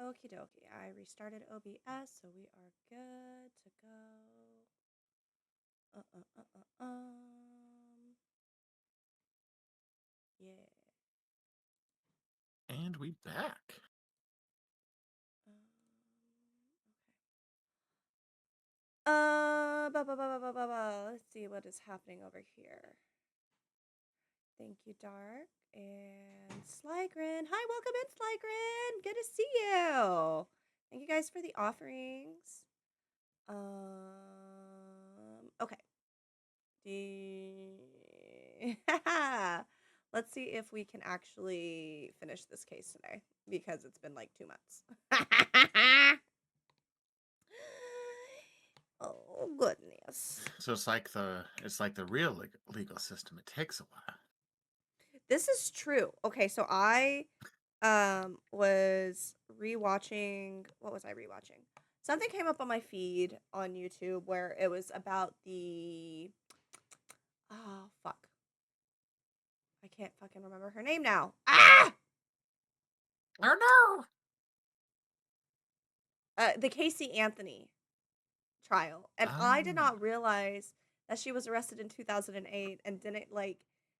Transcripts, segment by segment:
Okie dokie. I restarted OBS, so we are good to go. Yeah. And we back. Let's see what is happening over here. Thank you, Dark. And Slygrin. Hi, welcome in, Slygrin. Good to see you. Thank you guys for the offerings. Okay. Let's see if we can actually finish this case today, because it's been like 2 months. Oh, goodness. So it's like the real legal system. It takes a while. This is true. Okay, so I was rewatching. What was I rewatching? Something came up on my feed on YouTube where it was about the oh fuck. I can't fucking remember her name now. Ah! Oh no! The Casey Anthony trial. And I did not realize that she was arrested in 2008 and didn't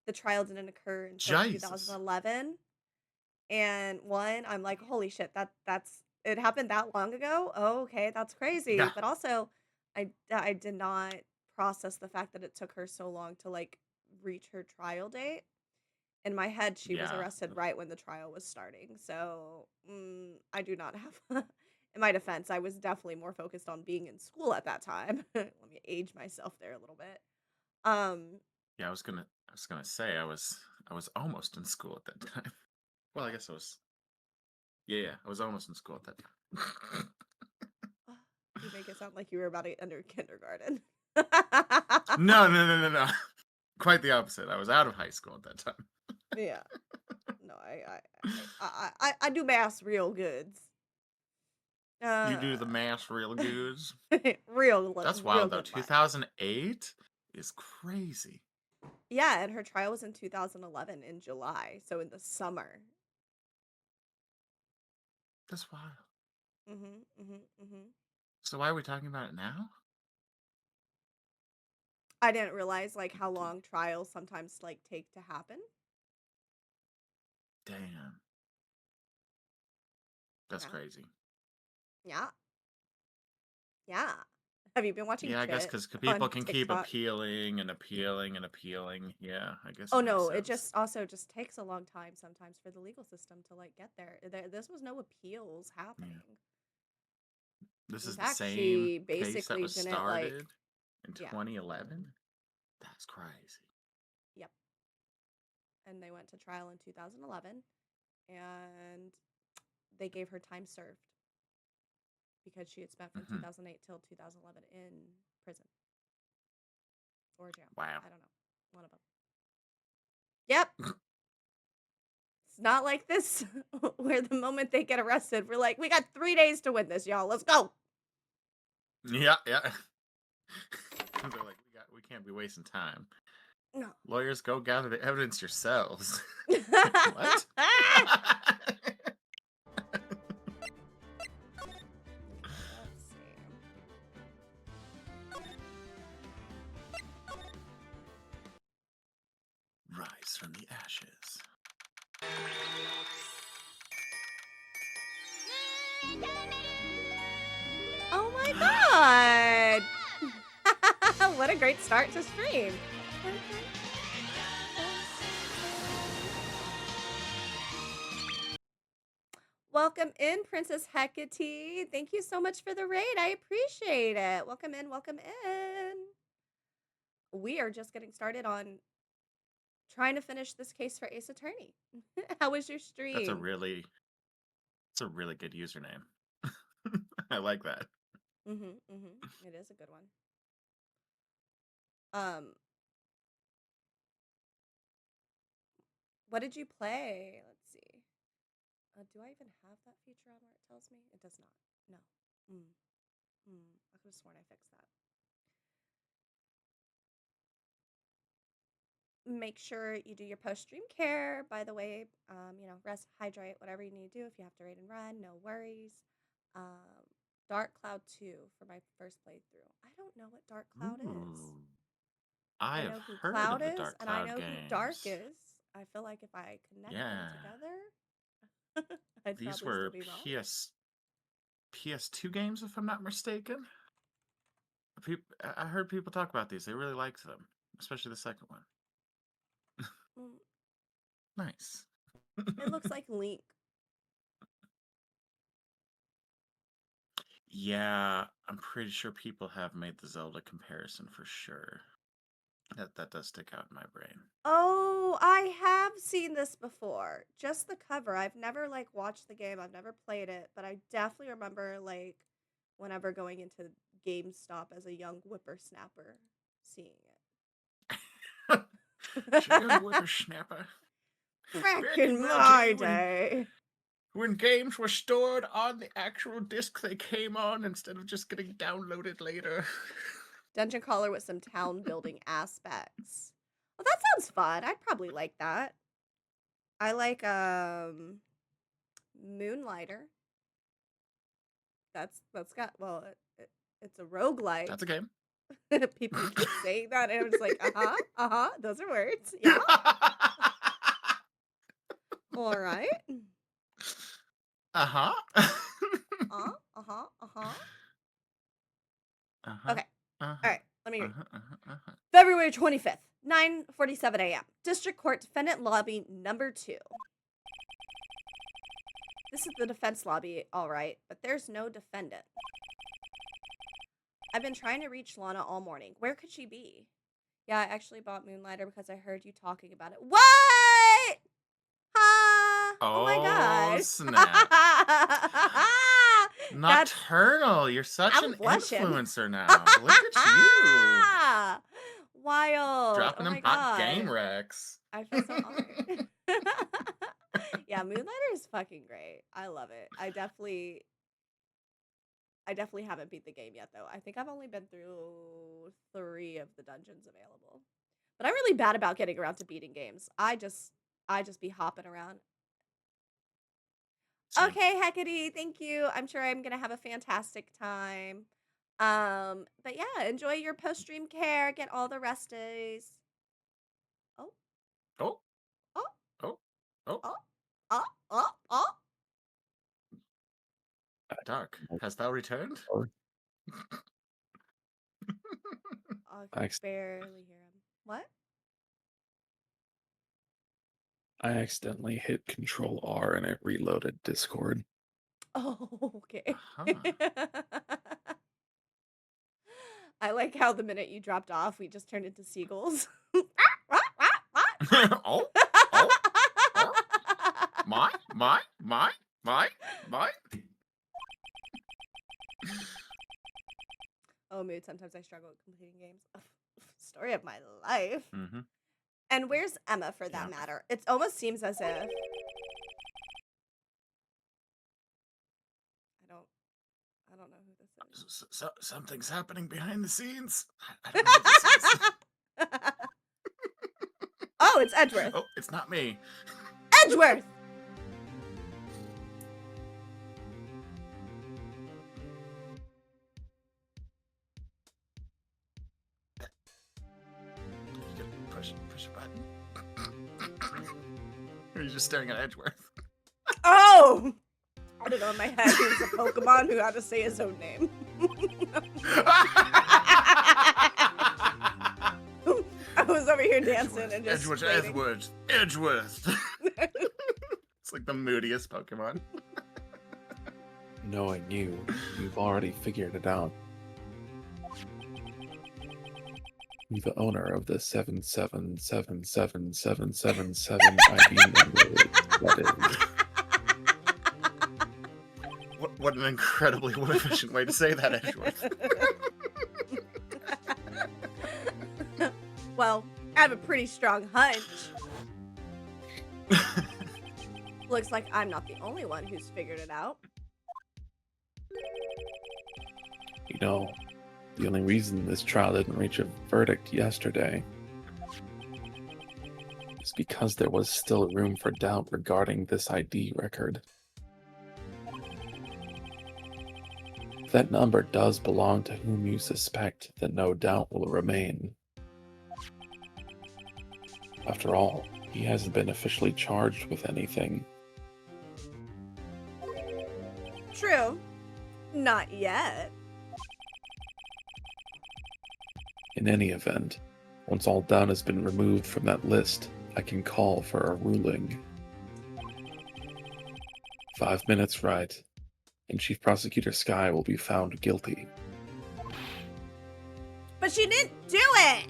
the trial didn't occur until Jesus. 2011. And I'm like, holy shit, that's it happened that long ago? Oh, okay, that's crazy. Yeah. But also I did not process the fact that it took her so long to reach her trial date. In my head, she was arrested right when the trial was starting. So I do not have in my defense, I was definitely more focused on being in school at that time. Let me age myself there a little bit. Yeah, I was gonna say I was almost in school at that time. Well, I guess I was. Yeah, I was almost in school at that time. You make it sound like you were about to enter kindergarten. No. Quite the opposite. I was out of high school at that time. Yeah. No, I do math real goods. You do the math real goods. real. That's real wild though. good 2008 is crazy. Yeah, and her trial was in 2011 in July, so in the summer. That's wild. Mhm. So why are we talking about it now? I didn't realize how long trials sometimes take to happen. Damn. That's crazy. Yeah. Yeah. Have you been watching Yeah, I guess Chit because people on can keep TikTok? appealing and appealing and appealing. Yeah, I guess. Oh It makes no, it sense. just also just takes a long time sometimes for the legal system to get there. This was no appeals happening. Yeah. This In is the fact, same she case that basically was didn't started in yeah. 2011. That's crazy. Yep. And they went to trial in 2011 and they gave her time served because she had spent from 2008 till 2011 in prison or jail. Wow. I don't know. One of them. Yep. It's not like this where the moment they get arrested, we're like, we got 3 days to win this, y'all. Let's go. Yeah. They're like, we can't be wasting time. No. Lawyers, go gather the evidence yourselves. What? Rise from the ashes. Oh my god! What a great start to stream. Welcome in, Princess Hecate. Thank you so much for the raid. I appreciate it. Welcome in, welcome in. We are just getting started on trying to finish this case for Ace Attorney. How was your stream? It's a really good username. I like that. It is a good one. What did you play? Let's see. Do I even have that feature on where it tells me? It does not. No. I could have sworn I fixed that. make sure you do your post-stream care. By the way, rest, hydrate, whatever you need to do. If you have to raid and run, no worries. Dark Cloud 2 for my first playthrough. I don't know what Dark Cloud is. Ooh. I I have know who heard Cloud of the is, Dark and I Cloud know who Dark games. is. I feel like if I connect them Yeah. together, I'd These probably were still be wrong. PS2 games, if I'm not mistaken. I heard people talk about these. They really liked them, especially the second one. Mm, Nice. It looks like Link. Yeah, I'm pretty sure people have made the Zelda comparison for sure. That does stick out in my brain. Oh, I have seen this before. Just the cover. I've never watched the game. I've never played it, but I definitely remember whenever going into GameStop as a young whippersnapper seeing it. Young whippersnapper. Back in my day. When games were stored on the actual disc they came on instead of just getting downloaded later. Dungeon crawler with some town building aspects. Well, that sounds fun. I'd probably like that. I like Moonlighter. That's got it's a roguelike. That's a game. People keep saying that, and I'm just like, those are words. Yeah. All right. Uh-huh. Okay. All right. Let me read. Uh-huh. February 25th, 9:47 a.m. District Court Defendant Lobby number 2. This is the defense lobby, all right, but there's no defendant. I've been trying to reach Lana all morning. Where could she be? Yeah, I actually bought Moonlighter because I heard you talking about it. What? Huh? Oh my gosh. Snap. Nocturnal, you're such an influencer now. Look at you. Wild. Dropping them hot game wrecks. I feel so honored. Yeah, Moonlighter is fucking great. I love it. I definitely haven't beat the game yet, though. I think I've only been through 3 of the dungeons available. But I'm really bad about getting around to beating games. I just be hopping around. Same. Okay, Hecate, thank you. I'm sure I'm gonna have a fantastic time. But yeah, enjoy your post-stream care. Get all the rest days. Oh. Oh. Oh. Oh. Oh. Oh. Oh. Oh. Oh. Dark, hast thou returned? I can barely hear him. What? I accidentally hit Control R and it reloaded Discord. Oh, okay. I like how the minute you dropped off, we just turned into seagulls. Oh. My. Oh, mood. Sometimes I struggle with completing games. Story of my life. Mm-hmm. And where's Emma for that matter? It almost seems as if I don't know who this is. Something's happening behind the scenes. I don't know what this is. Oh, it's Edgeworth. Oh, it's not me. Edgeworth! Push a button. Or are you just staring at Edgeworth? Oh! I don't know in my head he was a Pokemon who had to say his own name. I was over here dancing and just Edgeworth. It's like the moodiest Pokemon. Knowing you, you've already figured it out. You're the owner of the 7777777 ID number. That is. What an incredibly efficient way to say that, Edgeworth. Well, I have a pretty strong hunch. Looks like I'm not the only one who's figured it out. You know, the only reason this trial didn't reach a verdict yesterday because there was still room for doubt regarding this ID record. If that number does belong to whom you suspect, then no doubt will remain. After all, he hasn't been officially charged with anything. True. Not yet. In any event, once all doubt has been removed from that list, I can call for a ruling. 5 minutes right, and Chief Prosecutor Skye will be found guilty. But she didn't do it!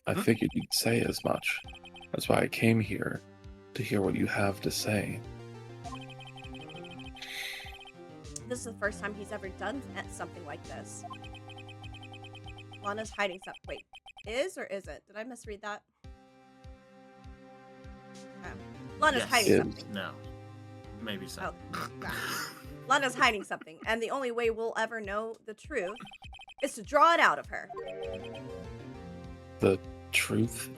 I figured you'd say as much. That's why I came here, to hear what you have to say. This is the first time he's ever done something like this. Lana's hiding something. Wait, is or isn't? Did I misread that? Oh. Lana's hiding something. No. Maybe so. Oh, Lana's hiding something, and the only way we'll ever know the truth is to draw it out of her. The truth?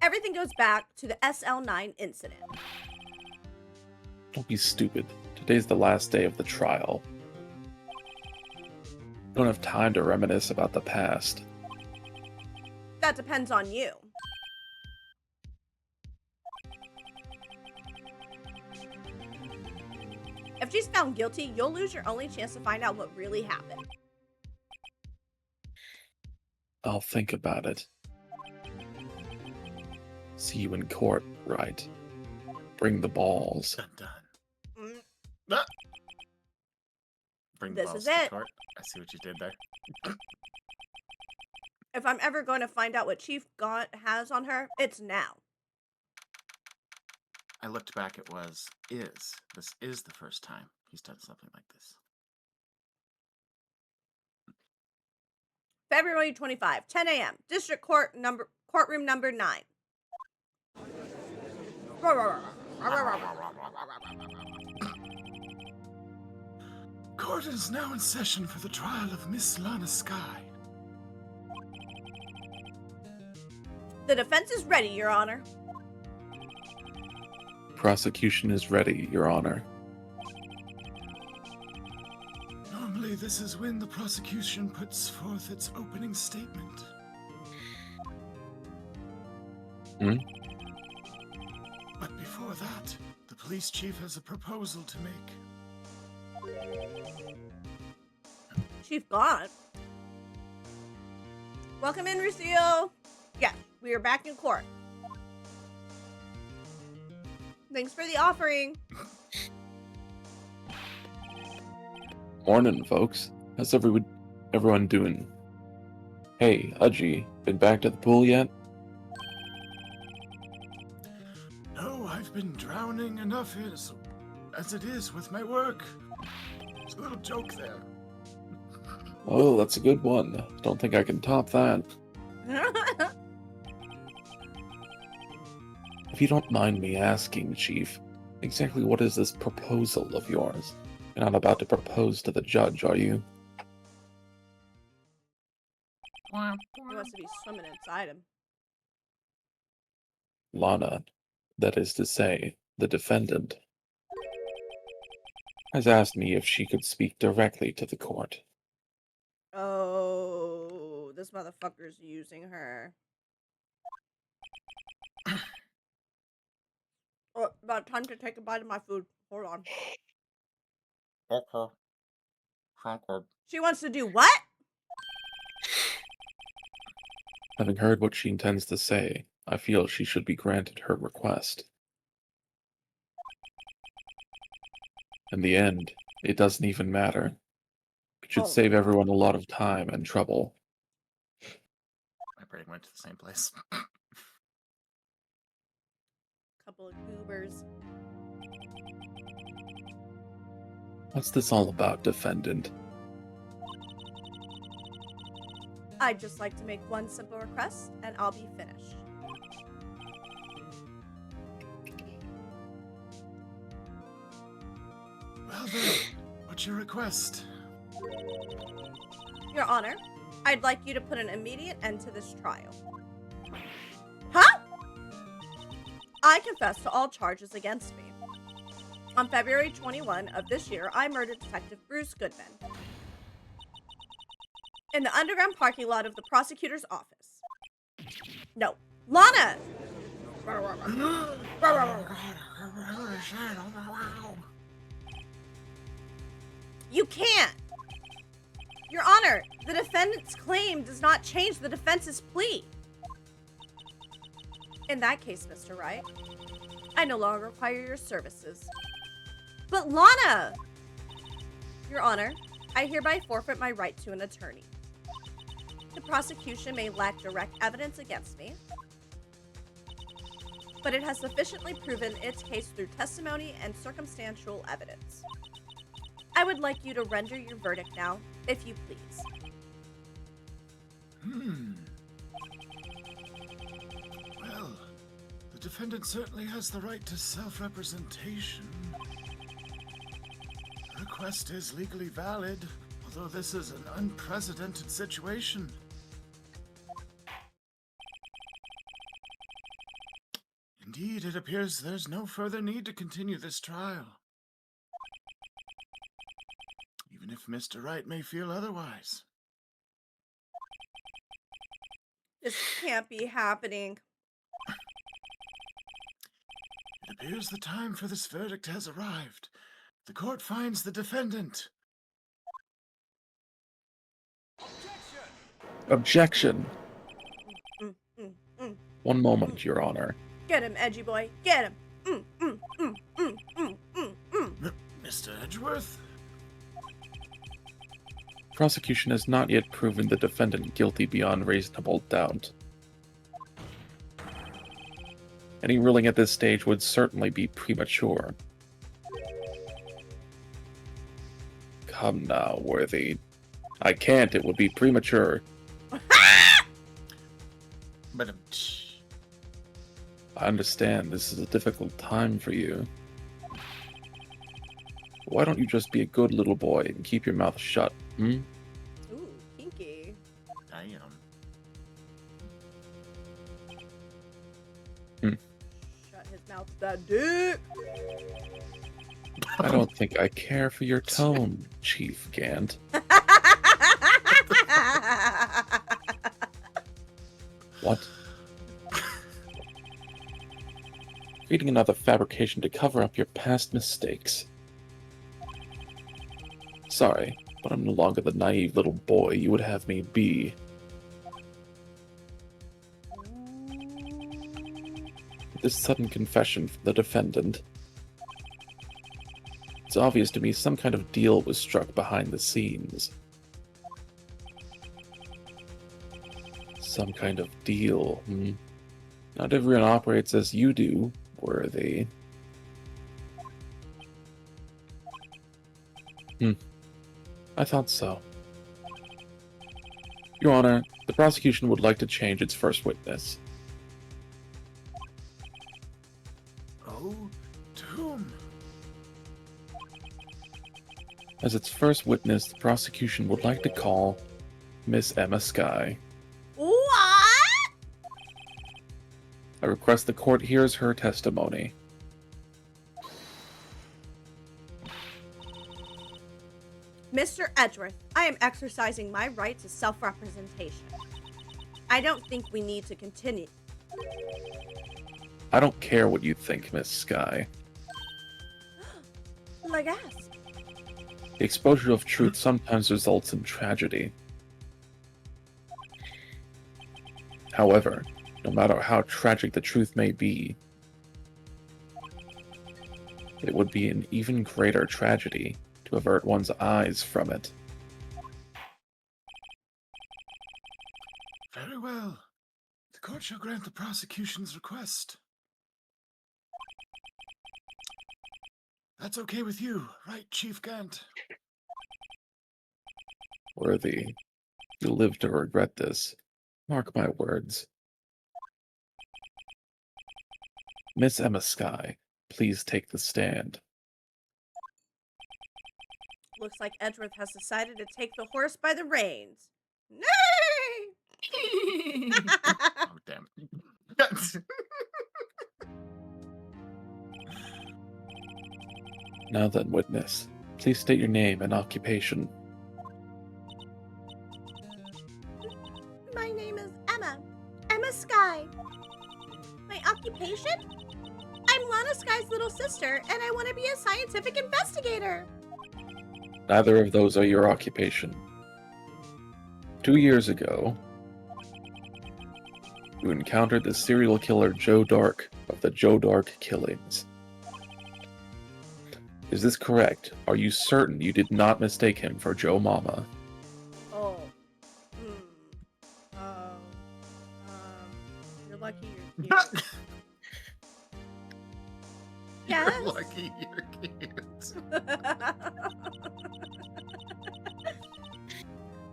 Everything goes back to the SL9 incident. Don't be stupid. Today's the last day of the trial. I don't have time to reminisce about the past. That depends on you. If she's found guilty, you'll lose your only chance to find out what really happened. I'll think about it. See you in court, right? Bring the balls. Dun. Mm. Ah! Bring the This balls is to it. court. I see what you did there. If I'm ever going to find out what Chief Gaunt has on her, it's now. I looked back, it was, this is the first time he's done something like this. February 25, 10 a.m. District Courtroom number 9. Court is now in session for the trial of Miss Lana Skye. The defense is ready, Your Honor. Prosecution is ready, Your Honor. Normally, this is when the prosecution puts forth its opening statement. But before that, the police chief has a proposal to make. Chief Gaunt. Welcome in, Lucille. Yes, we are back in court. Thanks for the offering. Morning, folks. How's everyone doing? Hey, Udgy, been back to the pool yet? No, I've been drowning enough as it is with my work. It's a little joke there. Oh, that's a good one. Don't think I can top that. If you don't mind me asking, Chief, exactly what is this proposal of yours? You're not about to propose to the judge, are you? He wants to be swimming inside him. Lana, that is to say, the defendant, has asked me if she could speak directly to the court. Oh, this motherfucker's using her. Oh, about time to take a bite of my food. Hold on. Okay. Sounds good. She wants to do what? Having heard what she intends to say, I feel she should be granted her request. In the end, it doesn't even matter. It should save everyone a lot of time and trouble. My brain went to the same place. Couple of goobers. What's this all about, defendant? I'd just like to make one simple request, and I'll be finished. Well then, what's your request? Your Honor, I'd like you to put an immediate end to this trial. I confess to all charges against me. On February 21 of this year, I murdered Detective Bruce Goodman in the underground parking lot of the prosecutor's office. No, Lana! You can't! Your Honor, the defendant's claim does not change the defense's plea. In that case, Mr. Wright, I no longer require your services. But Lana! Your Honor, I hereby forfeit my right to an attorney. The prosecution may lack direct evidence against me, but it has sufficiently proven its case through testimony and circumstantial evidence. I would like you to render your verdict now, if you please. Well, the defendant certainly has the right to self-representation. The request is legally valid, although this is an unprecedented situation. Indeed, it appears there's no further need to continue this trial. Even if Mr. Wright may feel otherwise. This can't be happening. It appears the time for this verdict has arrived. The court finds the defendant. Objection. Mm. One moment, Your Honor. Get him, edgy boy. Get him. Mr. Edgeworth? Prosecution has not yet proven the defendant guilty beyond reasonable doubt. Any ruling at this stage would certainly be premature. Come now, Worthy. I can't, it would be premature. But I understand this is a difficult time for you. Why don't you just be a good little boy and keep your mouth shut, Ooh, kinky. damn. Shut his mouth with that dick. I don't think I care for your tone, Chief Gant. What? Creating another fabrication to cover up your past mistakes. Sorry, but I'm no longer the naive little boy you would have me be. With this sudden confession from the defendant, it's obvious to me some kind of deal was struck behind the scenes. Some kind of deal, Not everyone operates as you do, Worthy. I thought so. Your Honor, the prosecution would like to change its first witness. Oh, to whom? As its first witness, the prosecution would like to call Miss Emma Skye. What? I request the court hears her testimony. Mr. Edgeworth, I am exercising my right to self-representation. I don't think we need to continue. I don't care what you think, Miss Skye. Like ass. The exposure of truth sometimes results in tragedy. However, no matter how tragic the truth may be, it would be an even greater tragedy to avert one's eyes from it. Very well. The court shall grant the prosecution's request. That's okay with you, right, Chief Gant? Worthy, you'll live to regret this. Mark my words. Miss Emma Skye, please take the stand. Looks like Edgeworth has decided to take the horse by the reins. Nay! Oh, damn it. Now then, witness, please state your name and occupation. My name is Emma. Emma Sky. My occupation? I'm Lana Sky's little sister, and I want to be a scientific investigator. Neither of those are your occupation. 2 years ago, you encountered the serial killer Joe Dark of the Joe Dark killings. Is this correct? Are you certain you did not mistake him for Joe Mama? Oh. You're lucky you're cute. Yes. You're lucky you're cute.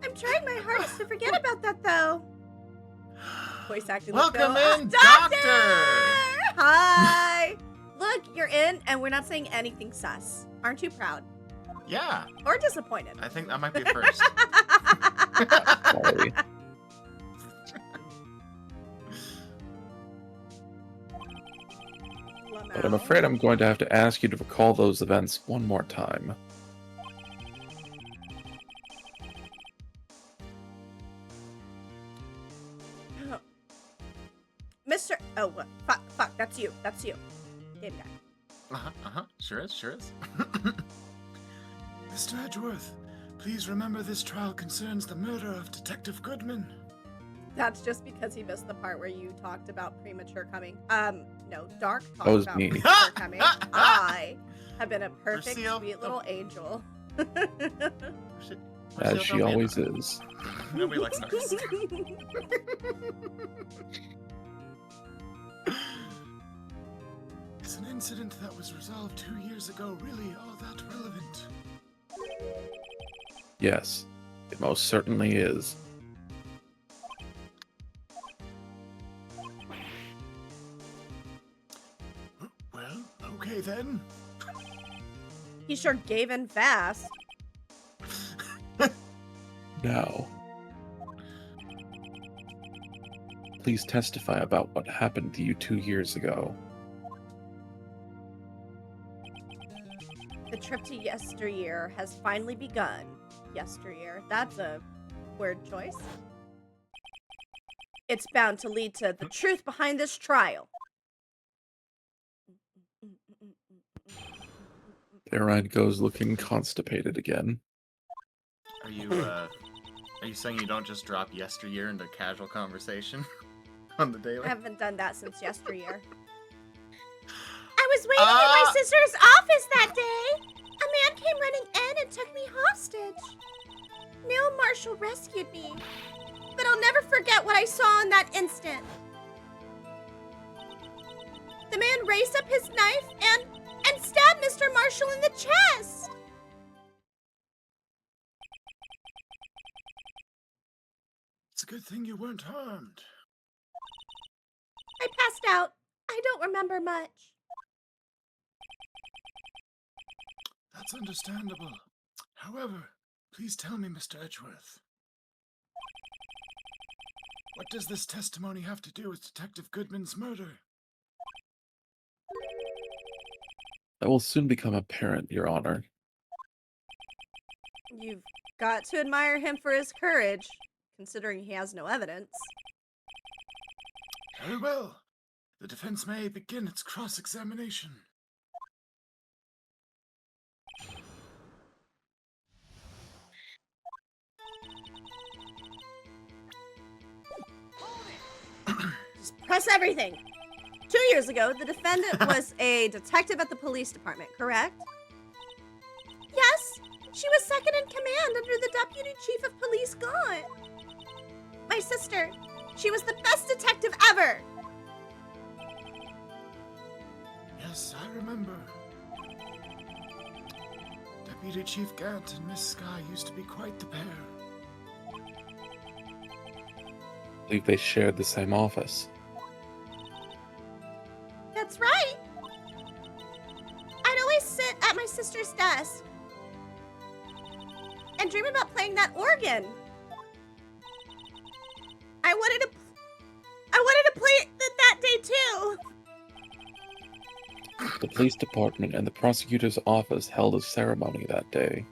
I'm trying my hardest to forget about that, though. Voice acting. Welcome in, Doctor! Hi! Look, you're in, and we're not saying anything sus. Aren't you proud? Yeah. Or disappointed? I think that might be a first. Sorry. But I'm afraid I'm going to have to ask you to recall those events one more time. Mr. Oh, what? Fuck, that's you. That's you. Game guy. Sure is. Mr. Edgeworth, please remember this trial concerns the murder of Detective Goodman. That's just because he missed the part where you talked about premature coming. No, Dark talked That was about me. premature coming. I have been a perfect, Lucille. sweet little angel. As she always is. Nobody likes us. Is an incident that was resolved 2 years ago really all that relevant? Yes, it most certainly is. Well, okay then. He sure gave in fast. Now, please testify about what happened to you 2 years ago. The trip to yesteryear has finally begun. Yesteryear. That's a word choice. It's bound to lead to the truth behind this trial. There Ryan goes looking constipated again. Are you saying you don't just drop yesteryear into casual conversation on the daily? I haven't done that since yesteryear. I was waiting in my sister's office that day. A man came running in and took me hostage. Neil Marshall rescued me, but I'll never forget what I saw in that instant. The man raised up his knife and stabbed Mr. Marshall in the chest. It's a good thing you weren't harmed. I passed out. I don't remember much. That's understandable. However, please tell me, Mr. Edgeworth. What does this testimony have to do with Detective Goodman's murder? That will soon become apparent, Your Honor. You've got to admire him for his courage, considering he has no evidence. Very well. The defense may begin its cross-examination. Just press everything. 2 years ago, the defendant was a detective at the police department, correct? Yes, she was second in command under the deputy chief of police Gaunt. My sister, she was the best detective ever. Yes, I remember. Deputy Chief Gant and Miss Sky used to be quite the pair. I believe they shared the same office. That's right. I'd always sit at my sister's desk and dream about playing that organ. I wanted to play it that day too. The police department and the prosecutor's office held a ceremony that day.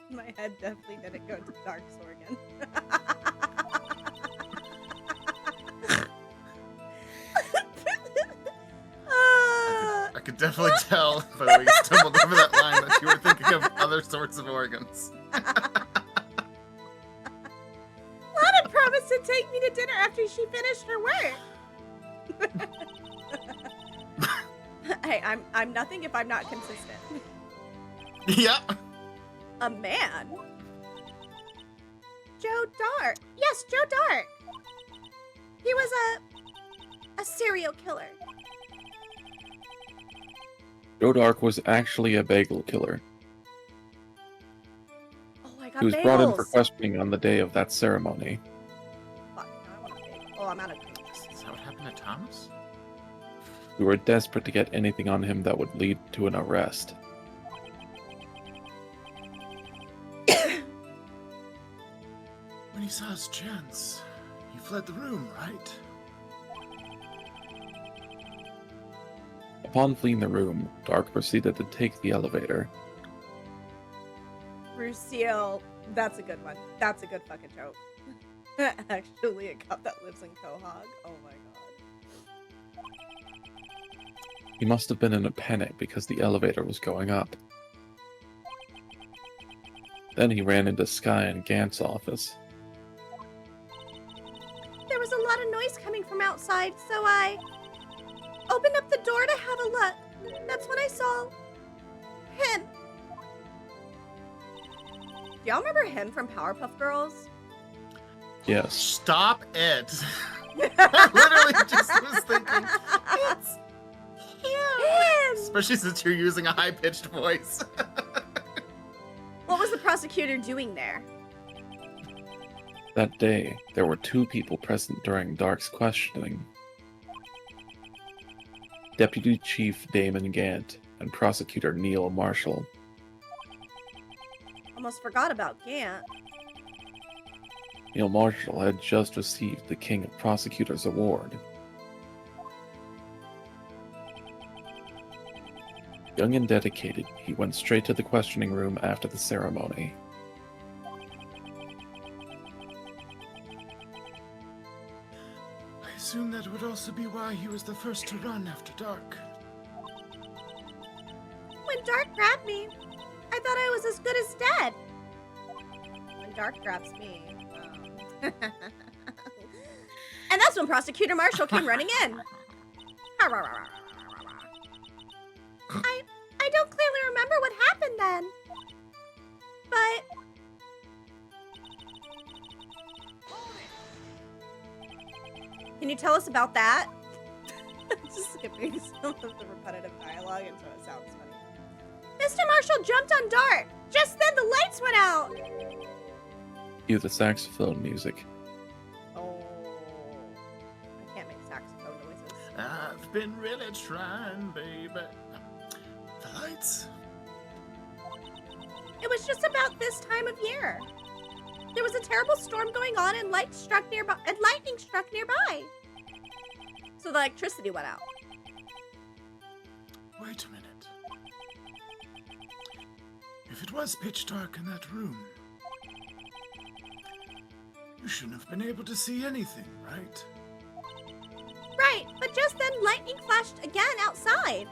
My head definitely didn't go to Dark Sorgan. I could definitely tell by the way you stumbled over that line that you were thinking of other sorts of organs. Lana promised to take me to dinner after she finished her work. Hey, I'm nothing if I'm not consistent. Yeah. A man? Joe Dark. Yes, Joe Dark. He was a serial killer. Joe Dark was actually a bagel killer. Oh, I got He was bagels. brought in for questioning on the day of that ceremony. Fuck, now I want a bagel. Oh, I'm out of cookies. Is that what happened to Thomas? We were desperate to get anything on him that would lead to an arrest. When he saw his chance, he fled the room, right? Upon fleeing the room, Dark proceeded to take the elevator. Brucille. That's a good one. That's a good fucking joke. Actually, a cop that lives in Quahog. Oh my god. He must have been in a panic because the elevator was going up. Then he ran into Sky and Gant's office. There was a lot of noise coming from outside, so I opened up the door to have a look. That's when I saw him. Do y'all remember him from Powerpuff Girls? Yes. Stop it! I literally just was thinking, it's him! Especially since you're using a high-pitched voice. What was the prosecutor doing there? That day, there were two people present during Dark's questioning. Deputy Chief Damon Gant and Prosecutor Neil Marshall. Almost forgot about Gant. Neil Marshall had just received the King of Prosecutors Award. Young and dedicated, he went straight to the questioning room after the ceremony. I assume that would also be why he was the first to run after dark. When Dark grabbed me, I thought I was as good as dead. When Dark grabs me. And that's when Prosecutor Marshall came running in. I don't clearly remember what happened then. But can you tell us about that? Just skipping some of the repetitive dialogue until it sounds funny. Mr. Marshall jumped on Dark. Just then the lights went out. Cue the saxophone music. Oh, I can't make saxophone noises. I've been really trying, baby. The lights. It was just about this time of year. There was a terrible storm going on and lightning struck nearby. So the electricity went out. Wait a minute. If it was pitch dark in that room, you shouldn't have been able to see anything, right? Right, but just then lightning flashed again outside.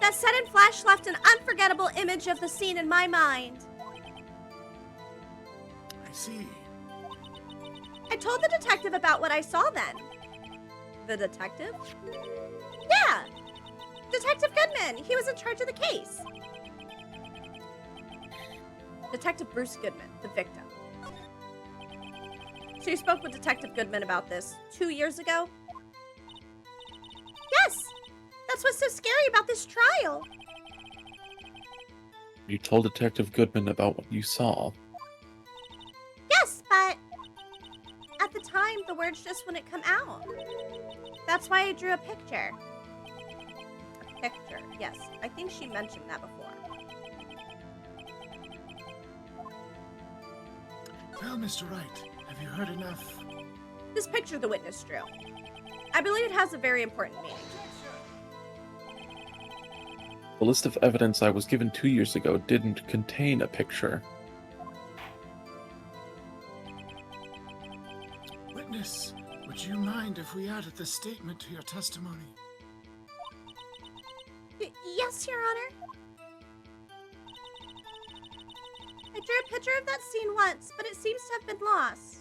That sudden flash left an unforgettable image of the scene in my mind. I see. I told the detective about what I saw then. The detective? Yeah! Detective Goodman! He was in charge of the case. Detective Bruce Goodman, the victim. So you spoke with Detective Goodman about this 2 years ago? Yes! That's what's so scary about this trial. You told Detective Goodman about what you saw. Yes, but at the time, the words just wouldn't come out. That's why I drew a picture. A picture, yes. I think she mentioned that before. Well, Mr. Wright, have you heard enough? This picture the witness drew. I believe it has a very important meaning. The list of evidence I was given 2 years ago didn't contain a picture. Witness, would you mind if we added this statement to your testimony? Yes, Your Honor. I drew a picture of that scene once, but it seems to have been lost.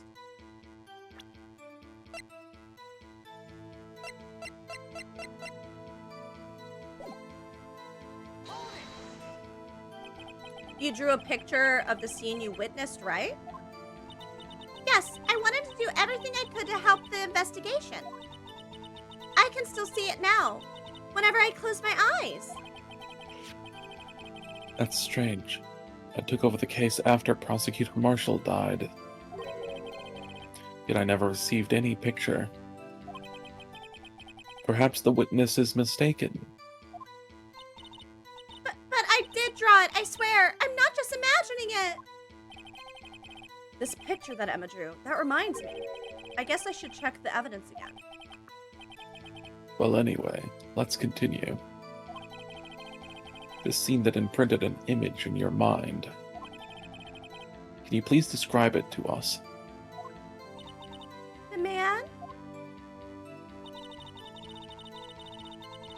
You drew a picture of the scene you witnessed, right? Yes, I wanted to do everything I could to help the investigation. I can still see it now, whenever I close my eyes. That's strange. I took over the case after Prosecutor Marshall died. Yet I never received any picture. Perhaps the witness is mistaken. But I did draw it, I swear. I'm not just imagining it. This picture that Emma drew, that reminds me. I guess I should check the evidence again. Well, anyway, let's continue. This scene that imprinted an image in your mind. Can you please describe it to us? The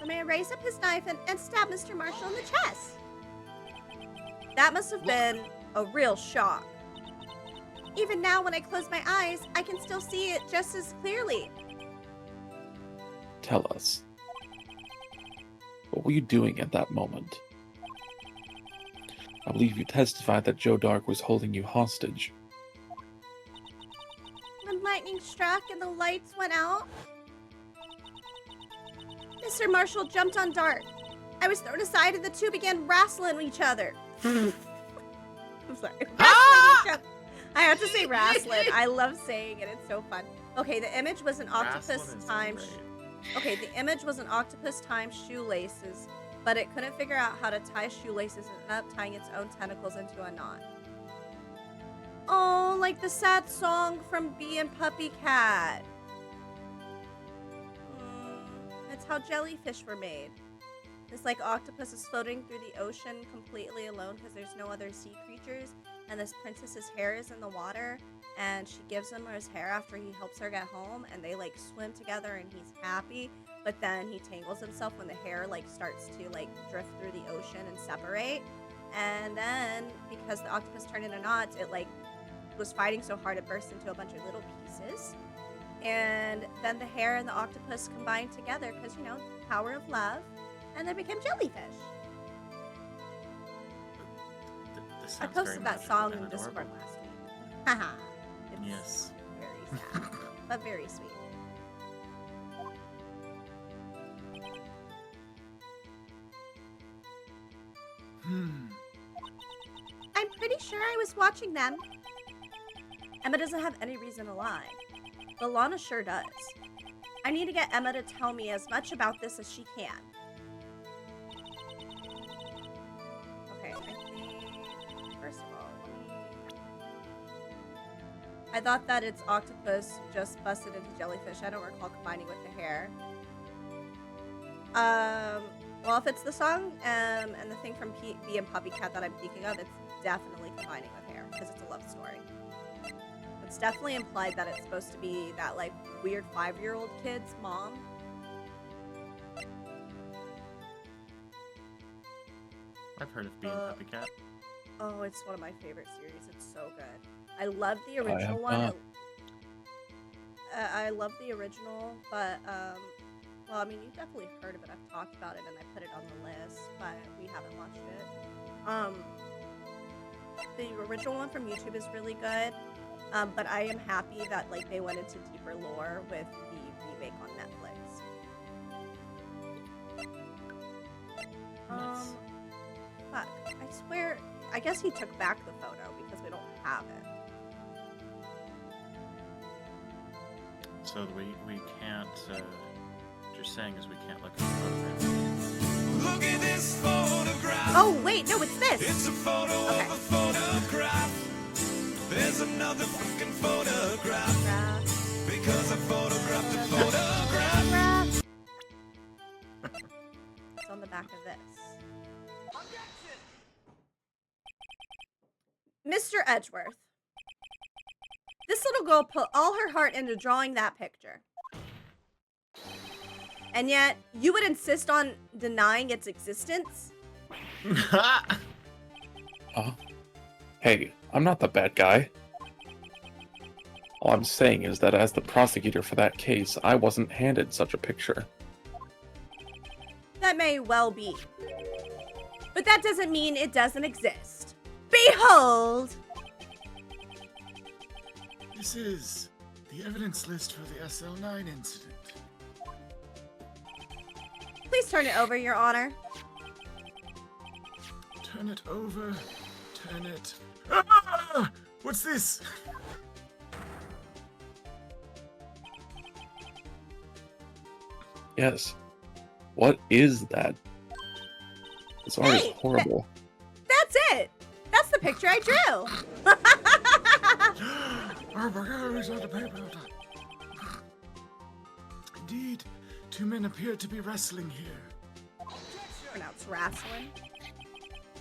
man raised up his knife and stabbed Mr. Marshall in the chest. That must have been a real shock. Even now, when I close my eyes, I can still see it just as clearly. Tell us. What were you doing at that moment? I believe you testified that Joe Dark was holding you hostage. When lightning struck and the lights went out, Mr. Marshall jumped on Dark. I was thrown aside and the two began wrestling each other. I'm sorry. Wrestling each other. I have to say wrestling. I love saying it. It's so fun. Okay, the image was an octopus time. Okay, the image was an octopus time shoelaces, but it couldn't figure out how to tie shoelaces and ended up tying its own tentacles into a knot. Oh, like the sad song from Bee and Puppy Cat. That's how jellyfish were made. This like octopus is floating through the ocean completely alone because there's no other sea creatures, and this princess's hair is in the water, and she gives him his hair after he helps her get home, and they like swim together and he's happy, but then he tangles himself when the hair like starts to like drift through the ocean and separate, and then because the octopus turned into knots, it like was fighting so hard it burst into a bunch of little pieces, and then the hair and the octopus combined together because, you know, power of love, and they became jellyfish. I posted that song in Discord last week. Haha. Yes. Very sad, but very sweet. I'm pretty sure I was watching them. Emma doesn't have any reason to lie, but Lana sure does. I need to get Emma to tell me as much about this as she can. Okay, I think, first of all, I thought that its octopus just busted into jellyfish. I don't recall combining with the hair. Well, if it's the song and the thing from Bee and Puppy Cat that I'm thinking of, it's definitely combining with hair because it's a love story. It's definitely implied that it's supposed to be that like weird 5-year-old kid's mom. I've heard of Bee and Puppy Cat. Oh, it's one of my favorite series. It's so good. I love the original one. I love the original, but well, I mean, you've definitely heard of it. I've talked about it and I put it on the list, but we haven't watched it. The original one from YouTube is really good, but I am happy that like they went into deeper lore with the remake on Netflix. Nice. Fuck, I swear, I guess he took back the photo because we don't have it. So we can't, what you're saying is we can't look at the photograph. Look at this photograph. Oh, wait, no, it's this. It's a photo of a photograph. There's another fucking photograph. Because I photographed a photograph. It's on the back of this. Mr. Edgeworth, this little girl put all her heart into drawing that picture. And yet, you would insist on denying its existence? Hey, I'm not the bad guy. All I'm saying is that as the prosecutor for that case, I wasn't handed such a picture. That may well be. But that doesn't mean it doesn't exist. Behold! This is the evidence list for the SL9 incident. Please turn it over, Your Honor. Turn it over. Turn it. Ah! What's this? Yes. What is that? This art is horrible. That's it! That's the picture I drew! Our burgers on the paper. Indeed, two men appear to be wrestling here. Pronounced wrestling.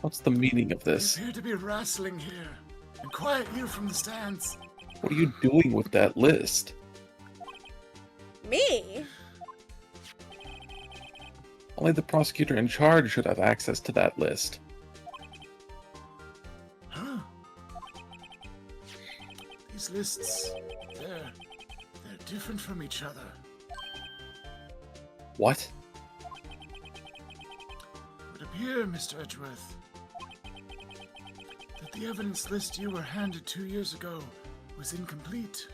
What's the meaning of They this? appear to be wrestling here. And quiet you from the stands. What are you doing with that list? Me? Only the prosecutor in charge should have access to that list. Huh? These lists, they're different from each other. What? It would appear, Mr. Edgeworth, that the evidence list you were handed 2 years ago was incomplete.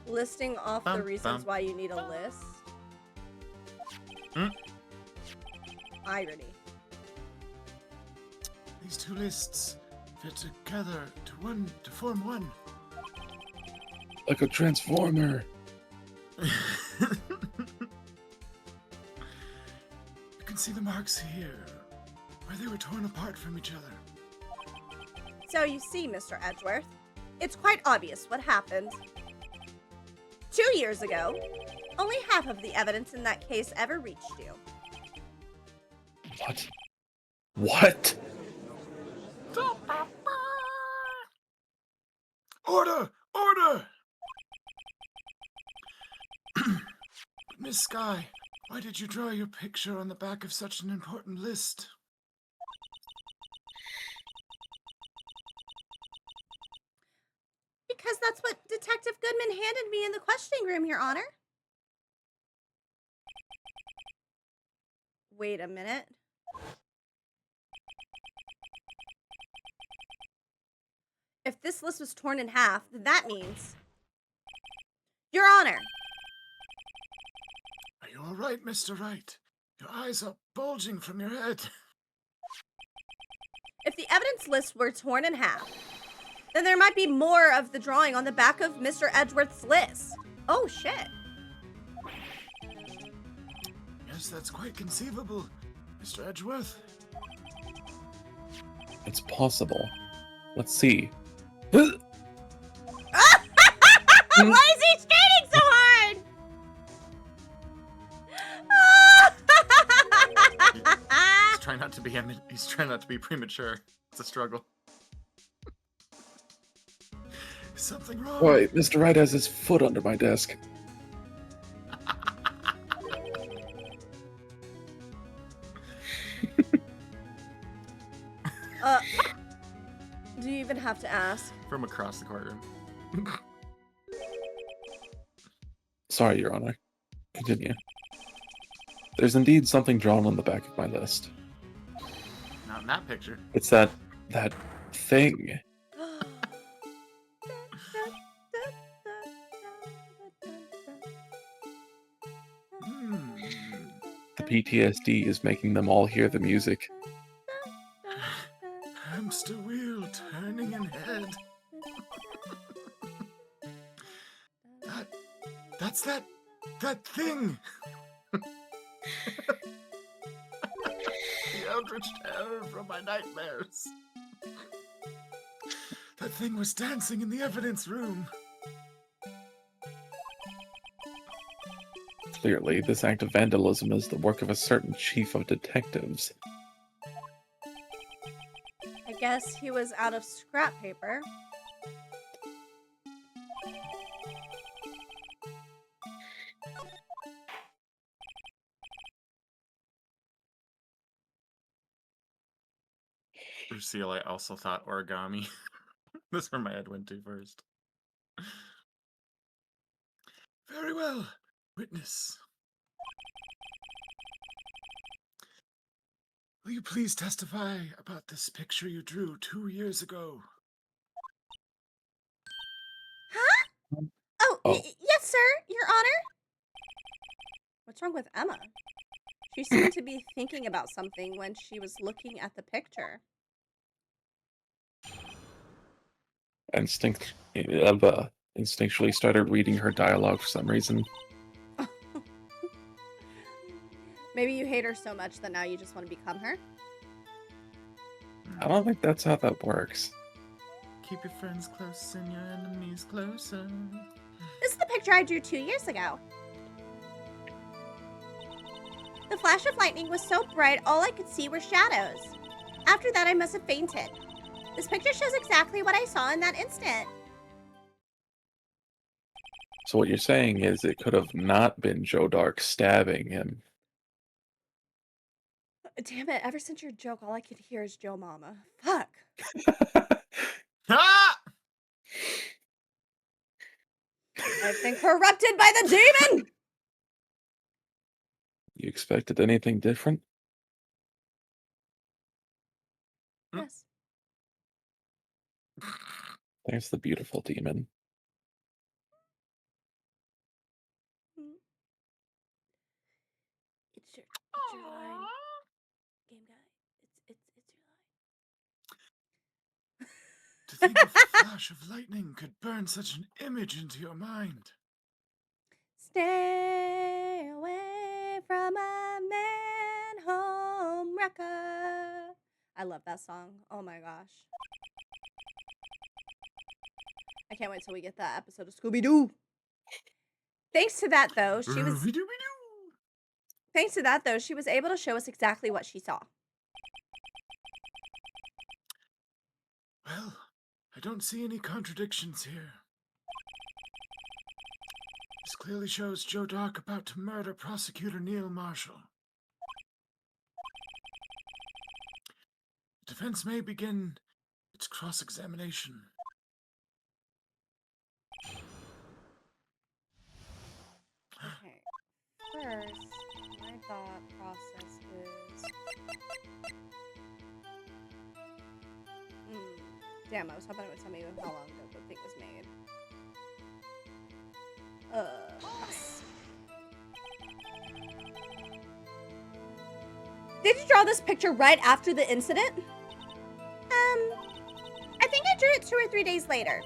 Listing off the reasons why you need a list. Irony. These two lists fit together to form one. Like a transformer. You can see the marks here, where they were torn apart from each other. So you see, Mr. Edgeworth, it's quite obvious what happened. 2 years ago, only half of the evidence in that case ever reached you. What? What? Order! Order! Miss Sky, why did you draw your picture on the back of such an important list? Because that's what Detective Goodman handed me in the questioning room, Your Honor. Wait a minute. If this list was torn in half, then that means... Your Honor! Are you all right, Mr. Wright? Your eyes are bulging from your head. If the evidence list were torn in half, then there might be more of the drawing on the back of Mr. Edgeworth's list. Oh, shit. Yes, that's quite conceivable, Mr. Edgeworth. It's possible. Let's see. Why is he skating so hard? He's trying not to be premature. It's a struggle. Is something wrong? Wait, Mr. Wright has his foot under my desk. Do you even have to ask? From across the courtroom. Sorry, Your Honor. Continue. There's indeed something drawn on the back of my list. Not in that picture. It's that thing. The PTSD is making them all hear the music. Hamster wheel turning in head. That's that thing. The eldritch terror from my nightmares. That thing was dancing in the evidence room. Clearly, this act of vandalism is the work of a certain chief of detectives. guess he was out of scrap paper. Lucille, I also thought origami. That's where my head went to first. Very well, witness. Will you please testify about this picture you drew 2 years ago? Huh? Oh, yes, sir, Your Honor. What's wrong with Emma? She seemed to be thinking about something when she was looking at the picture. Instinctually started reading her dialogue for some reason. Maybe you hate her so much that now you just want to become her? I don't think that's how that works. Keep your friends close and your enemies closer. This is the picture I drew 2 years ago. The flash of lightning was so bright, all I could see were shadows. After that, I must have fainted. This picture shows exactly what I saw in that instant. So what you're saying is it could have not been Joe Dark stabbing him. Damn it, ever since your joke, all I could hear is Joe Mama. Fuck. Ah! I've been corrupted by the demon! You expected anything different? Yes. There's the beautiful demon. It's your line. Game guy. It's your line. To think a flash of lightning could burn such an image into your mind. Stay away from a man home wrecker. I love that song. Oh my gosh. I can't wait till we get that episode of Scooby-Doo. Thanks to that, though, she was able to show us exactly what she saw. Well, I don't see any contradictions here. This clearly shows Joe Dark about to murder Prosecutor Neil Marshall. The defense may begin its cross-examination. Okay, first, my thought process is... Damn, I was hoping it would tell me how long ago the thing was made. Yes. Did you draw this picture right after the incident? I think I drew it 2 or 3 days later.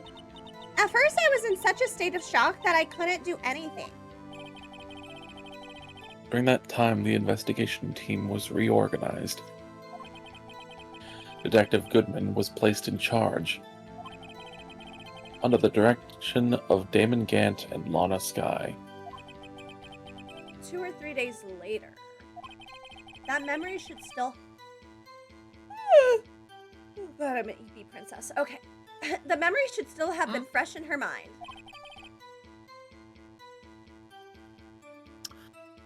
At first, I was in such a state of shock that I couldn't do anything. During that time, the investigation team was reorganized. Detective Goodman was placed in charge, under the direction of Damon Gant and Lana Skye. 2 or 3 days later. That memory should still... Glad I'm an EP princess. Okay. The memory should still have been fresh in her mind.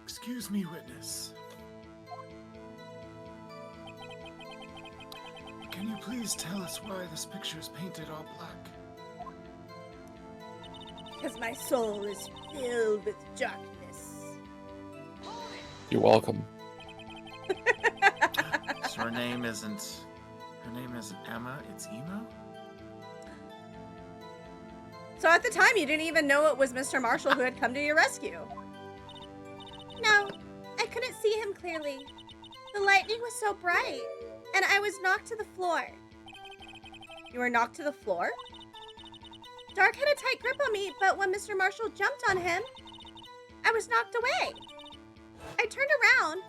Excuse me, witness. Can you please tell us why this picture is painted all black? Because my soul is filled with darkness. You're welcome. So her name isn't Emma, it's Emo? So at the time, you didn't even know it was Mr. Marshall who had come to your rescue. No, I couldn't see him clearly. The lightning was so bright, and I was knocked to the floor. You were knocked to the floor? Dark had a tight grip on me, but when Mr. Marshall jumped on him, I was knocked away. I turned around,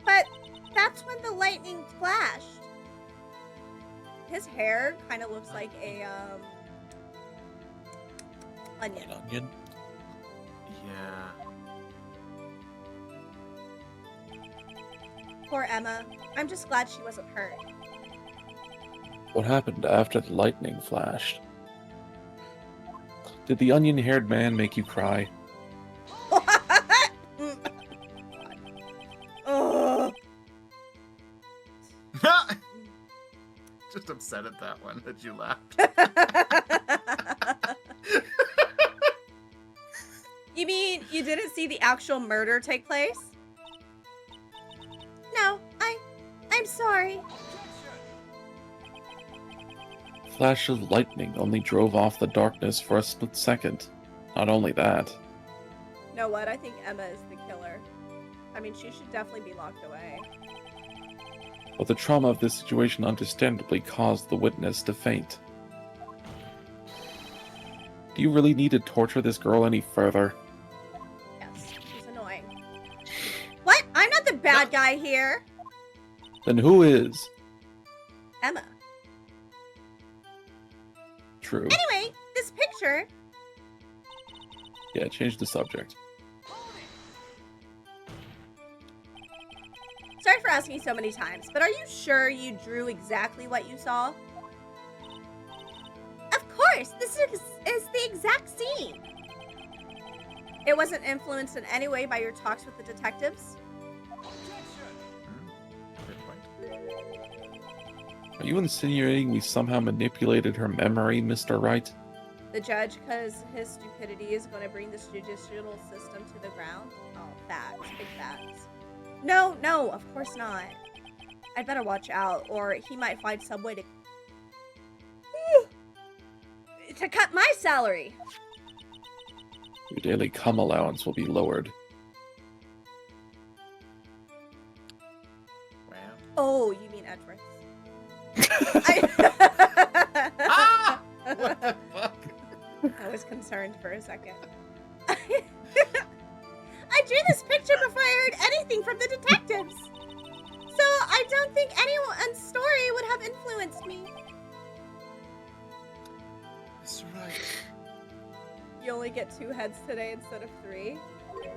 but that's when the lightning flashed. His hair kind of looks like a, onion. An onion? Yeah. Poor Emma. I'm just glad she wasn't hurt. What happened after the lightning flashed? Did the onion-haired man make you cry? What? Oh. Just upset at that one that you laughed. You mean you didn't see the actual murder take place? No, I'm sorry. Flash of lightning only drove off the darkness for a split second. Not only that. You know what? I think Emma is the killer. I mean, she should definitely be locked away. But the trauma of this situation understandably caused the witness to faint. Do you really need to torture this girl any further? Yes, she's annoying. What? I'm not the bad guy here. Then who is? Emma. True. Anyway, this picture. Yeah, change the subject. Sorry for asking so many times, but are you sure you drew exactly what you saw? Of course, this is the exact scene. It wasn't influenced in any way by your talks with the detectives? Are you insinuating we somehow manipulated her memory, Mr. Wright? The judge, because his stupidity is going to bring this judicial system to the ground? Oh, facts. Big facts. No, of course not. I'd better watch out, or he might find some way to cut my salary. Your daily cum allowance will be lowered. Wow. Oh, you mean Edgeworth. Ah! What the fuck? I was concerned for a second. I drew this picture before I heard anything from the detectives. So I don't think anyone's story would have influenced me. That's right. You only get 2 heads today instead of 3. I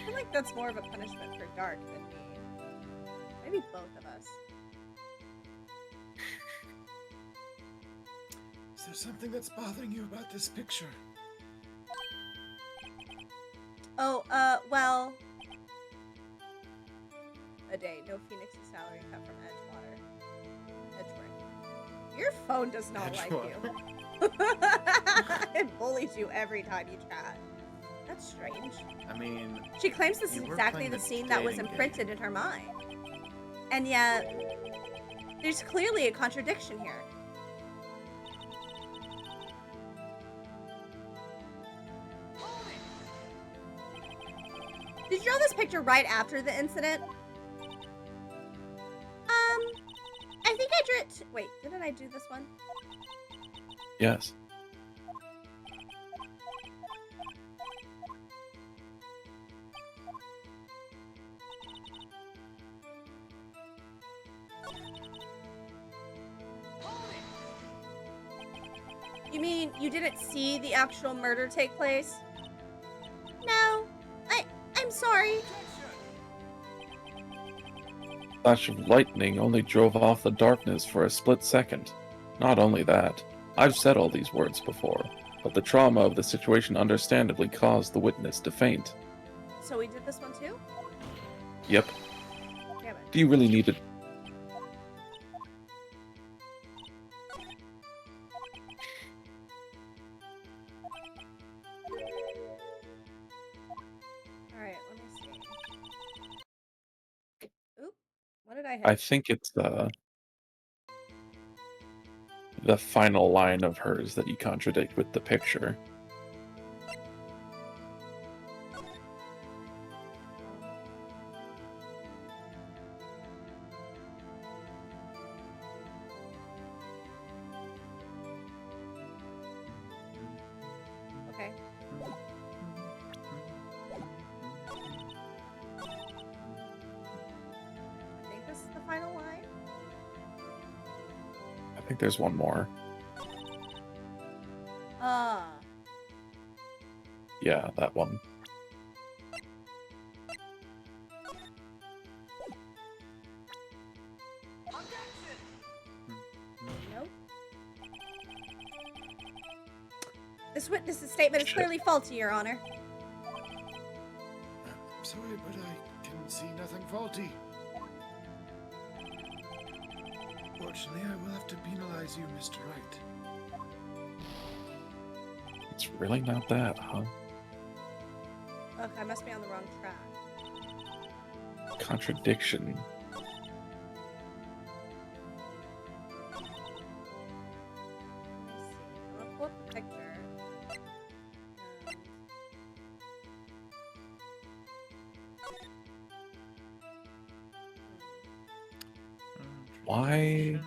feel like that's more of a punishment for Dark than me. Maybe both of us. Is there something that's bothering you about this picture? Oh, well... A day. No Phoenix's salary cut from Edgeworth. Your phone does not like you. It bullies you every time you chat. That's strange. I mean... She claims this is you were exactly playing the the scene that was dating imprinted game. in her mind. And yet, there's clearly a contradiction here. Did you draw this picture right after the incident? I think I drew it... Wait, didn't I do this one? Yes. You mean you didn't see the actual murder take place? No, I'm sorry. Flash of lightning only drove off the darkness for a split second. Not only that, I've said all these words before, but the trauma of the situation understandably caused the witness to faint. So we did this one too? Yep. Damn it. Do you really need to... Alright, let me see. Oop, what did I hit? I think it's the final line of hers that you contradict with the picture. Okay. I think this is the final line. I think there's one more. Yeah, that one. shit. clearly faulty, Your Honor. I'm sorry, but I can see nothing faulty. Fortunately, I will have to penalize you, Mr. Wright. It's really not that, huh? Look, I must be on the wrong track. Contradiction. Let me see. I'm gonna pull up the picture. Why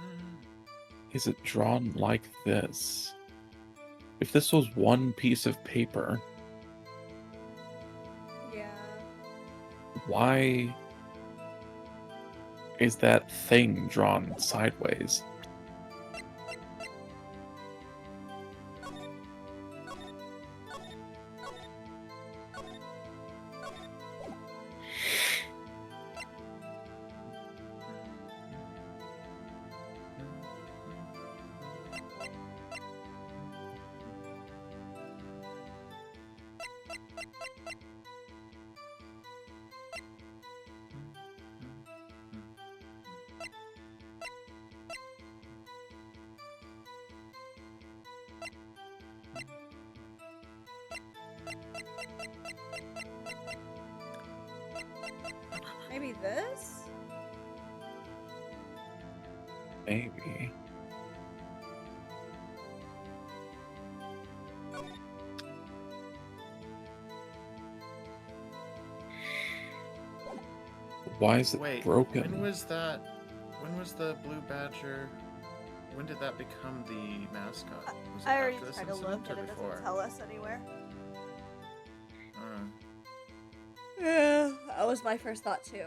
is it drawn like this? If this was one piece of paper, Yeah. why is that thing drawn sideways? Maybe this? Maybe. Why is it Wait, broken? when was that? When was the blue badger? When did that become the mascot? Was it I already after this tried to incident look or and it before? doesn't tell us anywhere. Uh, Yeah, that was my first thought too.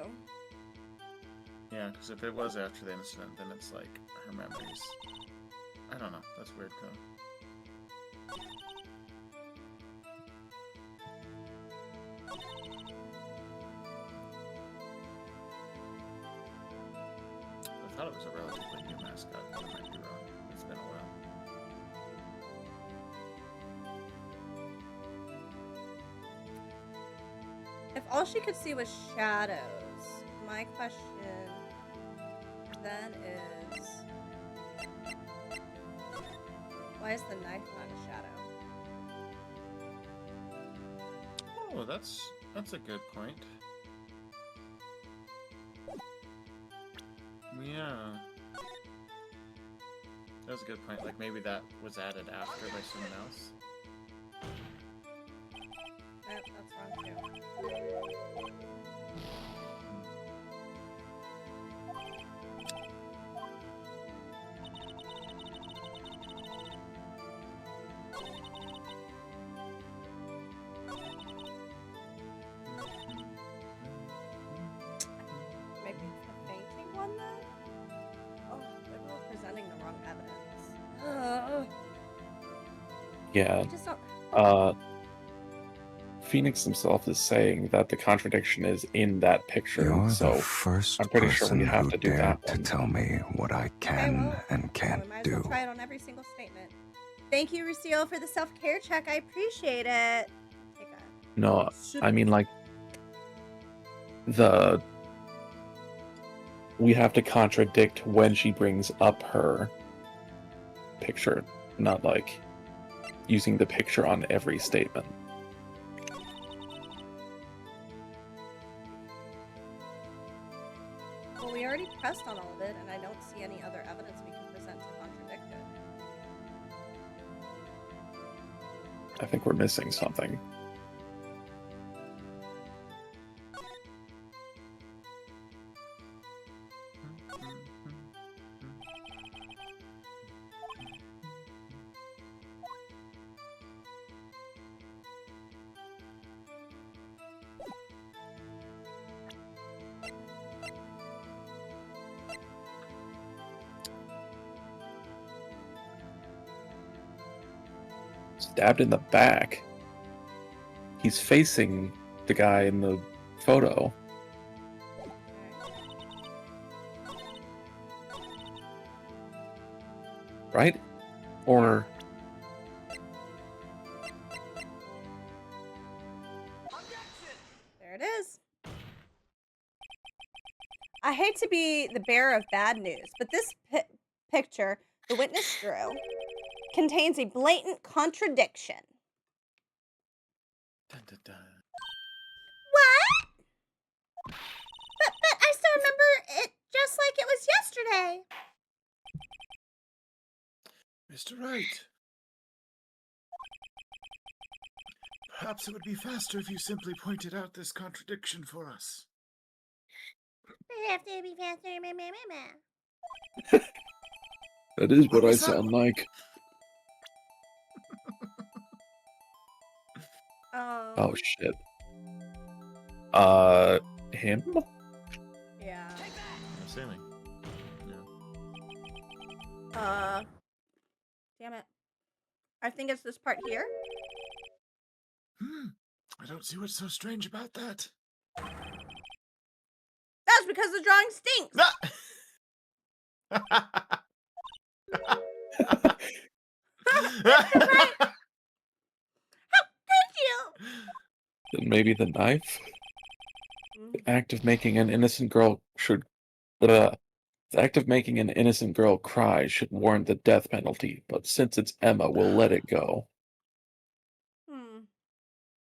yeah, because if it was after the incident, then it's like her memories. I don't know. That's weird though. I thought it was a relatively new mascot, but I might be wrong. It's been a while. If all she could see was shadows, my question then is, why is the knife not a shadow? Oh, that's a good point. Yeah. That was a good point. Like maybe that was added after by someone else. Nope, that's wrong too. Maybe it's the fainting one then? Oh, maybe we're presenting the wrong evidence. Yeah. I just don't. Phoenix himself is saying that the contradiction is in that picture, You're so the first I'm pretty sure person we have who to do dared that to one. tell me what I can and We can't might as well do. try it on every single statement. Thank you, Rucio, for the self-care check. I appreciate it. Take a No, sip. I mean, like, we have to contradict when she brings up her picture, not like using the picture on every statement. Well, we already pressed on all of it, and I don't see any other evidence we can present to contradict it. I think we're missing something. Stabbed in the back. He's facing the guy in the photo. Right? Or I hate to be the bearer of bad news, but this picture the witness drew contains a blatant contradiction. Dun, dun, dun. What? But I still remember it just like it was yesterday. Mr. Wright. Perhaps it would be faster if you simply pointed out this contradiction for us. Have to be faster. That is what I was that? sound like. Oh shit. Him? Yeah. I'm assuming. Yeah. Damn it. I think it's this part here. I don't see what's so strange about that. That's because the drawing stinks. Right? How could you? Then maybe the knife? The act of making an innocent girl the act of making an innocent girl cry should warrant the death penalty, but since it's Emma, we'll let it go.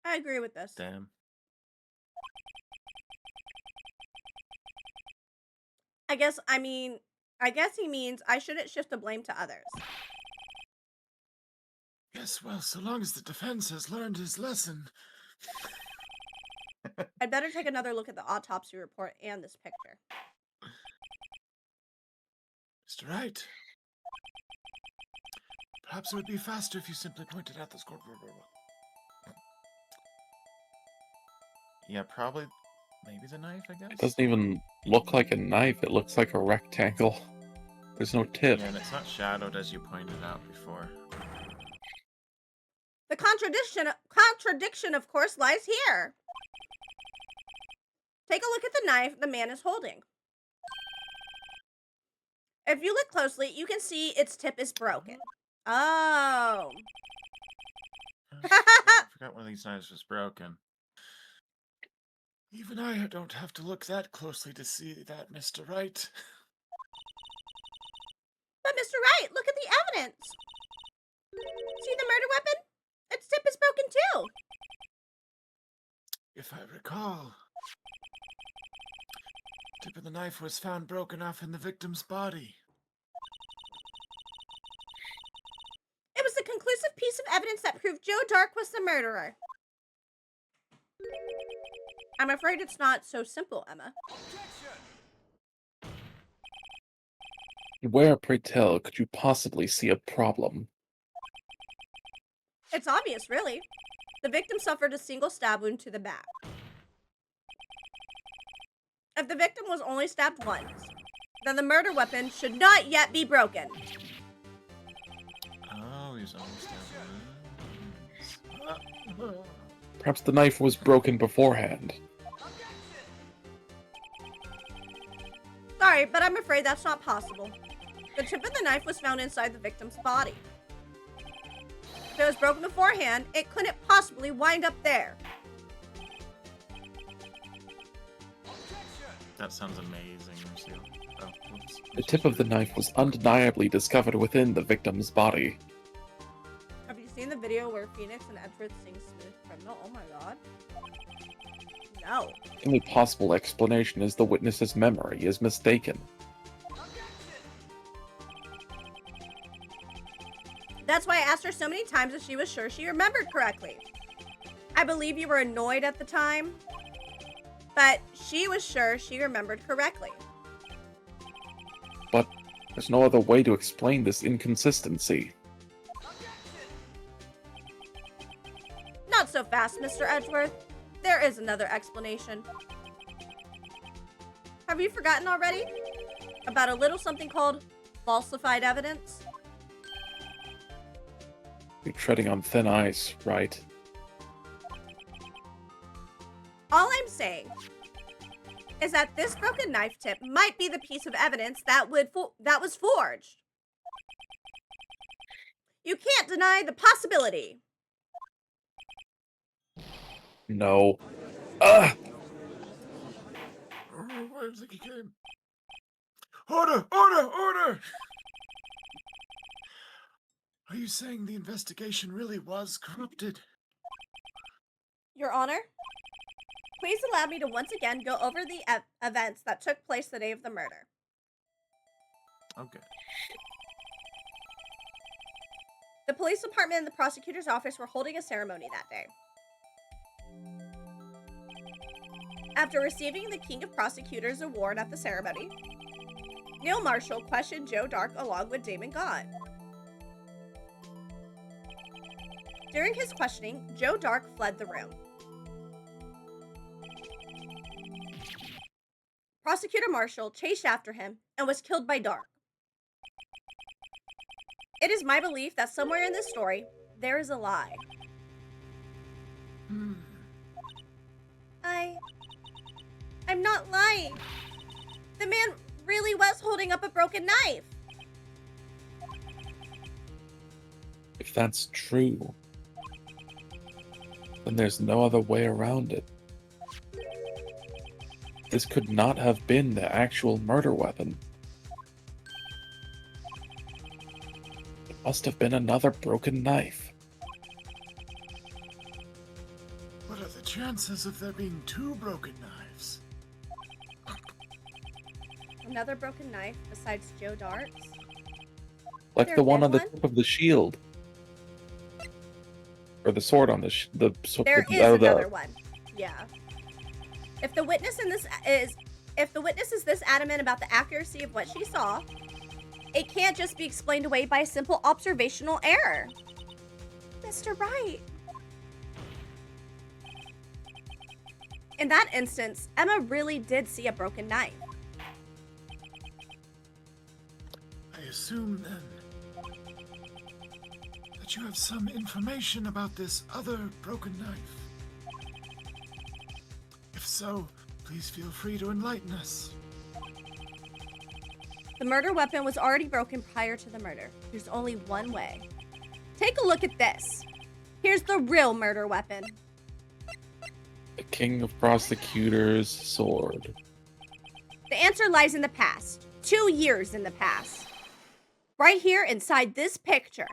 I agree with this. Damn. I guess he means I shouldn't shift the blame to others. Yes, well, so long as the defense has learned his lesson. I'd better take another look at the autopsy report and this picture. Mr. Wright. Perhaps it would be faster if you simply pointed out this court. Yeah, probably. Maybe the knife, I guess? It doesn't even look like a knife, it looks like a rectangle. There's no tip. Yeah, and it's not shadowed as you pointed out before. The contradiction, of course, lies here. Take a look at the knife the man is holding. If you look closely, you can see its tip is broken. Oh. I forgot one of these knives was broken. Even I don't have to look that closely to see that, Mr. Wright. But Mr. Wright, look at the evidence. See the murder weapon? Its tip is broken too. If I recall, the tip of the knife was found broken off in the victim's body. It was the conclusive piece of evidence that proved Joe Dark was the murderer. I'm afraid it's not so simple, Emma. Where, pray tell, could you possibly see a problem? It's obvious, really. The victim suffered a single stab wound to the back. If the victim was only stabbed once, then the murder weapon should not yet be broken. Oh, he's only stabbed. Perhaps the knife was broken beforehand. Sorry, but I'm afraid that's not possible. The tip of the knife was found inside the victim's body. If it was broken beforehand, it couldn't possibly wind up there. That sounds amazing, Lucille. Oh, oops. The tip of the knife was undeniably discovered within the victim's body. Have you seen the video where Phoenix and Edward sing Smooth Criminal? Oh my god. No. The only possible explanation is the witness's memory is mistaken. That's why I asked her so many times if she was sure she remembered correctly. I believe you were annoyed at the time, but she was sure she remembered correctly. But there's no other way to explain this inconsistency. Not so fast, Mr. Edgeworth. There is another explanation. Have you forgotten already? About a little something called falsified evidence? You're treading on thin ice, right? All I'm saying is that this broken knife tip might be the piece of evidence that was forged. You can't deny the possibility. No. Ugh! Where did he came? Order! Order! Order! Are you saying the investigation really was corrupted? Your Honor, please allow me to once again go over the events that took place the day of the murder. Okay. The police department and the prosecutor's office were holding a ceremony that day. After receiving the King of Prosecutors award at the ceremony, Neil Marshall questioned Joe Dark along with Damon Gott. During his questioning, Joe Dark fled the room. Prosecutor Marshall chased after him and was killed by Dark. It is my belief that somewhere in this story, there is a lie. I'm not lying. The man really was holding up a broken knife. If that's true, then there's no other way around it. This could not have been the actual murder weapon. It must have been another broken knife. What are the chances of there being two broken knives? Another broken knife besides Joe Dark's? Like There the one been on the one? tip of the shield. Or the sword on the There is another one. Yeah. If the witness is this adamant about the accuracy of what she saw, it can't just be explained away by a simple observational error. Mr. Wright. In that instance, Emma really did see a broken knife. I assume then that you have some information about this other broken knife. If so, please feel free to enlighten us. The murder weapon was already broken prior to the murder. There's only one way. Take a look at this. Here's the real murder weapon. The King of Prosecutors' sword. The answer lies in the past. 2 years in the past. Right here inside this picture.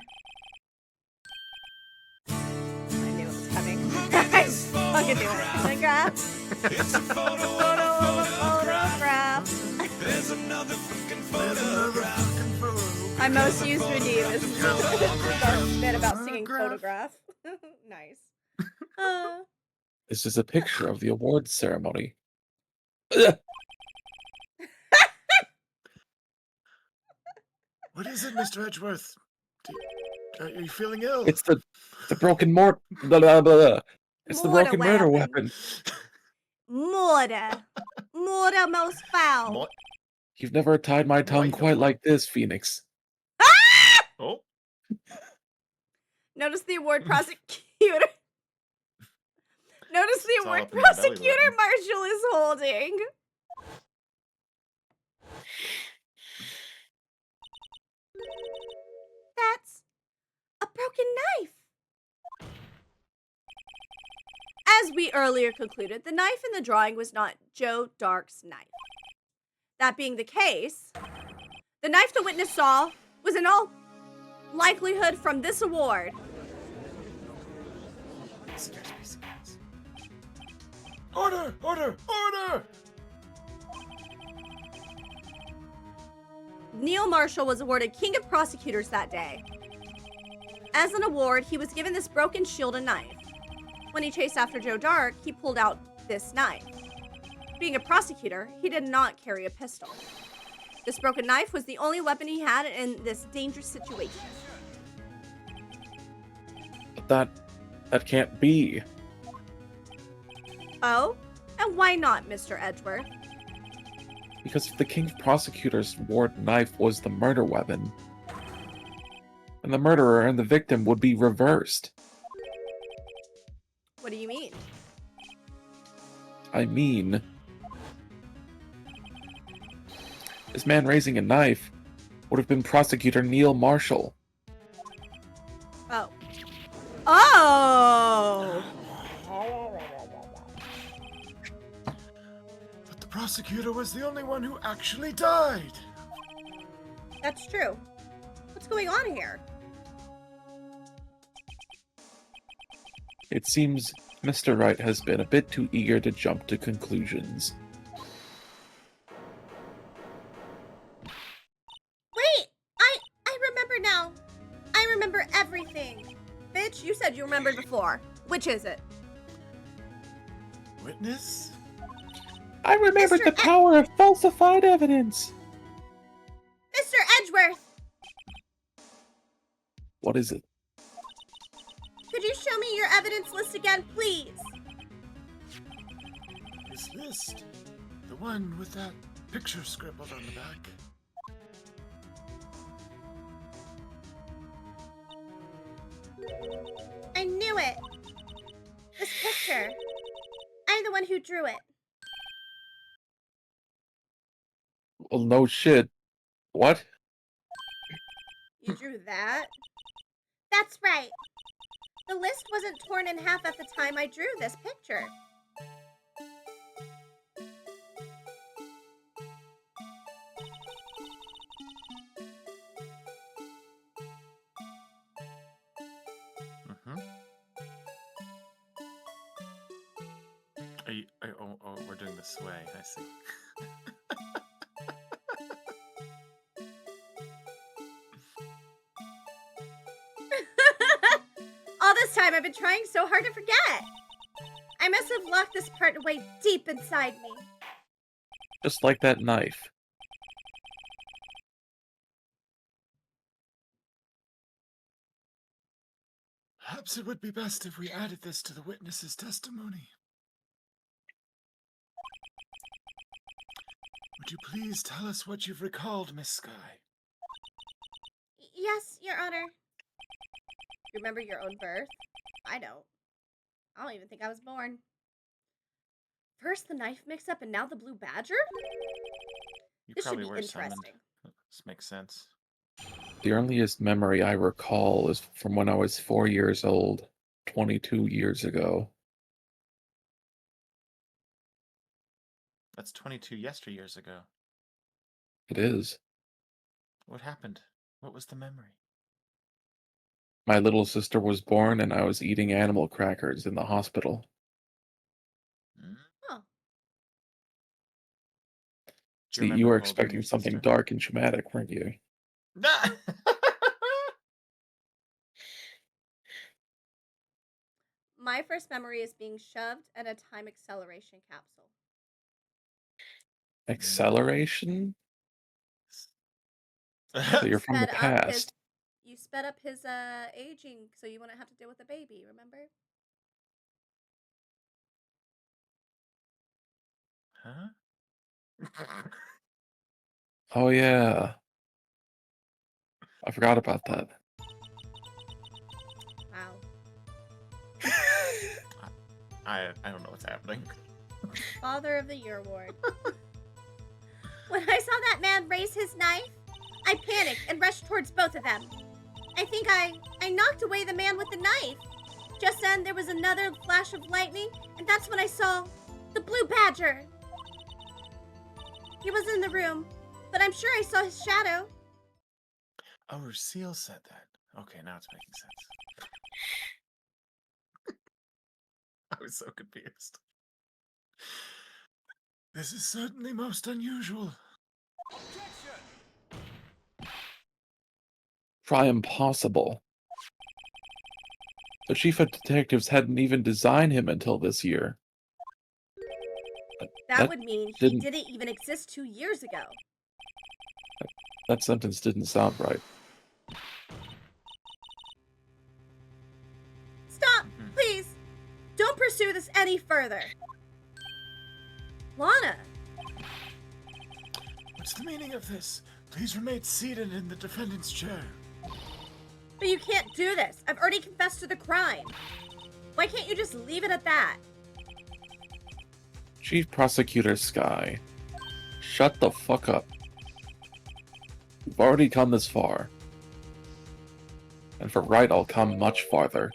I knew it was coming. I fucking knew it. Photograph. It's a photo of Photo a of a photograph. photograph. There's another fucking photograph. My most used redeem is the bit about singing Photograph. photograph. Nice. This is a picture of the awards ceremony. What is it, Mr. Edgeworth? Are you feeling ill? It's the broken blah, blah, blah. It's the Mortar broken murder weapon. weapon. Mortar. Mortar most foul. Mo- You've never tied my tongue Right. quite like this, Phoenix. Oh, Notice the award prosecutor. Notice the It's all award up in your belly prosecutor button. Marshall is holding. That's a broken knife. As we earlier concluded, the knife in the drawing was not Joe Dark's knife. That being the case, the knife the witness saw was in all likelihood from this award. Order! Order! Order! Neil Marshall was awarded King of Prosecutors that day. As an award, he was given this broken shield and knife. When he chased after Joe Dark, he pulled out this knife. Being a prosecutor, he did not carry a pistol. This broken knife was the only weapon he had in this dangerous situation. But that can't be. Oh? And why not, Mr. Edgeworth? Because if the King of Prosecutors' award knife was the murder weapon, then the murderer and the victim would be reversed. What do you mean? I mean, this man raising a knife would have been Prosecutor Neil Marshall. Oh. Oh! But the prosecutor was the only one who actually died. That's true. What's going on here? It seems Mr. Wright has been a bit too eager to jump to conclusions. Wait! I remember now. I remember everything. Bitch, you said you remembered before. Which is it? Witness? I remembered Mr. the power of falsified evidence! Mr. Edgeworth! What is it? Could you show me your evidence list again, please? This list. The one with that picture scribbled on the back. I knew it. This picture. I'm the one who drew it. Well, no shit. What? You drew that? That's right. The list wasn't torn in half at the time I drew this picture. Oh, we're doing the sway. I see. All this time I've been trying so hard to forget. I must have locked this part away deep inside me. Just like that knife. Perhaps it would be best if we added this to the witness's testimony. Would you please tell us what you've recalled, Miss Sky? Yes, Your Honor. You remember your own birth? I don't. I don't even think I was born. First the knife mix-up and now the blue badger? You This should probably be were interesting. summoned. This makes sense. The earliest memory I recall is from when I was 4 years old, 22 years ago. That's 22 yesteryears ago. It is. What happened? What was the memory? My little sister was born and I was eating animal crackers in the hospital. Oh. See, you were expecting something dark and traumatic, weren't you? Nah. My first memory is being shoved in a time acceleration capsule. Acceleration? So you're from the past. You sped up his aging so you wouldn't have to deal with a baby, remember? Huh? Oh yeah. I forgot about that. Wow. I don't know what's happening. Father of the Year award. When I saw that man raise his knife, I panicked and rushed towards both of them. I think I knocked away the man with the knife. Just then, there was another flash of lightning, and that's when I saw the blue badger. He was in the room, but I'm sure I saw his shadow. Oh, Seal said that. Okay, now it's making sense. I was so confused. This is certainly most unusual. Objection! Try impossible. The chief of detectives hadn't even designed him until this year. That would mean he didn't- didn't even exist 2 years ago. That sentence didn't sound right. Stop, please. Don't pursue this any further. Lana. What's the meaning of this? Please remain seated in the defendant's chair. But you can't do this. I've already confessed to the crime. Why can't you just leave it at that? Chief Prosecutor Sky, shut the fuck up. We've already come this far. And for Wright, I'll come much farther.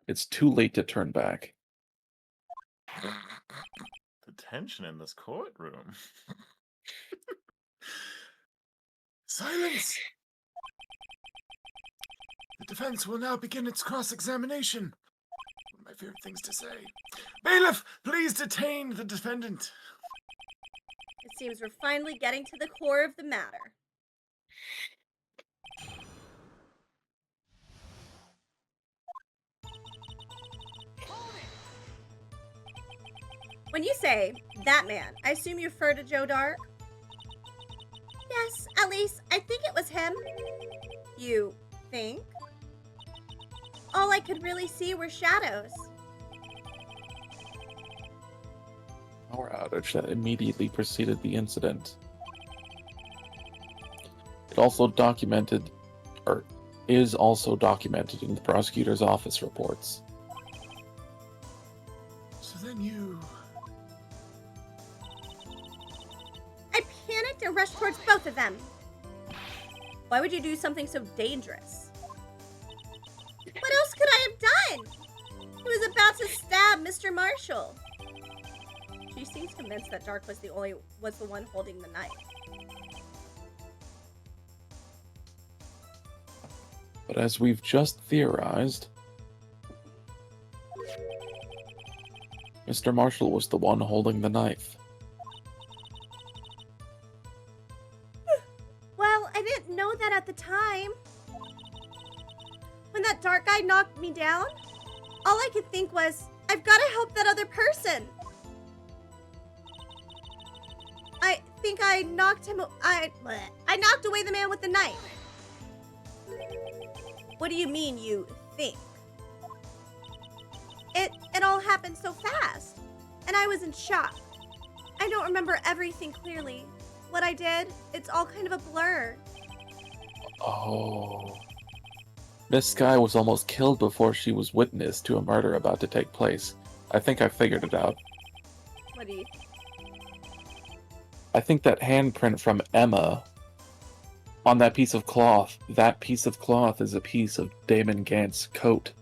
It's too late to turn back. The tension in this courtroom. Silence! The defense will now begin its cross-examination. One of my favorite things to say. Bailiff, please detain the defendant. It seems we're finally getting to the core of the matter. When you say that man, I assume you refer to Joe Dark? Yes, at least I think it was him. You think? All I could really see were shadows. Power outage that immediately preceded the incident. It also documented, or is also documented in the prosecutor's office reports. So then you... I panicked and rushed towards both of them. Why would you do something so dangerous? What else could I have done? He was about to stab Mr. Marshall. She seems convinced that Dark was the one holding the knife. But as we've just theorized, Mr. Marshall was the one holding the knife. Well, I didn't know that at the time. When that Dark guy knocked me down, all I could think was, I've got to help that other person. I think I knocked him. I knocked away the man with the knife. What do you mean you think? It all happened so fast, and I was in shock. I don't remember everything clearly. What I did, it's all kind of a blur. Oh. Miss Sky was almost killed before she was witness to a murder about to take place. I think I figured it out. What do you... I think that handprint from Emma on that piece of cloth is a piece of Damon Gant's coat.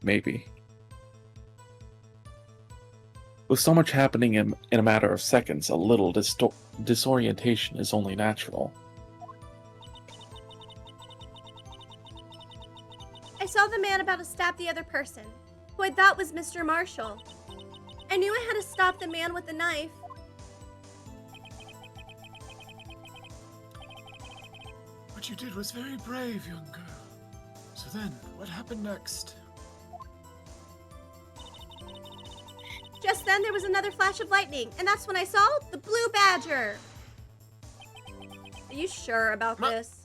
Maybe. With so much happening in a matter of seconds, a little disorientation is only natural. I saw the man about to stab the other person, who I thought was Mr. Marshall. I knew I had to stop the man with the knife. What you did was very brave, young girl. So then, what happened next? Just then, there was another flash of lightning, and that's when I saw the blue badger. Are you sure about this?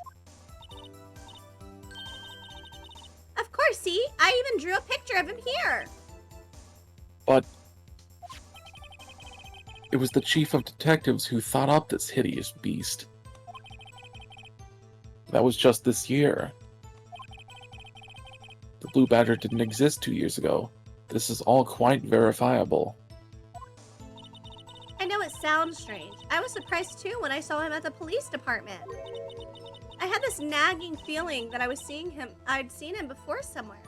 Of course, see? I even drew a picture of him here. But it was the chief of detectives who thought up this hideous beast. That was just this year. The blue badger didn't exist 2 years ago. This is all quite verifiable. I know it sounds strange. I was surprised too when I saw him at the police department. I had this nagging feeling that I'd seen him before somewhere.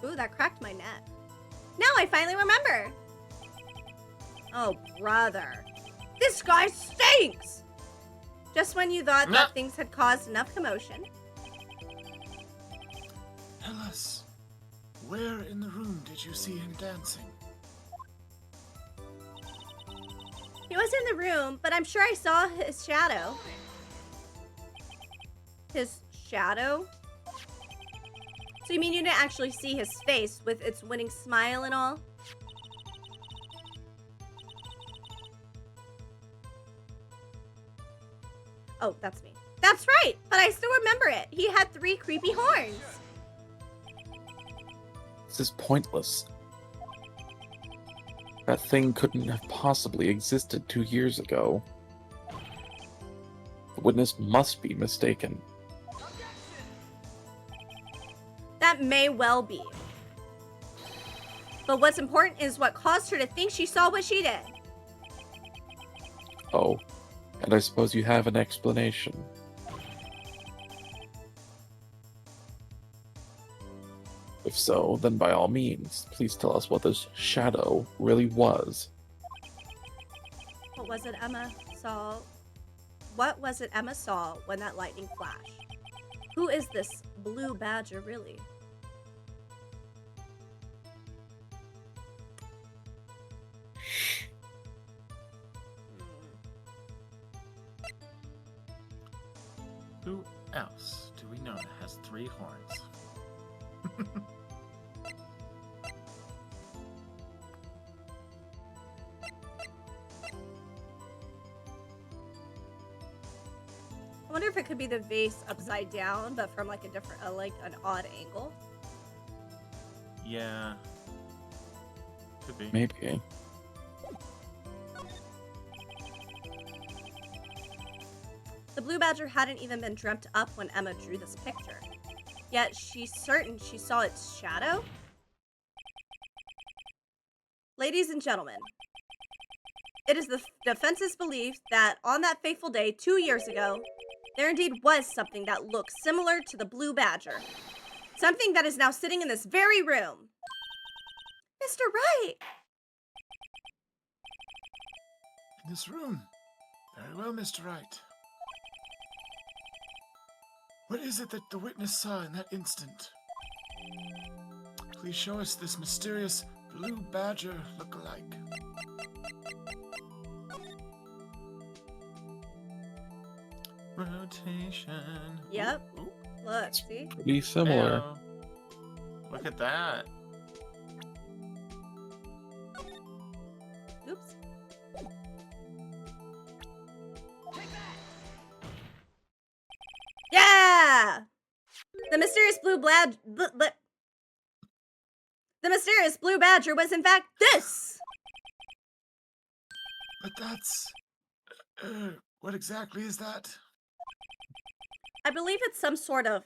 Ooh, that cracked my neck. Now I finally remember. Oh, brother. This guy stinks! Just when you thought that things had caused enough commotion. Tell us, where in the room did you see him dancing? He was in the room, but I'm sure I saw his shadow. His shadow? So you mean you didn't actually see his face with its winning smile and all? Oh, that's me. That's right, but I still remember it. He had 3 creepy horns. This is pointless. That thing couldn't have possibly existed 2 years ago. The witness must be mistaken. That may well be. But what's important is what caused her to think she saw what she did. Oh, and I suppose you have an explanation. If so, then by all means, please tell us what this shadow really was. What was it Emma saw? What was it Emma saw when that lightning flashed? Who is this blue badger really? Who else do we know that has 3 horns? I wonder if it could be the vase upside down, but from like a different, like an odd angle. Yeah. Could be. Maybe. The blue badger hadn't even been dreamt up when Emma drew this picture. Yet she's certain she saw its shadow. Ladies and gentlemen, it is the defense's belief that on that fateful day 2 years ago, there indeed was something that looked similar to the blue badger. Something that is now sitting in this very room. Mr. Wright! In this room. Very well, Mr. Wright. What is it that the witness saw in that instant? Please show us this mysterious blue badger look-alike. Rotation. Yep. Ooh, Look, see? Pretty similar. Ew. Look at that. Oops. Yeah! The mysterious The mysterious blue badger was in fact this! But that's... what exactly is that? I believe it's some sort of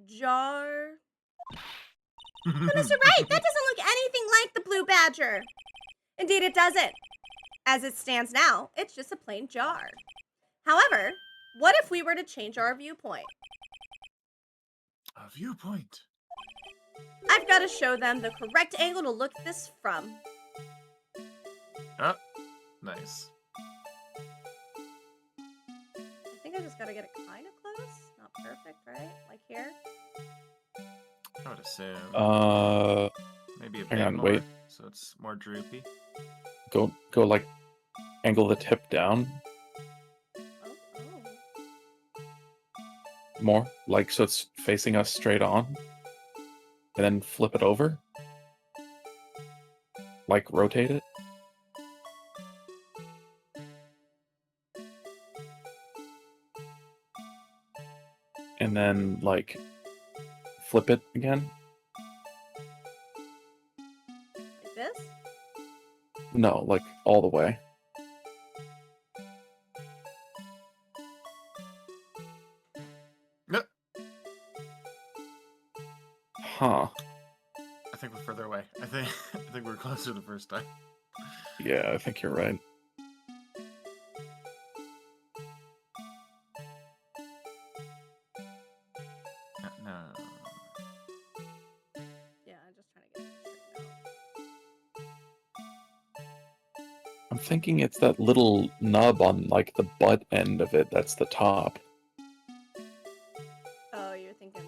jar. But Mr. Wright, that doesn't look anything like the blue badger. Indeed, it doesn't. As it stands now, it's just a plain jar. However, what if we were to change our viewpoint? A viewpoint. I've got to show them the correct angle to look this from. Oh, nice. I think I just gotta get it kind of close. Not perfect, right? Like here. I would assume. Maybe a bit hang on, more, wait. so it's more droopy. Go like, angle the tip down Oh. more, like so it's facing us straight on. And then flip it over. Like, rotate it. And then, like, flip it again. Like this? No, like, all the way. No, Huh. I think we're further away. I think we're closer the first time. Yeah, I think you're right. No. Yeah, I'm just trying to get it straightened out. I'm thinking it's that little nub on, like, the butt end of it that's the top. Oh, you're thinking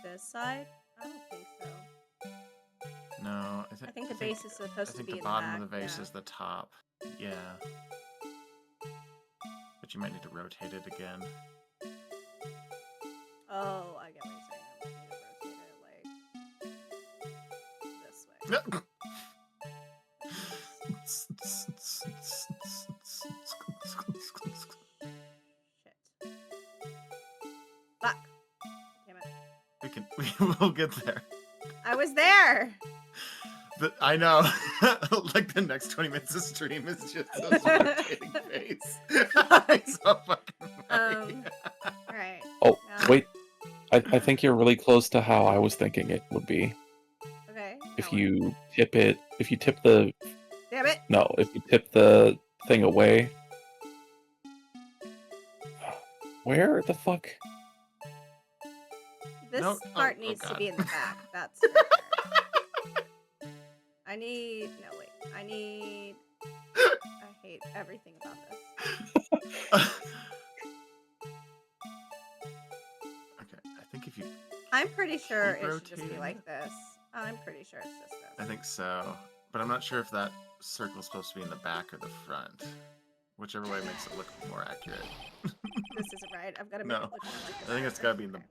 this side? I don't think so. No, I think the base is supposed to I think be the in bottom the back, of the vase yeah. is the top. Yeah. But you might need to rotate it again. Oh, I get what you're saying. I need to rotate it like this way. Shit. Fuck. Damn it. We will get there. I was there. I know. Like the next 20 minutes of stream is just those rotating face. It's so fucking funny. Alright. Oh, Now- wait. I think you're really close to how I was thinking it would be. Okay. If now you tip the Damn it. No, if you tip the thing away. Where the fuck? This No. part Oh needs to God. be in the back. That's for sure. I need. No, wait. I hate everything about this. Okay, I think if you I'm pretty sure keep it should just be rotating like it. this. I'm pretty sure it's just this. I think so, but I'm not sure if that circle's supposed to be in the back or the front. Whichever way makes it look more accurate. This isn't right. I've got to make No, it look more like this. I think it's gotta be in the.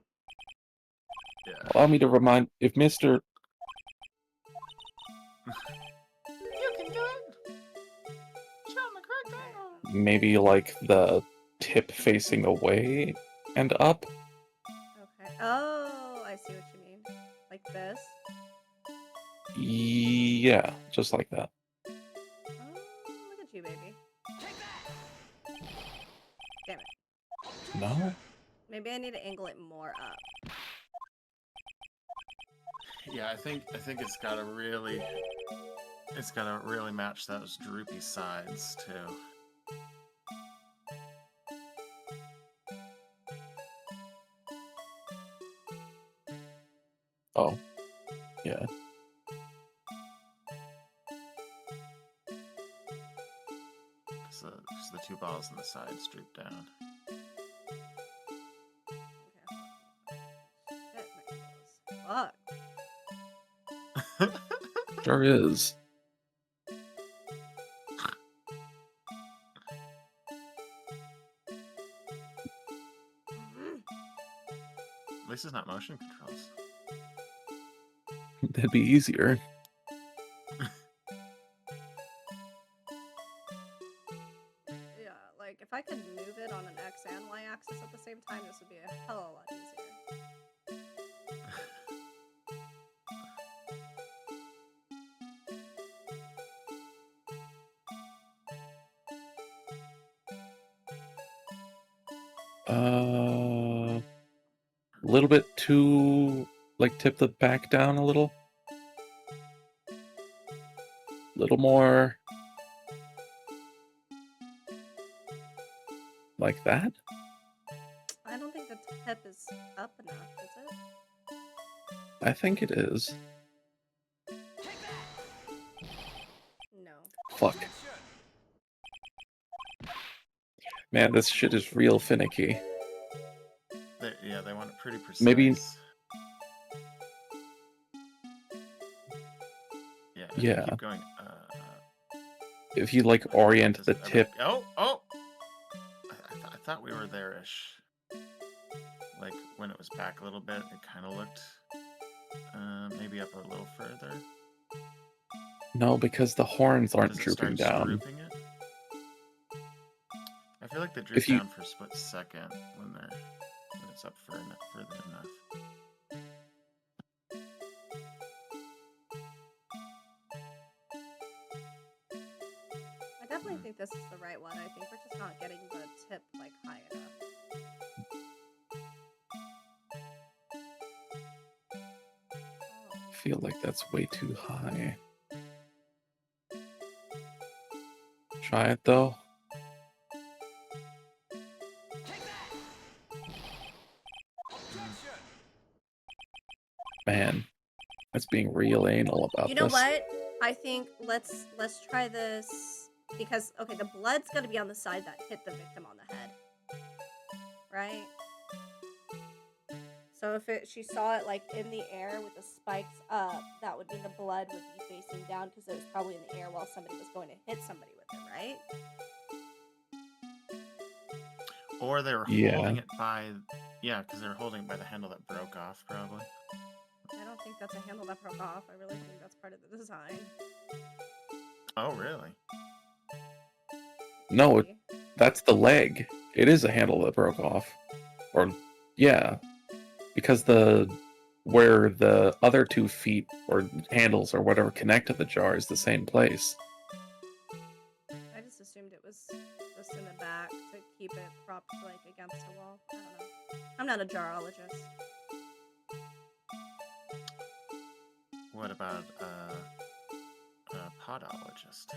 Yeah. Allow me to remind if Mr. You can do it. Show the correct angle. maybe like the tip facing away and up. Okay. Oh, I see what you mean. Like this. Yeah, just like that. Oh, look at you, baby. Damn it. No? Maybe I need to angle it more up. Yeah, I think it's gotta really match those droopy sides too. Oh. Yeah. So the two balls on the sides droop down. Okay. Fuck. Sure is. At least it's not motion controls. That'd be easier. Yeah, like if I could move it on an X and Y axis at the same time, this would be a hell of a lot easier. A little bit too, like, tip the back down a little. Little more. Like that? I don't think the tip is up enough, is it? I think it is. No. Fuck. Man, this shit is real finicky. They want it pretty precise. Maybe. Yeah. Keep going. If you like orient the tip. Oh! I thought we were there-ish. Like when it was back a little bit, it kind of looked maybe up a little further. No, because the horns aren't drooping down. Drooping it? I feel like they droop down for a split second when it's up further enough. I definitely think this is the right one. I think we're just not getting the tip like high enough. I feel like that's way too high. Try it though. Man, that's being real anal about this. You know what? I think let's try this because okay, the blood's got to be on the side that hit the victim on the head, right? So if she saw it like in the air with the spikes up, that would mean the blood would be facing down because it was probably in the air while somebody was going to hit somebody with it, right? Or they were holding it by, because they were holding it by the handle that broke off, probably. I don't think that's a handle that broke off. I really think that's part of the design. Oh, really? No, that's the leg. It is a handle that broke off. Or, yeah. Because where the other 2 feet or handles or whatever connect to the jar is the same place. I just assumed it was just in the back to keep it propped like against a wall. I don't know. I'm not a jarologist. What about a podologist?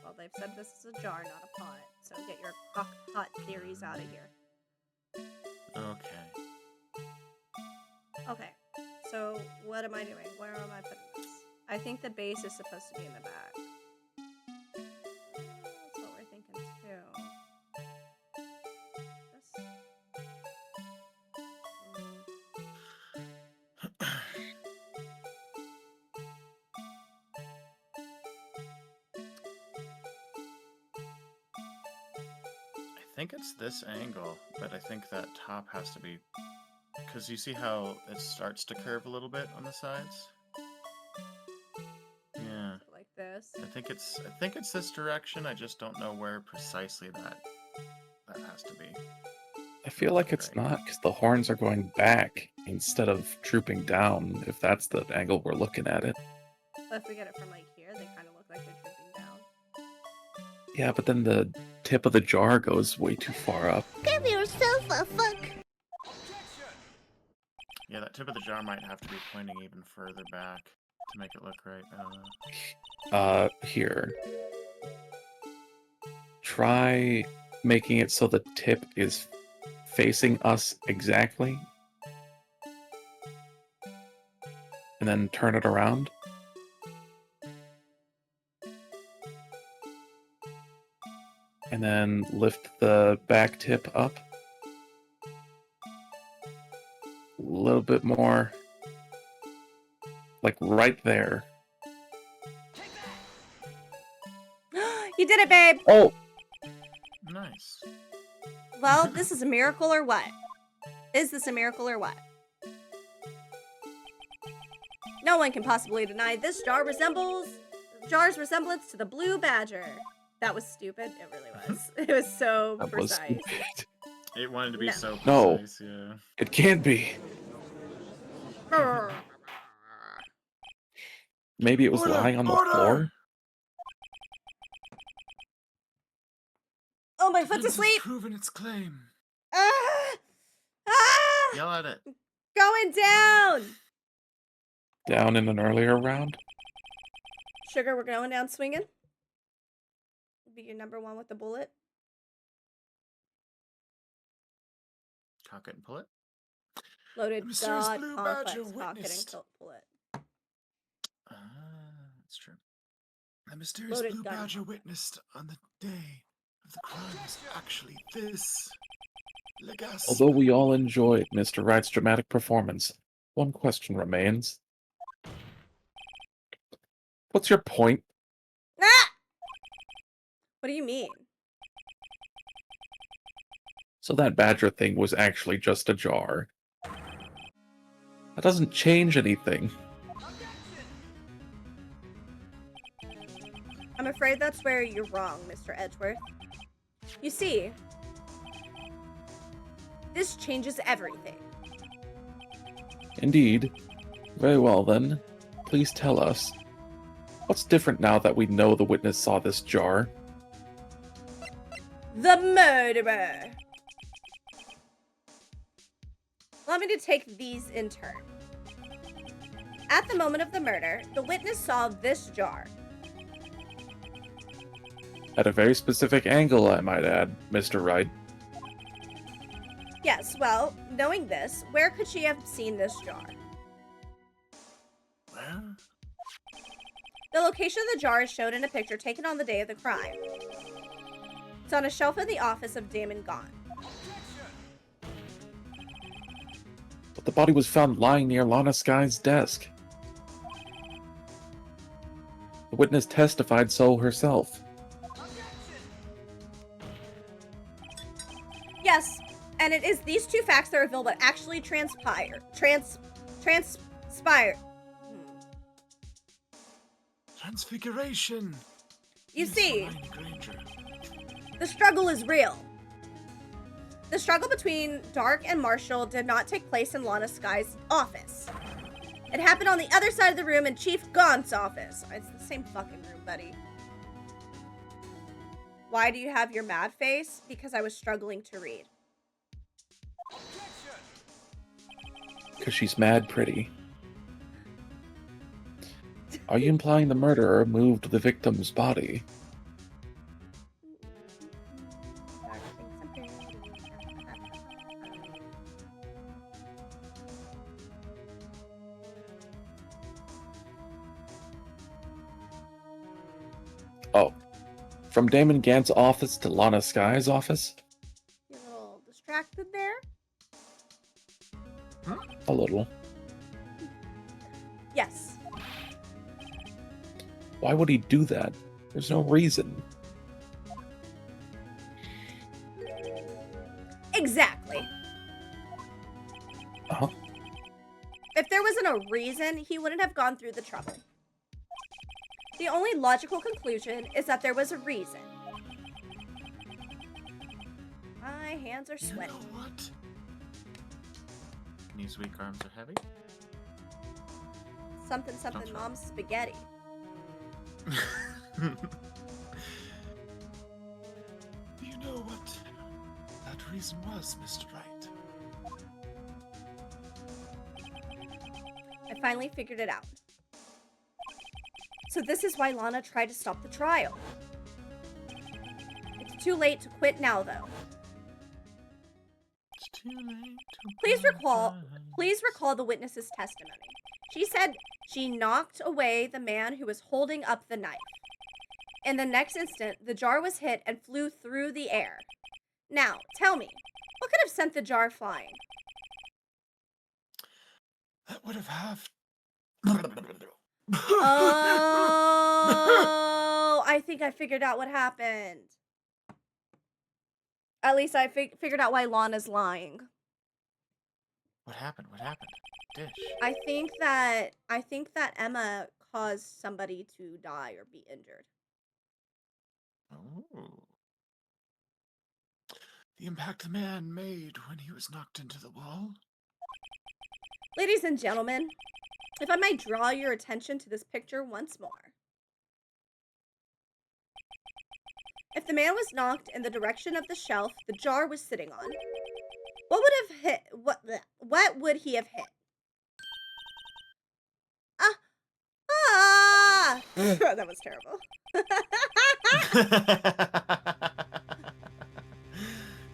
Well, they've said this is a jar, not a pot. So get your crock pot theories out of here. Okay. Okay, so what am I doing? Where am I putting this? I think the base is supposed to be in the back. That's what we're thinking too. This. I think it's this angle, but I think that top has to be, because you see how it starts to curve a little bit on the sides. Yeah. So like this. I think it's this direction. I just don't know where precisely that has to be. I feel like it's not, because the horns are going back instead of drooping down, if that's the angle we're looking at it. But if we get it from like here, they kind of look like they're drooping down. Yeah, but then the tip of the jar goes way too far up. Give yourself a fuck. Yeah, that tip of the jar might have to be pointing even further back to make it look right. Here. Try making it so the tip is facing us exactly. And then turn it around. And then lift the back tip up. A little bit more. Like right there. You did it, babe! Oh! Nice. Well, this is a miracle or what? Is this a miracle or what? No one can possibly deny this jar's resemblance to the blue badger. That was stupid. It really was. It was so That precise. was stupid. It wanted to be No. so No. precise, yeah. It can't be. Maybe it was Order, lying on the order! floor? Oh, my foot's Defense has asleep! proven its claim. Ah! Ah! Yell at it. Going down! Down in an earlier round? Sugar, we're going down swinging. Be your number one with the bullet. Cock it and pull it. Loaded The mysterious God blue complex badger pocket and witnessed. bullet. That's true. The mysterious Loaded blue gun. badger witnessed on the day of the crime was actually this. Legas. Although we all enjoyed Mr. Wright's dramatic performance, one question remains. What's your point? Ah! What do you mean? So that badger thing was actually just a jar. That doesn't change anything. I'm afraid that's where you're wrong, Mr. Edgeworth. You see, this changes everything. Indeed. Very well then. Please tell us. What's different now that we know the witness saw this jar? The murderer! Allow me to take these in turn. At the moment of the murder, the witness saw this jar. At a very specific angle, I might add, Mr. Wright. Yes, well, knowing this, where could she have seen this jar? Well, The location of the jar is shown in a picture taken on the day of the crime. It's on a shelf in the office of Damon Gaunt. But the body was found lying near Lana Sky's desk. The witness testified so herself. Yes, and it is these two facts that reveal what actually transpired. Transfiguration. You Yes, see, Hermione Granger. the struggle is real. The struggle between Dark and Marshall did not take place in Lana Sky's office. It happened on the other side of the room in Chief Gaunt's office. It's the same fucking room, buddy. Why do you have your mad face? Because I was struggling to read. Because she's mad pretty. Are you implying the murderer moved the victim's body? Oh, from Damon Gant's office to Lana Sky's office? You're a little distracted there? A little. Yes. Why would he do that? There's no reason. Exactly. Uh-huh. If there wasn't a reason, he wouldn't have gone through the trouble. The only logical conclusion is that there was a reason. My hands are You sweaty. know what? These weak arms are heavy. Something, Sounds right. mom's spaghetti. Do you know what that reason was, Mr. Wright? I finally figured it out. So this is why Lana tried to stop the trial. It's too late to quit now, though. It's too late to Please recall apologize. the witness's testimony. She said she knocked away the man who was holding up the knife. In the next instant, the jar was hit and flew through the air. Now, tell me, what could have sent the jar flying? That would have Oh, I think I figured out what happened. At least I figured out why Lana's lying. What happened? What happened? Dish. I think that Emma caused somebody to die or be injured. Oh. the impact the man made when he was knocked into the wall. Ladies and gentlemen, if I might draw your attention to this picture once more. If the man was knocked in the direction of the shelf the jar was sitting on, what would have hit? What would he have hit? That was terrible.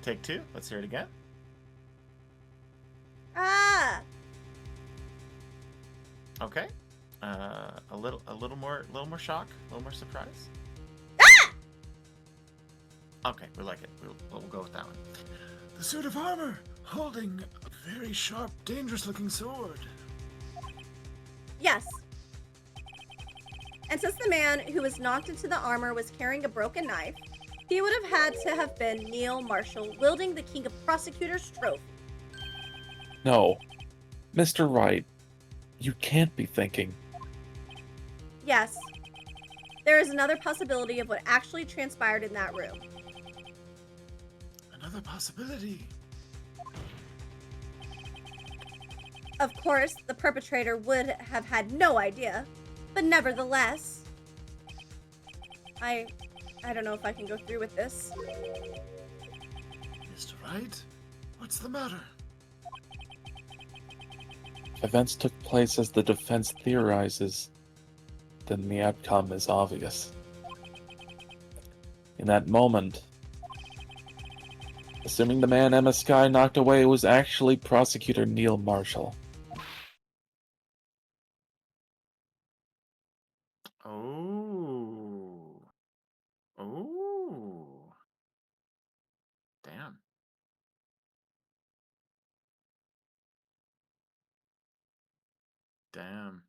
Take two. Let's hear it again. Okay. A little more shock, a little more surprise. Okay, we like it. We'll go with that one. The suit of armor, holding a very sharp, dangerous-looking sword. Yes. And since the man who was knocked into the armor was carrying a broken knife, he would have had to have been Neil Marshall, wielding the King of Prosecutors trophy. No. Mr. Wright, you can't be thinking. Yes. There is another possibility of what actually transpired in that room. Another possibility. Of course, the perpetrator would have had no idea, but nevertheless, I don't know if I can go through with this. Mr. Wright, what's the matter? Events took place as the defense theorizes, then the outcome is obvious. In that moment, assuming the man Emma Skye knocked away was actually Prosecutor Neil Marshall. Oh. Oh. Damn. Damn.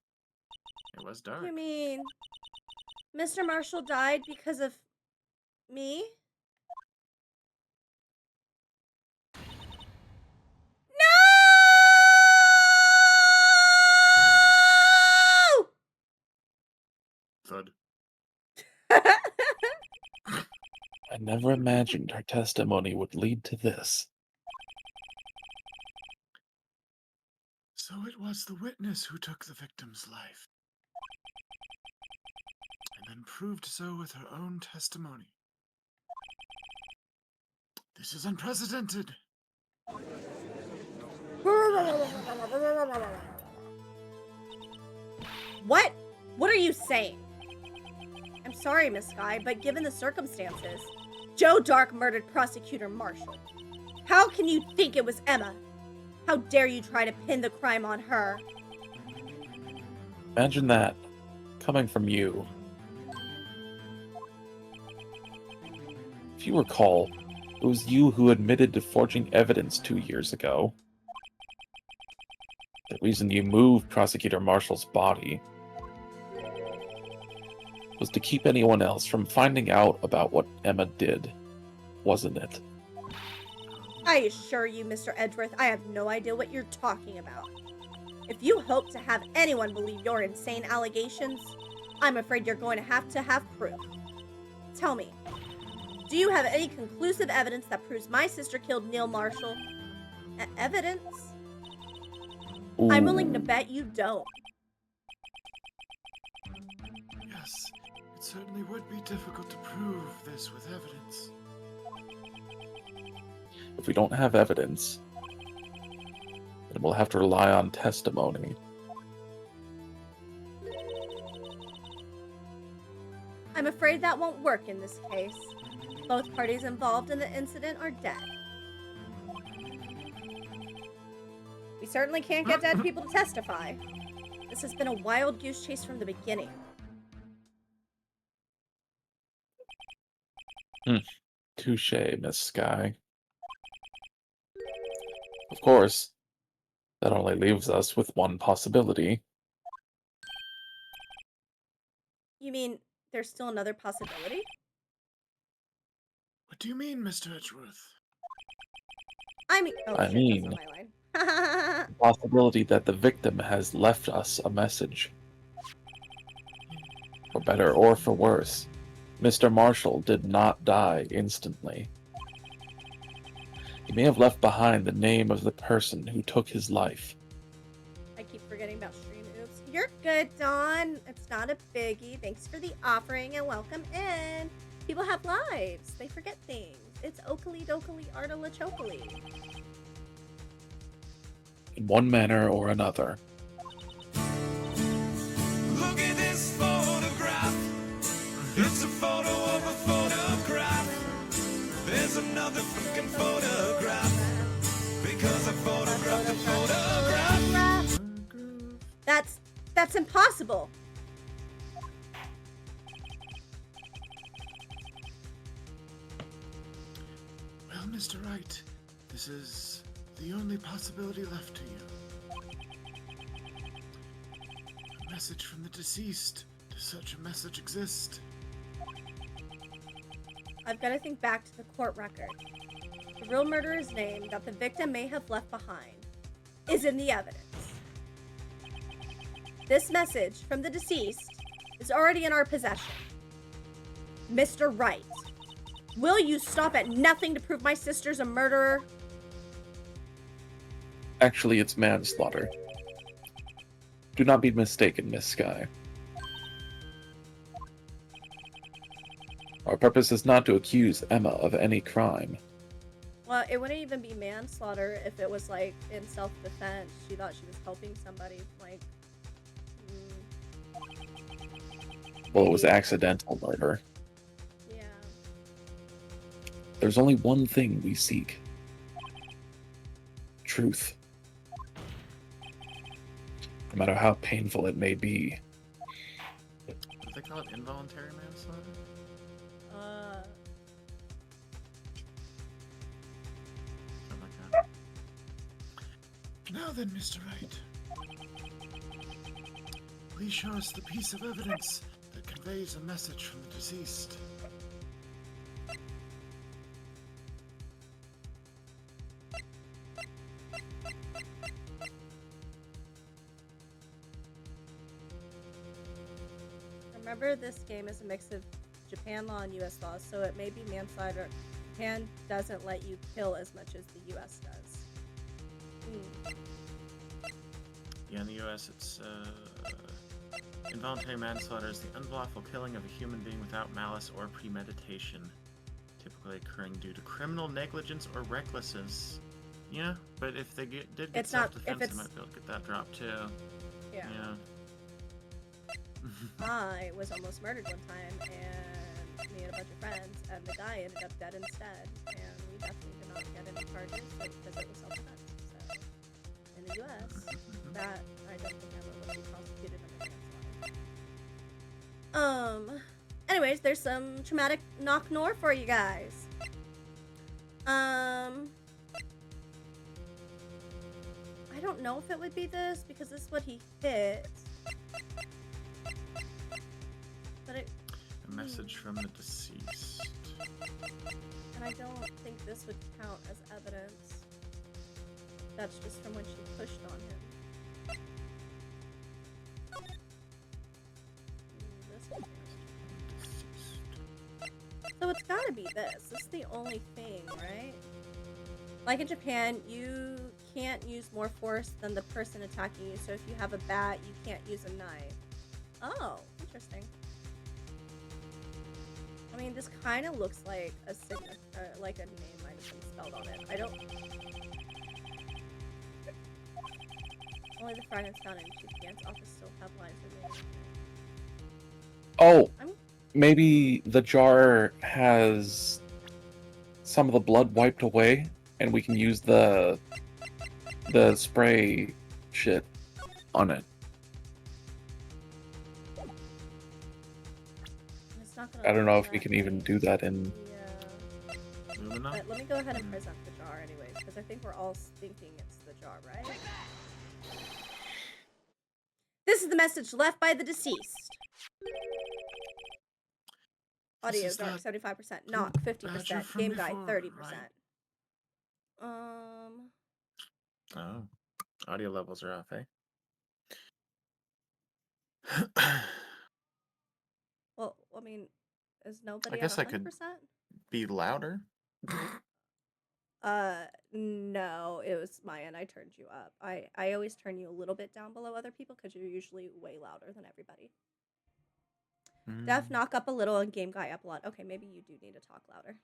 It was dark. You mean Mr. Marshall died because of me? No! Thud. I never imagined her testimony would lead to this. So it was the witness who took the victim's life, and then proved so with her own testimony. This is unprecedented. What? What are you saying? I'm sorry, Miss Skye, but given the circumstances, Joe Dark murdered Prosecutor Marshall. How can you think it was Emma? How dare you try to pin the crime on her? Imagine that, coming from you. If you recall, it was you who admitted to forging evidence 2 years ago. The reason you moved Prosecutor Marshall's body was to keep anyone else from finding out about what Emma did, wasn't it? I assure you, Mr. Edgeworth, I have no idea what you're talking about. If you hope to have anyone believe your insane allegations, I'm afraid you're going to have proof. Tell me, do you have any conclusive evidence that proves my sister killed Neil Marshall? Evidence? Ooh. I'm willing to bet you don't. Yes, it certainly would be difficult to prove this with evidence. If we don't have evidence, then we'll have to rely on testimony. I'm afraid that won't work in this case. Both parties involved in the incident are dead. We certainly can't get dead people to testify. This has been a wild goose chase from the beginning. Touché, Miss Sky. Of course, that only leaves us with one possibility. You mean there's still another possibility? What do you mean, Mr. Edgeworth? I mean, oh, I shit, mean- that's not my line. The possibility that the victim has left us a message. For better or for worse, Mr. Marshall did not die instantly. He may have left behind the name of the person who took his life. I keep forgetting about stream oops. You're good, Dawn. It's not a biggie. Thanks for the offering and welcome in. People have lives. They forget things. It's Oakley Dokley Artala Chokely. In one manner or another. Look at this photograph. It's a photo of a photograph. There's another fucking photograph. Because I photographed a photograph. That's impossible. Well, Mr. Wright, this is the only possibility left to you. A message from the deceased. Does such a message exist? I've got to think back to the court record. The real murderer's name that the victim may have left behind is in the evidence. This message from the deceased is already in our possession. Mr. Wright, will you stop at nothing to prove my sister's a murderer? Actually, it's manslaughter. Do not be mistaken, Miss Sky. Our purpose is not to accuse Emma of any crime. Well, it wouldn't even be manslaughter if it was, like, in self-defense. She thought she was helping somebody, like... Well, it was accidental murder. Yeah. There's only one thing we seek. Truth. No matter how painful it may be. What do they call it? Involuntary manslaughter? Something like that. Now then, Mr. Wright. Please show us the piece of evidence that conveys a message from the deceased. Remember, this game is a mix of Japan law and U.S. law, so it may be manslaughter. Japan doesn't let you kill as much as the U.S. does. Yeah, in the U.S., it's involuntary manslaughter is the unlawful killing of a human being without malice or premeditation, typically occurring due to criminal negligence or recklessness. Yeah, but if they did get It's not- if self-defense, they it's- might be able to get that dropped too. Yeah. Yeah. I was almost murdered one time, and me and a bunch of friends, and the guy ended up dead instead. And we definitely did not get any charges because it was self-defense. So, in the U.S., that I don't think Emma would be prosecuted under manslaughter. Anyways, there's some traumatic knock-nor for you guys. I don't know if it would be this because this is what he hit. But it. A message from the deceased. And I don't think this would count as evidence. That's just from when she pushed on him. This one here. So it's gotta be this. This is the only thing, right? Like in Japan, you can't use more force than the person attacking you. So if you have a bat, you can't use a knife. Oh, interesting. I mean, this kind of looks like a like a name might have been spelled on it. I don't. Only the fragments found in Japan's office still have lines remaining. Oh, maybe the jar has some of the blood wiped away, and we can use the spray shit on it. I don't know if we can even do that in. Yeah. But let me go ahead and present the jar, anyways, because I think we're all thinking it's the jar, right? This is the message left by the deceased. Audio dark 75%, knock 50%, game guide 30%. Oh, audio levels are off, eh? Well, I mean, is nobody I guess at 100%? I could be louder. No, it was my end. I turned you up. I always turn you a little bit down below other people because you're usually way louder than everybody. Def, knock up a little and game guy up a lot. Okay, maybe you do need to talk louder.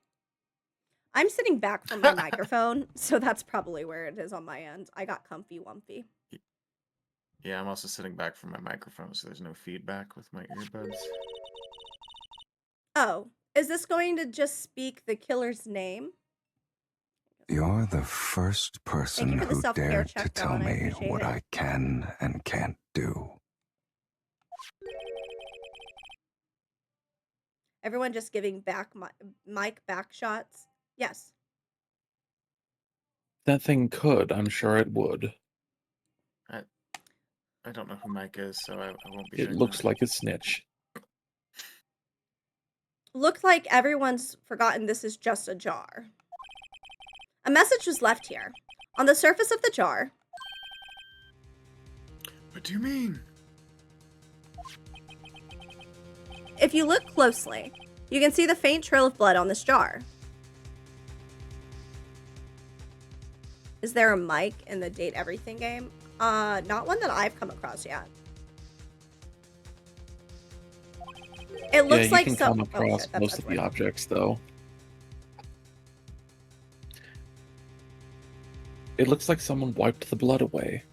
I'm sitting back from my microphone, so that's probably where it is on my end. I got comfy wumpy. Yeah, I'm also sitting back from my microphone, so there's no feedback with my earbuds. Oh, is this going to just speak the killer's name? You're the first person who dared to tell me what I can and can't do. Everyone just giving back mic back shots? Yes. That thing could. I'm sure it would. I don't know who Mike is, so I won't be. It looks like a snitch. Looked like everyone's forgotten this is just a jar. A message was left here. On the surface of the jar. What do you mean? If you look closely, you can see the faint trail of blood on this jar. Is there a mic in the Date Everything game? Not one that I've come across yet. It looks like you can come across most of the objects, though. It looks like someone wiped the blood away.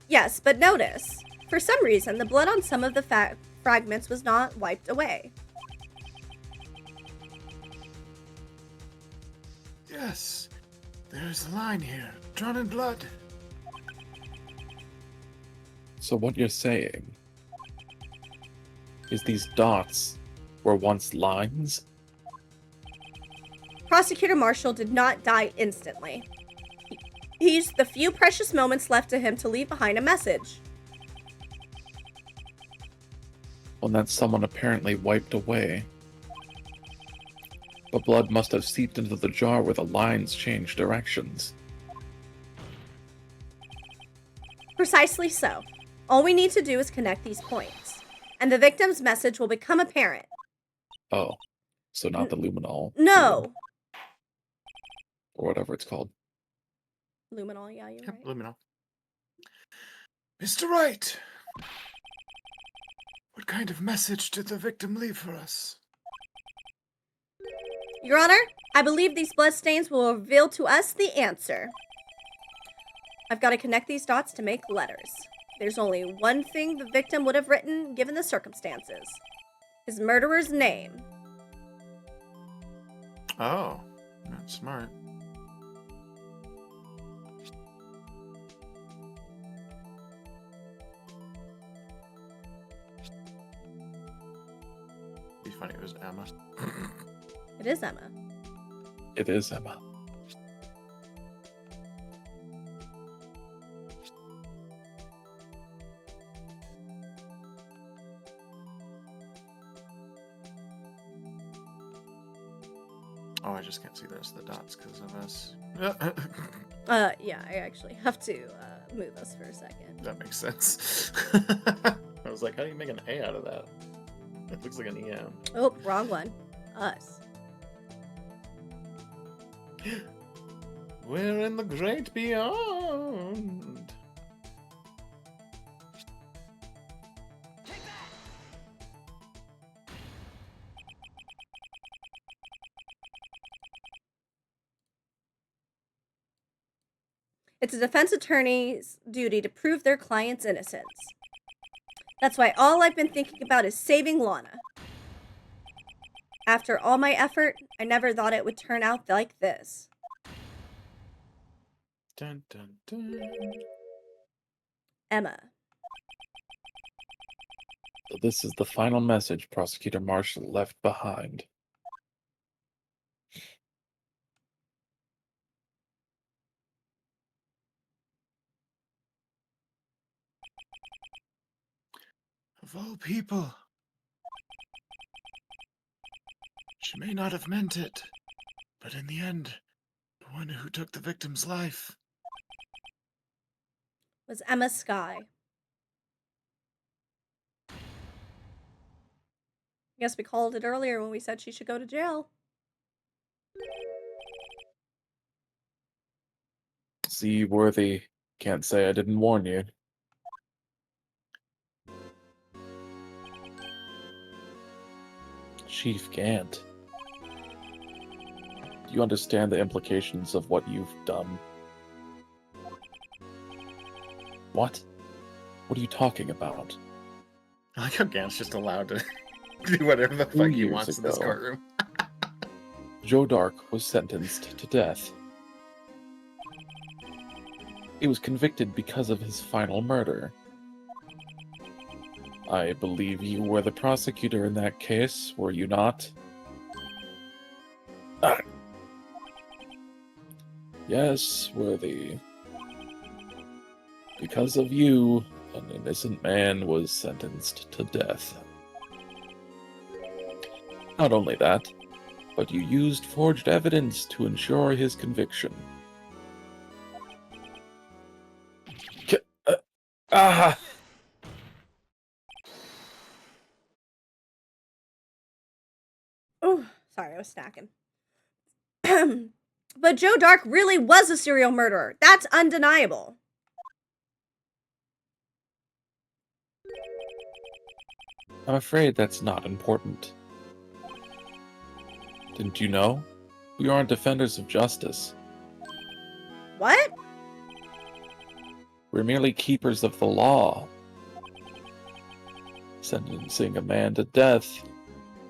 Yes, but notice, for some reason, the blood on some of the fragments was not wiped away. Yes, there's a line here, drawn in blood. So what you're saying is these dots were once lines? Prosecutor Marshall did not die instantly. He used the few precious moments left to him to leave behind a message. One that someone apparently wiped away. But blood must have seeped into the jar where the lines changed directions. Precisely so. All we need to do is connect these points, and the victim's message will become apparent. Oh, so not the luminol. No. Or whatever it's called. Luminol, yeah, you're right. Luminol. Mr. Wright, what kind of message did the victim leave for us? Your Honor, I believe these bloodstains will reveal to us the answer. I've got to connect these dots to make letters. There's only one thing the victim would have written given the circumstances. His murderer's name. Oh, that's smart. Emma. It is Emma. It is Emma. Oh, I just can't see the rest of the dots because of us. Yeah, I actually have to move us for a second. That makes sense. I was like, how do you make an A out of that? It looks like an EM. Oh, wrong one. Us. We're in the great beyond. It's a defense attorney's duty to prove their client's innocence. That's why all I've been thinking about is saving Lana. After all my effort, I never thought it would turn out like this. Dun, dun, dun. Emma. So this is the final message Prosecutor Marshall left behind. Of all people. She may not have meant it, but in the end, the one who took the victim's life Was Emma Skye. I guess we called it earlier when we said she should go to jail. See, Worthy, can't say I didn't warn you. Chief Gant. Do you understand the implications of what you've done? What? What are you talking about? I like how Gant's just allowed to do whatever the fuck he wants in this courtroom. Joe Dark was sentenced to death. He was convicted because of his final murder. I believe you were the prosecutor in that case, were you not? Ah. Yes, Worthy. Because of you, an innocent man was sentenced to death. Not only that, but you used forged evidence to ensure his conviction. Ah! Oh, sorry, I was snacking. But Joe Dark really was a serial murderer. That's undeniable. I'm afraid that's not important. Didn't you know? We aren't defenders of justice. What? We're merely keepers of the law. Sentencing a man to death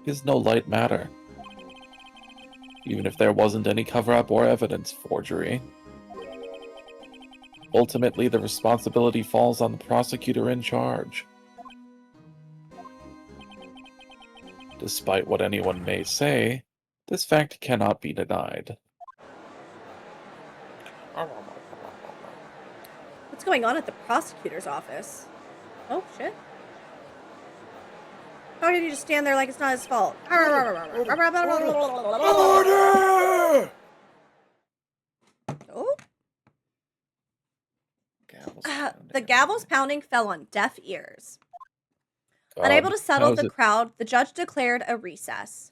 is no light matter. Even if there wasn't any cover-up or evidence forgery. Ultimately, the responsibility falls on the prosecutor in charge. Despite what anyone may say, this fact cannot be denied. What's going on at the prosecutor's office? Oh, shit. How did he just stand there like it's not his fault? Order! Oh. Gavels The gavels pounding fell on deaf ears. God, Unable to settle how's the it- crowd, the judge declared a recess.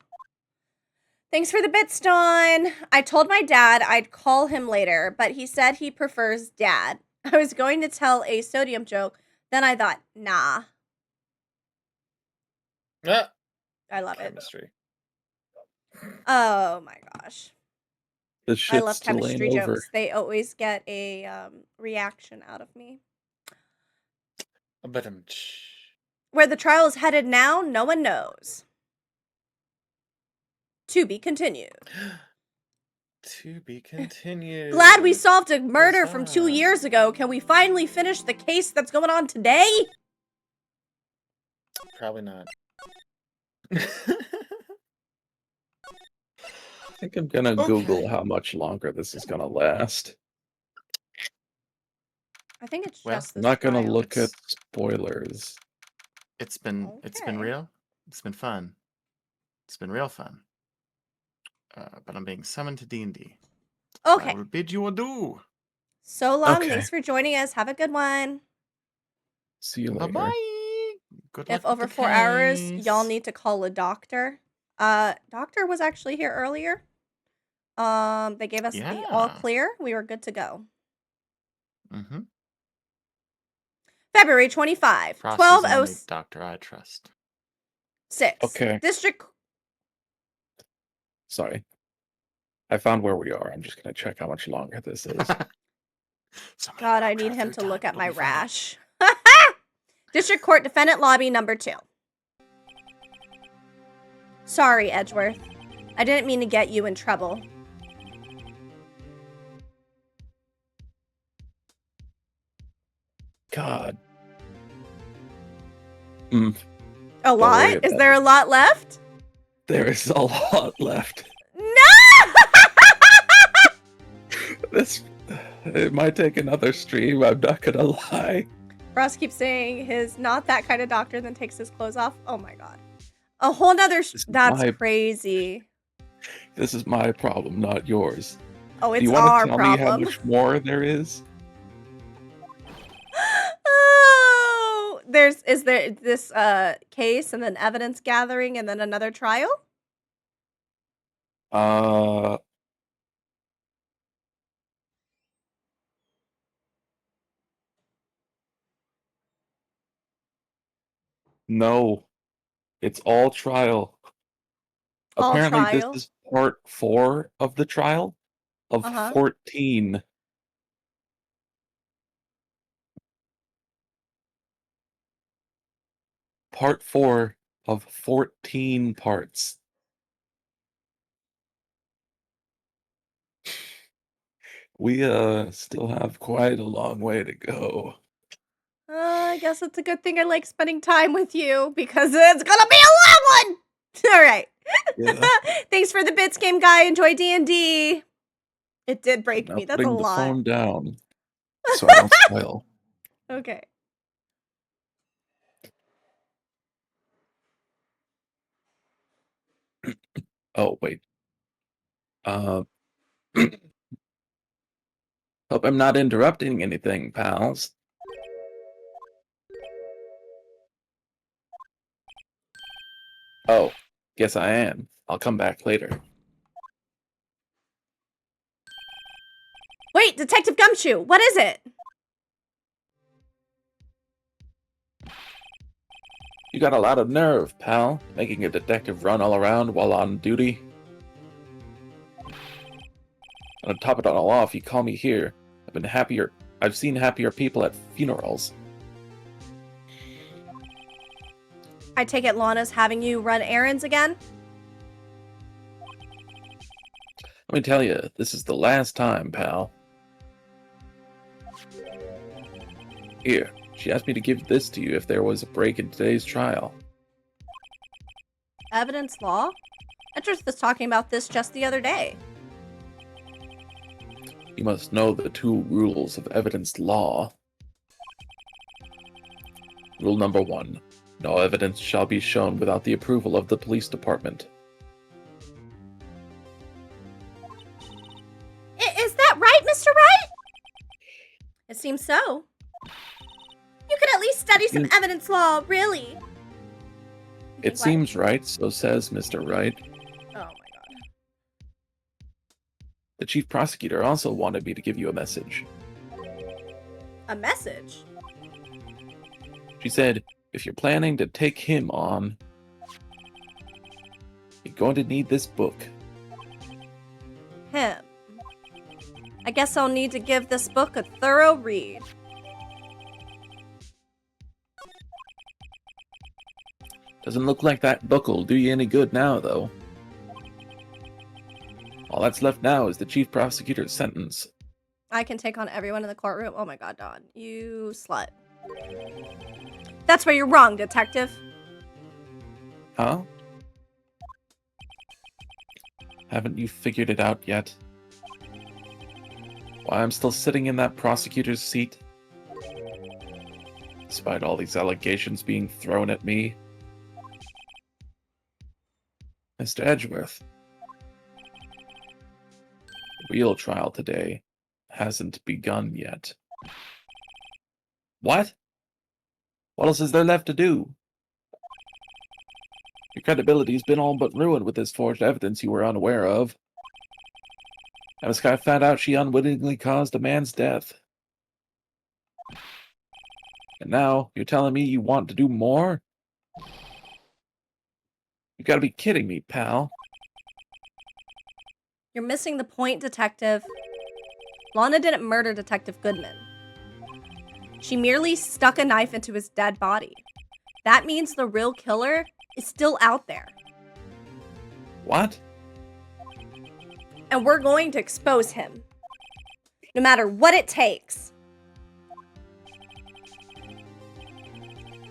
Thanks for the bits, Dawn. I told my dad I'd call him later, but he said he prefers dad. I was going to tell a sodium joke, then I thought, nah. Ah, I love it. chemistry. Oh my gosh. The I shit's love still chemistry ain't over. jokes. They always get a reaction out of me. But Where the trial is headed now, no one knows. To be continued. to be continued. Glad we solved a murder from 2 Huzzah. years ago. Can we finally finish the case that's going on today? Probably not. think I'm gonna Google how much longer this is gonna last. I think it's Well, just I'm this not gonna trial. look at spoilers. It's been Okay. real. It's been fun. It's been real fun. But I'm being summoned to D&D. So I Okay. will bid you adieu. So long. Okay. Thanks for joining us. Have a good one. See you later. Bye-bye. Good luck If with over the 4 hours, case. y'all need to call a doctor. Doctor was actually here earlier. They gave us the all Yeah. clear. We were good to go. Mm-hmm. February 25, Frost is the only 12:06. doctor I trust. Okay. District. Sorry. I found where we are. I'm just gonna check how much longer this is. God, I need him to look at my rash. District Court Defendant Lobby number 2. Sorry, Edgeworth. I didn't mean to get you in trouble. God. A lot? Is there a lot left? There is a lot left. No! It might take another stream, I'm not gonna lie. Ross keeps saying his not that kind of doctor, then takes his clothes off. Oh my god. A whole nother... That's crazy. This is my problem, not yours. Oh, it's Do you our want to tell problem. me how much more there is? Oh, is there this case and then evidence gathering and then another trial? No. It's all trial. All Apparently trial? this is part 4 of the trial of 14. Part 4 of 14 parts. We still have quite a long way to go. I guess it's a good thing I like spending time with you because it's gonna be a long one. All right. Yeah. Thanks for the bits, game guy. Enjoy D&D. It did break me. That's a lot. Putting the phone down, so I don't spoil. Okay. Oh wait. Hope I'm not interrupting anything, pals. Oh, guess I am. I'll come back later. Wait, Detective Gumshoe, what is it? You got a lot of nerve, pal, making a detective run all around while on duty. And to top it all off, you call me here. I've seen happier people at funerals. I take it Lana's having you run errands again? Let me tell you, this is the last time, pal. Here, she asked me to give this to you if there was a break in today's trial. Evidence law? Edgeworth was talking about this just the other day. You must know the 2 rules of evidence law. Rule number 1. No evidence shall be shown without the approval of the police department. Is that right, Mr. Wright? It seems so. You could at least study some evidence law, really. It seems right, so says Mr. Wright. Oh my god. The chief prosecutor also wanted me to give you a message. A message? She said, if you're planning to take him on, you're going to need this book. Him. I guess I'll need to give this book a thorough read. Doesn't look like that book'll do you any good now, though. All that's left now is the chief prosecutor's sentence. I can take on everyone in the courtroom. Oh my god, Dawn. You slut. That's where you're wrong, detective. Huh? Haven't you figured it out yet? Why I'm still sitting in that prosecutor's seat? Despite all these allegations being thrown at me. Mr. Edgeworth, the real trial today hasn't begun yet. What? What else is there left to do? Your credibility's been all but ruined with this forged evidence you were unaware of. And this guy found out she unwittingly caused a man's death. And now, you're telling me you want to do more? You gotta be kidding me, pal. You're missing the point, Detective. Lana didn't murder Detective Goodman. She merely stuck a knife into his dead body. That means the real killer is still out there. What? And we're going to expose him. No matter what it takes.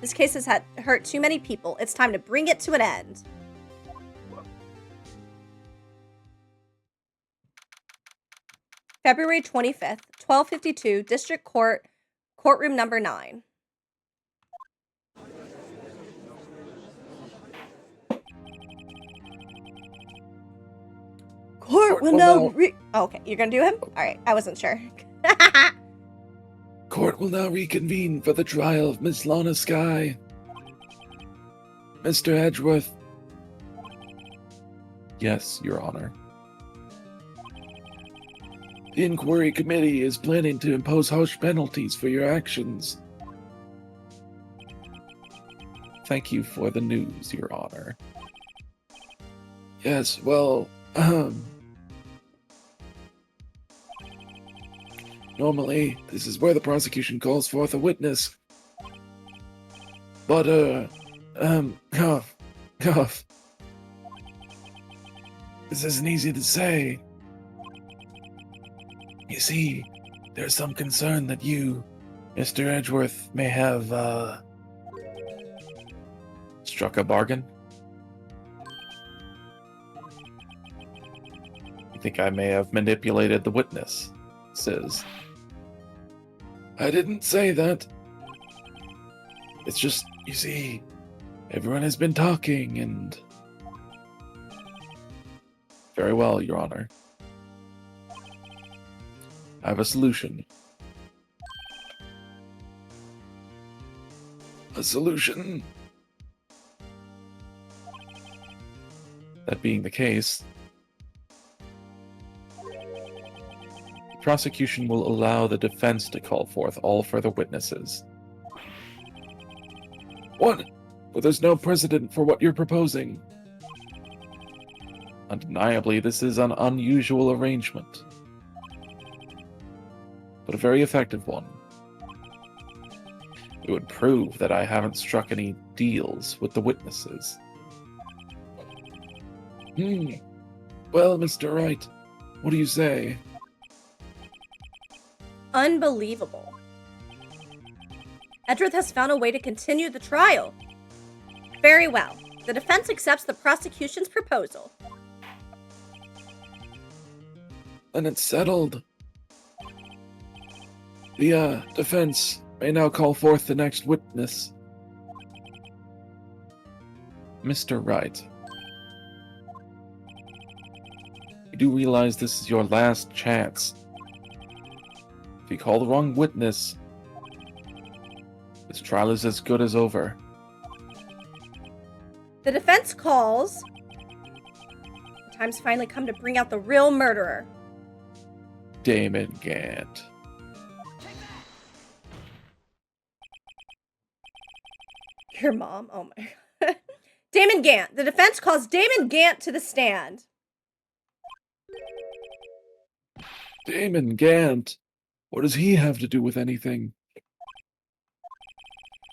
This case has hurt too many people. It's time to bring it to an end. February 25th, 1252, District Court, Courtroom number 9. Court will now oh, okay, you're gonna do him? Alright, I wasn't sure. Court will now reconvene for the trial of Miss Lana Skye. Mr. Edgeworth. Yes, Your Honor. The inquiry committee is planning to impose harsh penalties for your actions. Thank you for the news, Your Honor. Yes, well, normally, this is where the prosecution calls forth a witness. But, cough. This isn't easy to say. You see, there's some concern that you, Mr. Edgeworth, may have, struck a bargain? You think I may have manipulated the witness, says. I didn't say that. It's just, you see, everyone has been talking and... Very well, Your Honor. I have a solution. A solution? That being the case, the prosecution will allow the defense to call forth all further witnesses. What? But there's no precedent for what you're proposing. Undeniably, this is an unusual arrangement, but a very effective one. It would prove that I haven't struck any deals with the witnesses. Well, Mr. Wright, what do you say? Unbelievable. Edgeworth has found a way to continue the trial. Very well. The defense accepts the prosecution's proposal. Then it's settled. The, defense may now call forth the next witness. Mr. Wright. You do realize this is your last chance. If you call the wrong witness, this trial is as good as over. The defense calls. The time's finally come to bring out the real murderer. Damon Gant. Your mom? Oh my god. Damon Gant. The defense calls Damon Gant to the stand. Damon Gant? What does he have to do with anything?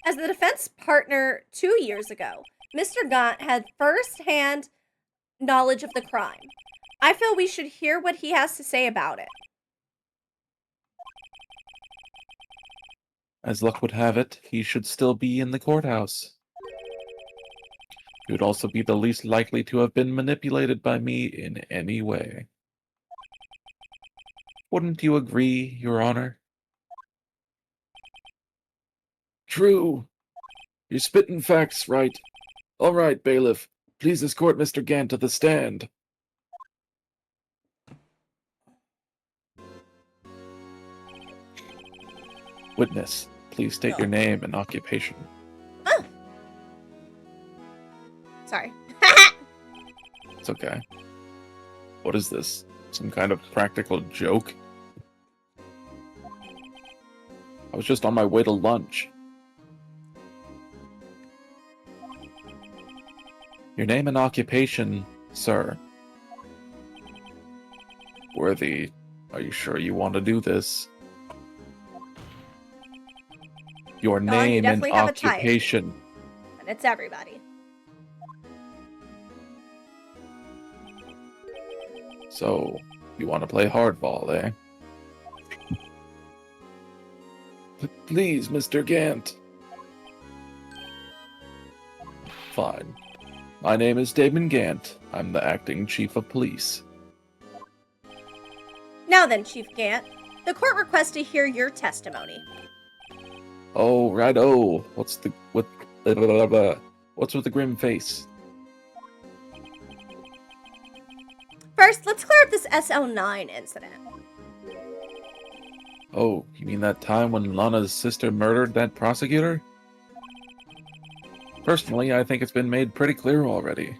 As the defense partner 2 years ago, Mr. Gant had first-hand knowledge of the crime. I feel we should hear what he has to say about it. As luck would have it, he should still be in the courthouse. He would also be the least likely to have been manipulated by me in any way. Wouldn't you agree, Your Honor? True. You're spitting facts, right? All right, bailiff. Please escort Mr. Gant to the stand. Witness, please state your name and occupation. Oh. Sorry. It's okay. What is this? Some kind of practical joke? I was just on my way to lunch. Your name and occupation, sir. Worthy, are you sure you want to do this? Your name and occupation. And it's everybody. So, you want to play hardball, eh? Please, Mr. Gant. Fine. My name is Damon Gant. I'm the acting chief of police. Now then, Chief Gant, the court requests to hear your testimony. Oh, righto. What's with the grim face? First, let's clear up this SL9 incident. Oh, you mean that time when Lana's sister murdered that prosecutor? Personally, I think it's been made pretty clear already.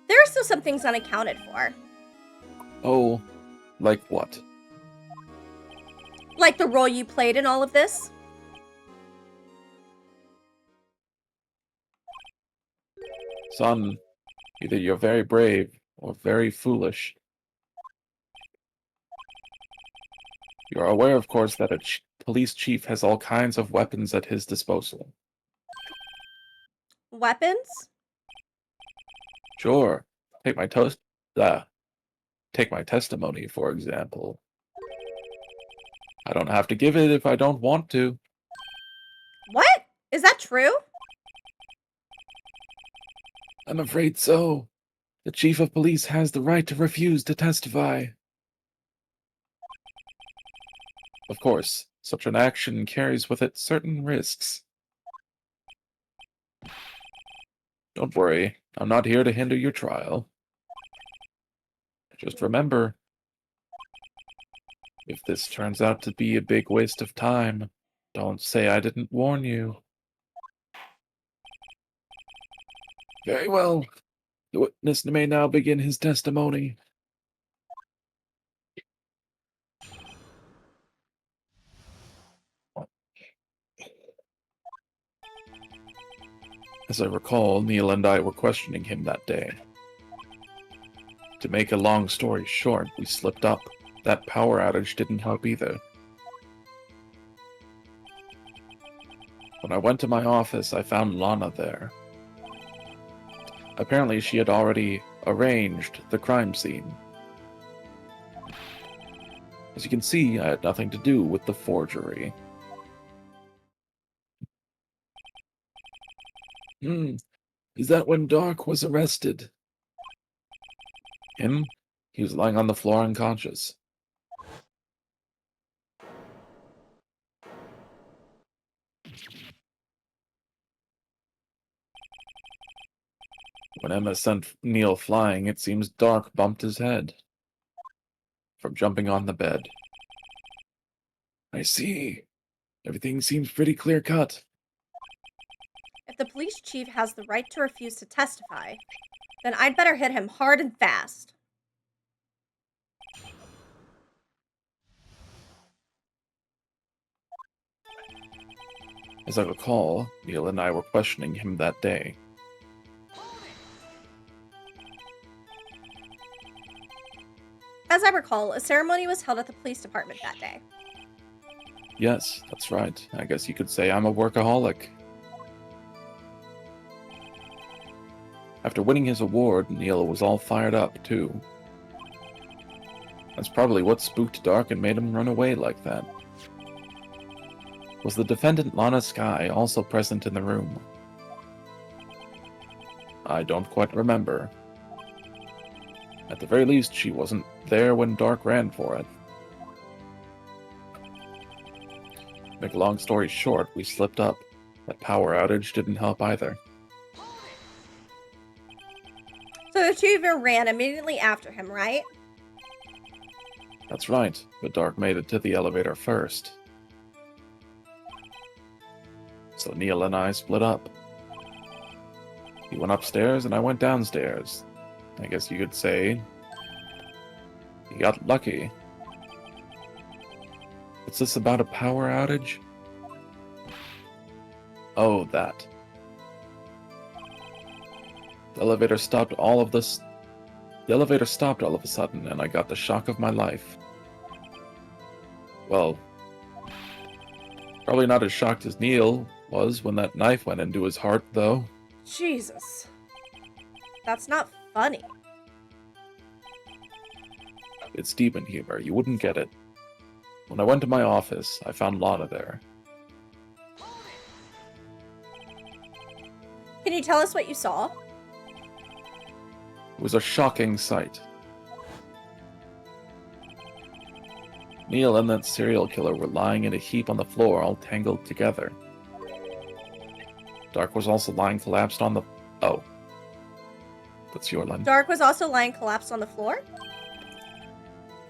There are still some things unaccounted for. Oh, like what? Like the role you played in all of this? Son, either you're very brave or very foolish. You're aware, of course, that a police chief has all kinds of weapons at his disposal. Weapons? Sure. Take my testimony, for example. I don't have to give it if I don't want to. What? Is that true? I'm afraid so. The chief of police has the right to refuse to testify. Of course, such an action carries with it certain risks. Don't worry, I'm not here to hinder your trial. Just remember, if this turns out to be a big waste of time, don't say I didn't warn you. Very well. The witness may now begin his testimony. As I recall, Neil and I were questioning him that day. To make a long story short, we slipped up. That power outage didn't help either. When I went to my office, I found Lana there. Apparently, she had already arranged the crime scene. As you can see, I had nothing to do with the forgery. Is that when Dark was arrested? Him? He was lying on the floor unconscious. When Emma sent Neil flying, it seems Dark bumped his head from jumping on the bed. I see. Everything seems pretty clear-cut. If the police chief has the right to refuse to testify, then I'd better hit him hard and fast. As I recall, Neil and I were questioning him that day. As I recall, a ceremony was held at the police department that day. Yes, that's right. I guess you could say I'm a workaholic. After winning his award, Neil was all fired up, too. That's probably what spooked Dark and made him run away like that. Was the defendant Lana Skye also present in the room? I don't quite remember. At the very least, she wasn't there when Dark ran for it. Make a long story short, we slipped up. That power outage didn't help either. So the two of you ran immediately after him, right? That's right, but Dark made it to the elevator first. So Neil and I split up. He went upstairs and I went downstairs. I guess you could say he got lucky. What's this about a power outage? Oh, that. The elevator stopped all of a sudden, and I got the shock of my life. Well, probably not as shocked as Neil was when that knife went into his heart, though. Jesus. That's not funny. It's demon humor. You wouldn't get it. When I went to my office, I found Lana there. Can you tell us what you saw? It was a shocking sight. Neil and that serial killer were lying in a heap on the floor, all tangled together. Dark was also lying collapsed on the... Oh. That's your line. Dark was also lying collapsed on the floor?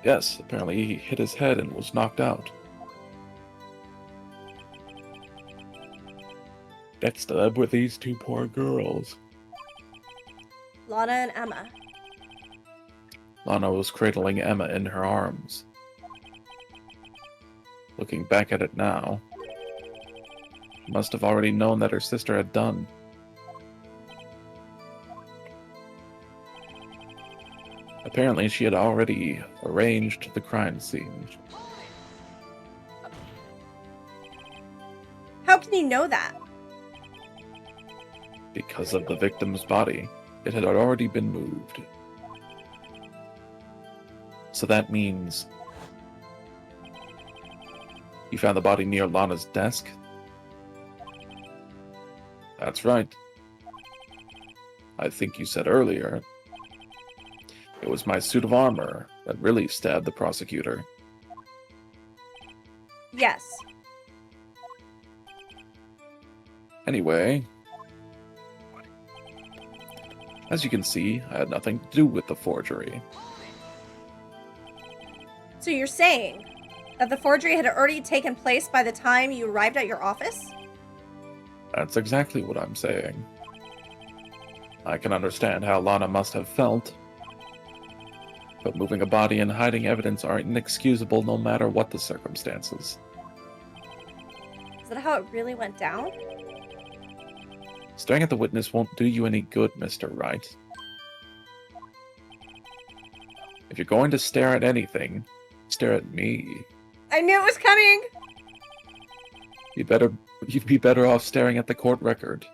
Yes, apparently he hit his head and was knocked out. Next up were these two poor girls. Lana and Emma. Lana was cradling Emma in her arms. Looking back at it now, she must have already known that her sister had done. Apparently, she had already arranged the crime scene. How can you know that? Because of the victim's body. It had already been moved. So that means... You found the body near Lana's desk? That's right. I think you said earlier... It was my suit of armor that really stabbed the prosecutor. Yes. Anyway... As you can see, I had nothing to do with the forgery. So you're saying that the forgery had already taken place by the time you arrived at your office? That's exactly what I'm saying. I can understand how Lana must have felt, but moving a body and hiding evidence are inexcusable no matter what the circumstances. Is that how it really went down? Staring at the witness won't do you any good, Mr. Wright. If you're going to stare at anything, stare at me. I knew it was coming! You'd be better off staring at the court record.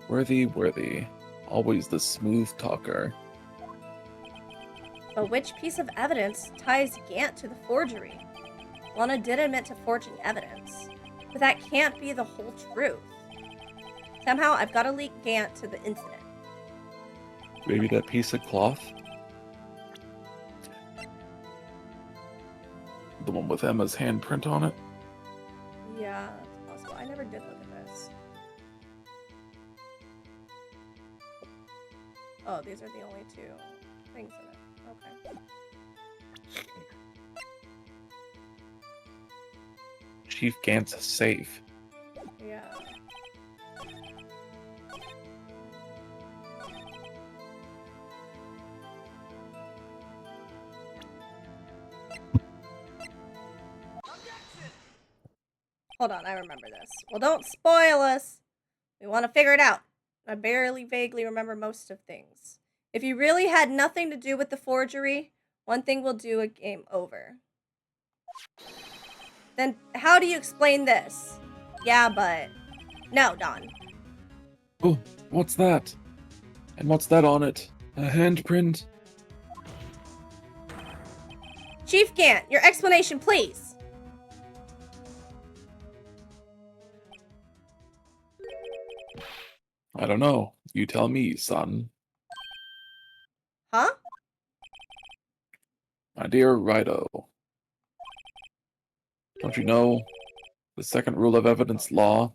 Worthy. Always the smooth talker. But which piece of evidence ties Gant to the forgery? Lana did admit to forging evidence, but that can't be the whole truth. Somehow, I've got to link Gant to the incident. Maybe that piece of cloth? The one with Emma's handprint on it? Yeah, that's possible. I never did look at this. Oh, these are the only two things in it. Okay. Chief Gant's safe. Yeah. Hold on, I remember this. Well, don't spoil us. We want to figure it out. I barely vaguely remember most of things. If you really had nothing to do with the forgery, one thing will do a game over. Then how do you explain this? Yeah, but... No, Don. Oh, what's that? And what's that on it? A handprint? Chief Gant, your explanation, please. I don't know. You tell me, son. Huh? My dear Rido. Don't you know the second rule of evidence law?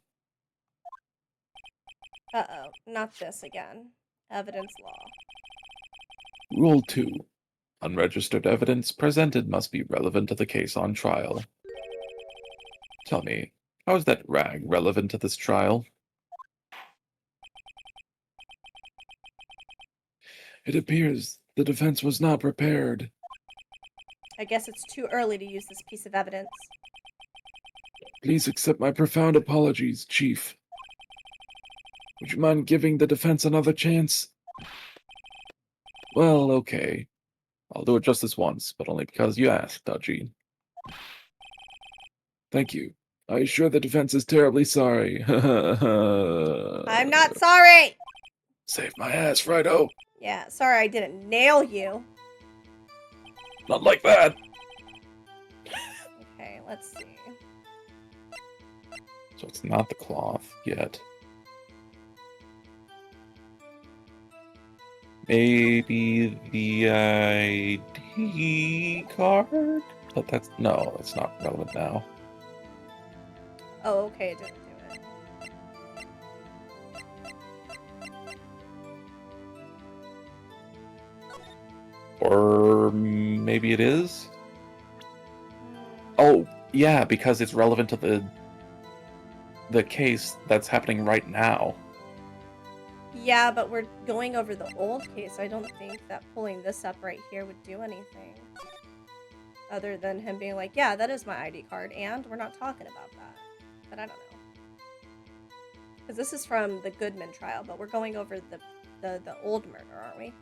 Uh-oh, not this again. Evidence law. Rule 2. Unregistered evidence presented must be relevant to the case on trial. Tell me, how is that rag relevant to this trial? It appears the defense was not prepared. I guess it's too early to use this piece of evidence. Please accept my profound apologies, Chief. Would you mind giving the defense another chance? Well, okay. I'll do it just this once, but only because you asked, Dodgy. Thank you. I assure the defense is terribly sorry. I'm not sorry! Save my ass, Rido. Yeah, sorry I didn't nail you. Not like that! Okay, let's see. So it's not the cloth yet. Maybe the ID card? But that's... no, it's not relevant now. Oh, okay, it didn't do it. Or maybe it is? Oh, yeah, because it's relevant to the case that's happening right now. Yeah, but we're going over the old case. I don't think that pulling this up right here would do anything. Other than him being like, yeah, that is my ID card, and we're not talking about that. But I don't know. Because this is from the Goodman trial, but we're going over the old murder, aren't we?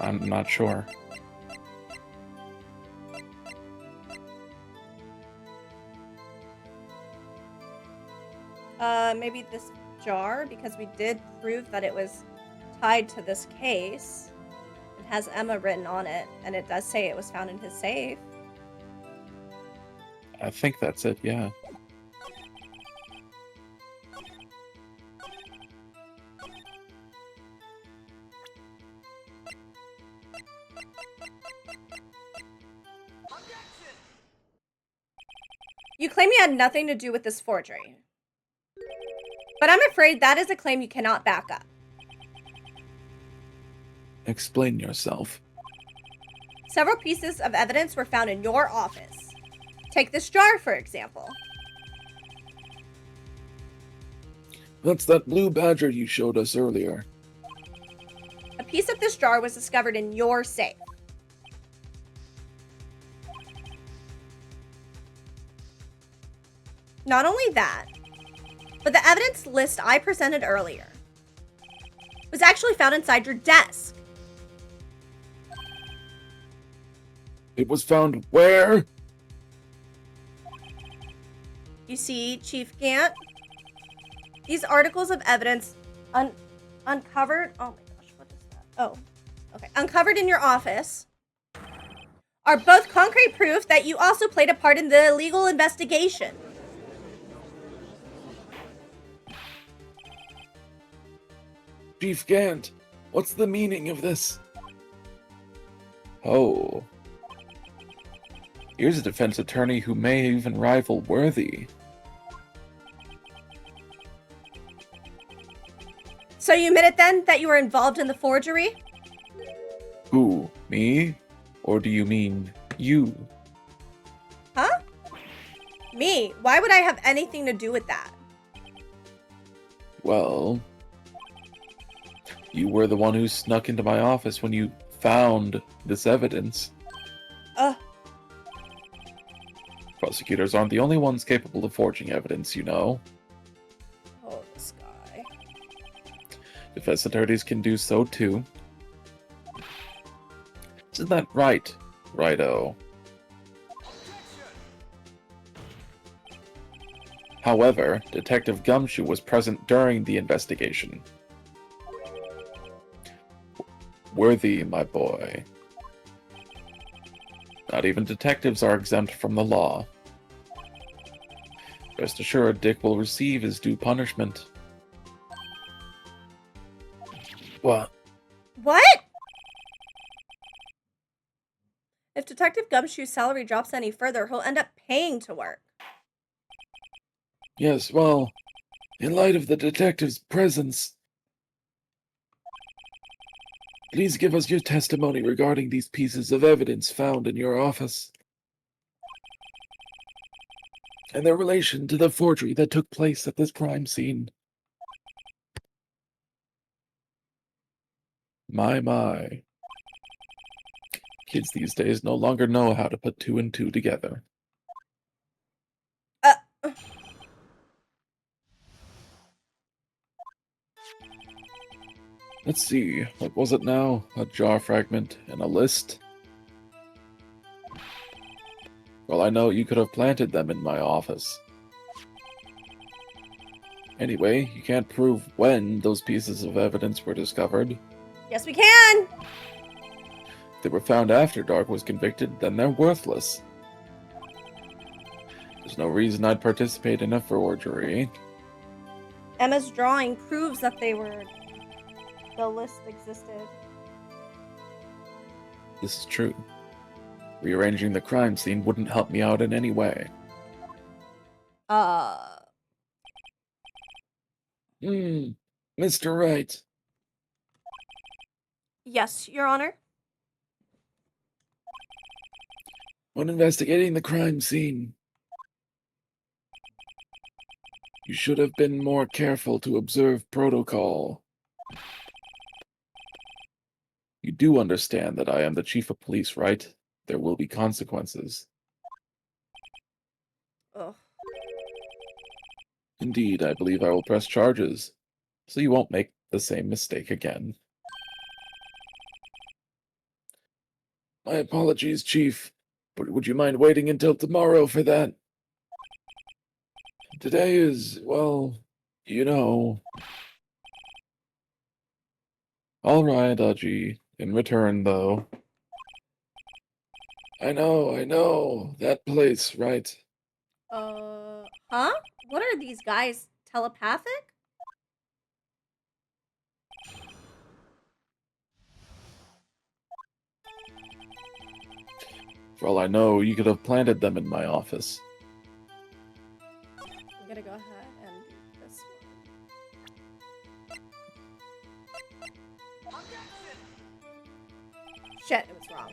I'm not sure. Maybe this jar, because we did prove that it was tied to this case. It has Emma written on it, and it does say it was found in his safe. I think that's it, yeah. You claim you had nothing to do with this forgery. But I'm afraid that is a claim you cannot back up. Explain yourself. Several pieces of evidence were found in your office. Take this jar, for example. That's that blue badger you showed us earlier. A piece of this jar was discovered in your safe. Not only that, but the evidence list I presented earlier was actually found inside your desk. It was found where? You see, Chief Gant, these articles of evidence uncovered... Oh my gosh, what is that? Oh, okay. Uncovered in your office are both concrete proof that you also played a part in the illegal investigation. Chief Gant, what's the meaning of this? Oh. Here's a defense attorney who may even rival Worthy. So you admit it then, that you were involved in the forgery? Who, me? Or do you mean you? Huh? Me? Why would I have anything to do with that? Well, you were the one who snuck into my office when you found this evidence. Prosecutors aren't the only ones capable of forging evidence, you know. Oh, this guy. Defense attorneys can do so too. Isn't that right, Rido? However, Detective Gumshoe was present during the investigation. Worthy, my boy. Not even detectives are exempt from the law. Rest assured, Dick will receive his due punishment. What? What? If Detective Gumshoe's salary drops any further, he'll end up paying to work. Yes, well, in light of the detective's presence, please give us your testimony regarding these pieces of evidence found in your office and their relation to the forgery that took place at this crime scene. My. Kids these days no longer know how to put two and two together. Let's see, what was it now? A jar fragment and a list? Well, I know you could have planted them in my office. Anyway, you can't prove when those pieces of evidence were discovered. Yes, we can! If they were found after Dark was convicted, then they're worthless. There's no reason I'd participate in a forgery. Emma's drawing proves that the list existed. This is true. Rearranging the crime scene wouldn't help me out in any way. Mr. Wright. Yes, Your Honor? When investigating the crime scene, you should have been more careful to observe protocol. You do understand that I am the chief of police, right? There will be consequences. Ugh. Indeed, I believe I will press charges, so you won't make the same mistake again. My apologies, Chief, but would you mind waiting until tomorrow for that? Today is, well, you know. All right, Udgy. In return, though. I know. That place, right? Huh? What are these guys, telepathic? For all I know, you could have planted them in my office. I'm gonna go ahead and do this one. Shit, it was wrong.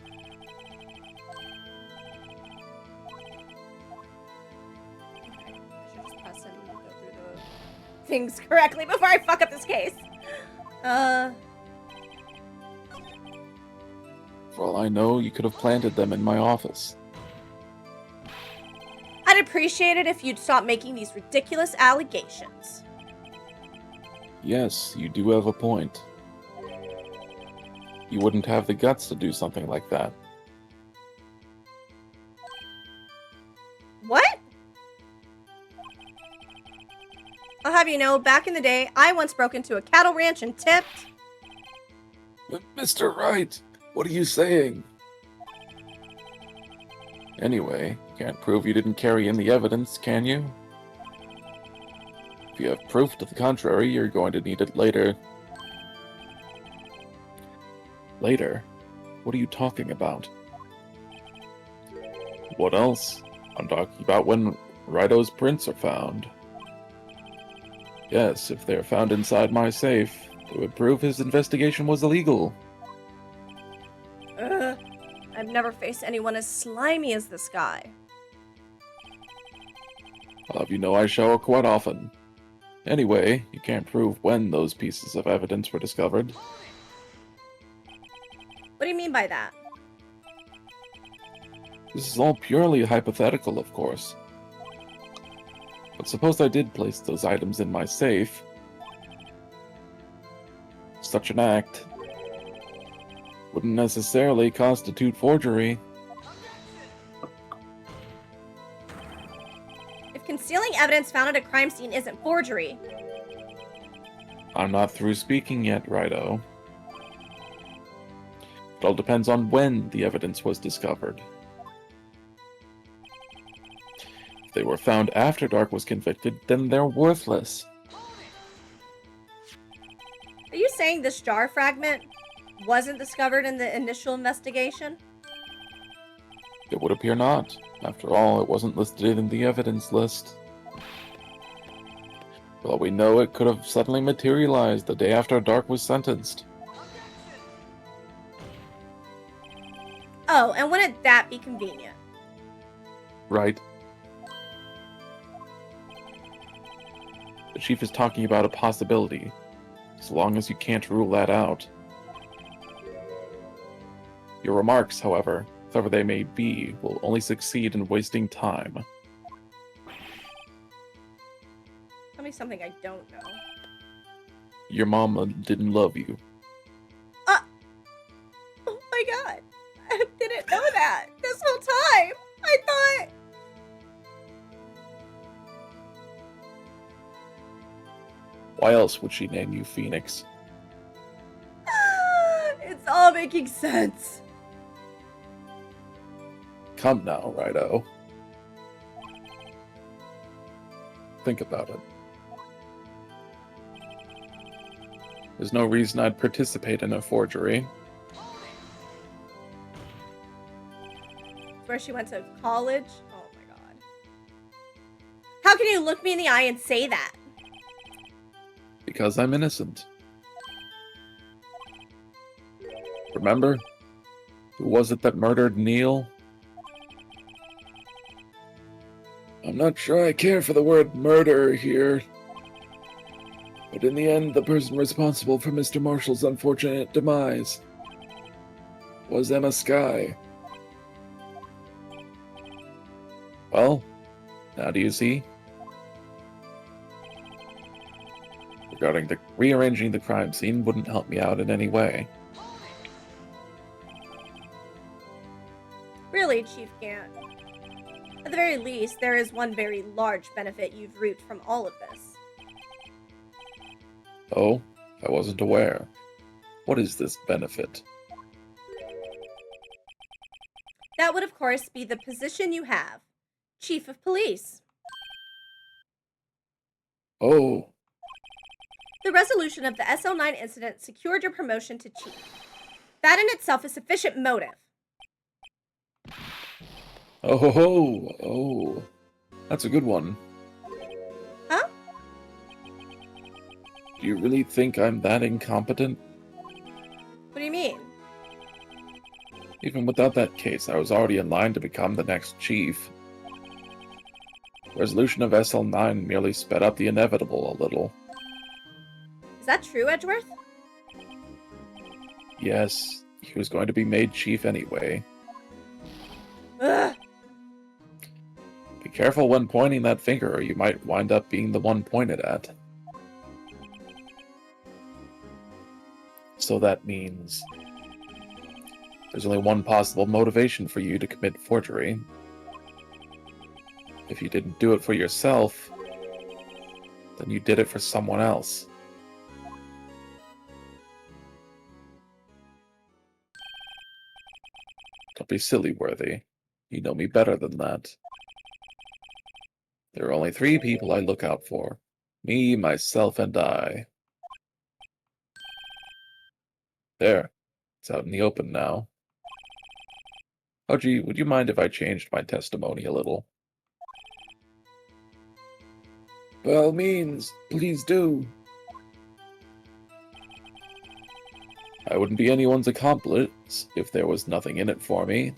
Okay, I should just press and go through the things correctly before I fuck up this case. For all I know, you could have planted them in my office. I'd appreciate it if you'd stop making these ridiculous allegations. Yes, you do have a point. You wouldn't have the guts to do something like that. What? I'll have you know, back in the day, I once broke into a cattle ranch and tipped... Mr. Wright, what are you saying? Anyway, can't prove you didn't carry in the evidence, can you? If you have proof to the contrary, you're going to need it later. Later? What are you talking about? What else? I'm talking about when Rido's prints are found. Yes, if they're found inside my safe, it would prove his investigation was illegal. I've never faced anyone as slimy as this guy. I'll have you know I shower quite often. Anyway, you can't prove when those pieces of evidence were discovered. What do you mean by that? This is all purely hypothetical, of course. But suppose I did place those items in my safe. Such an act wouldn't necessarily constitute forgery. If concealing evidence found at a crime scene isn't forgery... I'm not through speaking yet, Rido. It all depends on when the evidence was discovered. If they were found after Dark was convicted, then they're worthless. Are you saying this jar fragment wasn't discovered in the initial investigation? It would appear not. After all, it wasn't listed in the evidence list. Well, we know it could have suddenly materialized the day after Dark was sentenced. Oh, and wouldn't that be convenient? Right. The chief is talking about a possibility, as long as you can't rule that out. Your remarks, however, whatever they may be, will only succeed in wasting time. Tell me something I don't know. Your mama didn't love you. Oh my god. I didn't know that this whole time. I thought... Why else would she name you Phoenix? It's all making sense. Come now, Righto. Think about it. There's no reason I'd participate in a forgery. Where she went to college? Oh my god. How can you look me in the eye and say that? Because I'm innocent. Remember? Who was it that murdered Neil? I'm not sure I care for the word murder here. But in the end, the person responsible for Mr. Marshall's unfortunate demise was Emma Skye. Well, now do you see? Regarding the rearranging the crime scene wouldn't help me out in any way. Really, Chief Gant. At the very least, there is one very large benefit you've reaped from all of this. Oh, I wasn't aware. What is this benefit? That would, of course, be the position you have. Chief of Police. Oh. The resolution of the SL9 incident secured your promotion to Chief. That in itself is sufficient motive. Oh ho ho! Oh. That's a good one. Huh? Do you really think I'm that incompetent? What do you mean? Even without that case, I was already in line to become the next chief. Resolution of SL9 merely sped up the inevitable a little. Is that true, Edgeworth? Yes, he was going to be made chief anyway. Ugh. Be careful when pointing that finger, or you might wind up being the one pointed at. So that means there's only one possible motivation for you to commit forgery. If you didn't do it for yourself, then you did it for someone else. Don't be silly, Worthy. You know me better than that. There are only 3 people I look out for. Me, myself, and I. There. It's out in the open now. Oh, gee, would you mind if I changed my testimony a little? By all means, please do. I wouldn't be anyone's accomplice if there was nothing in it for me.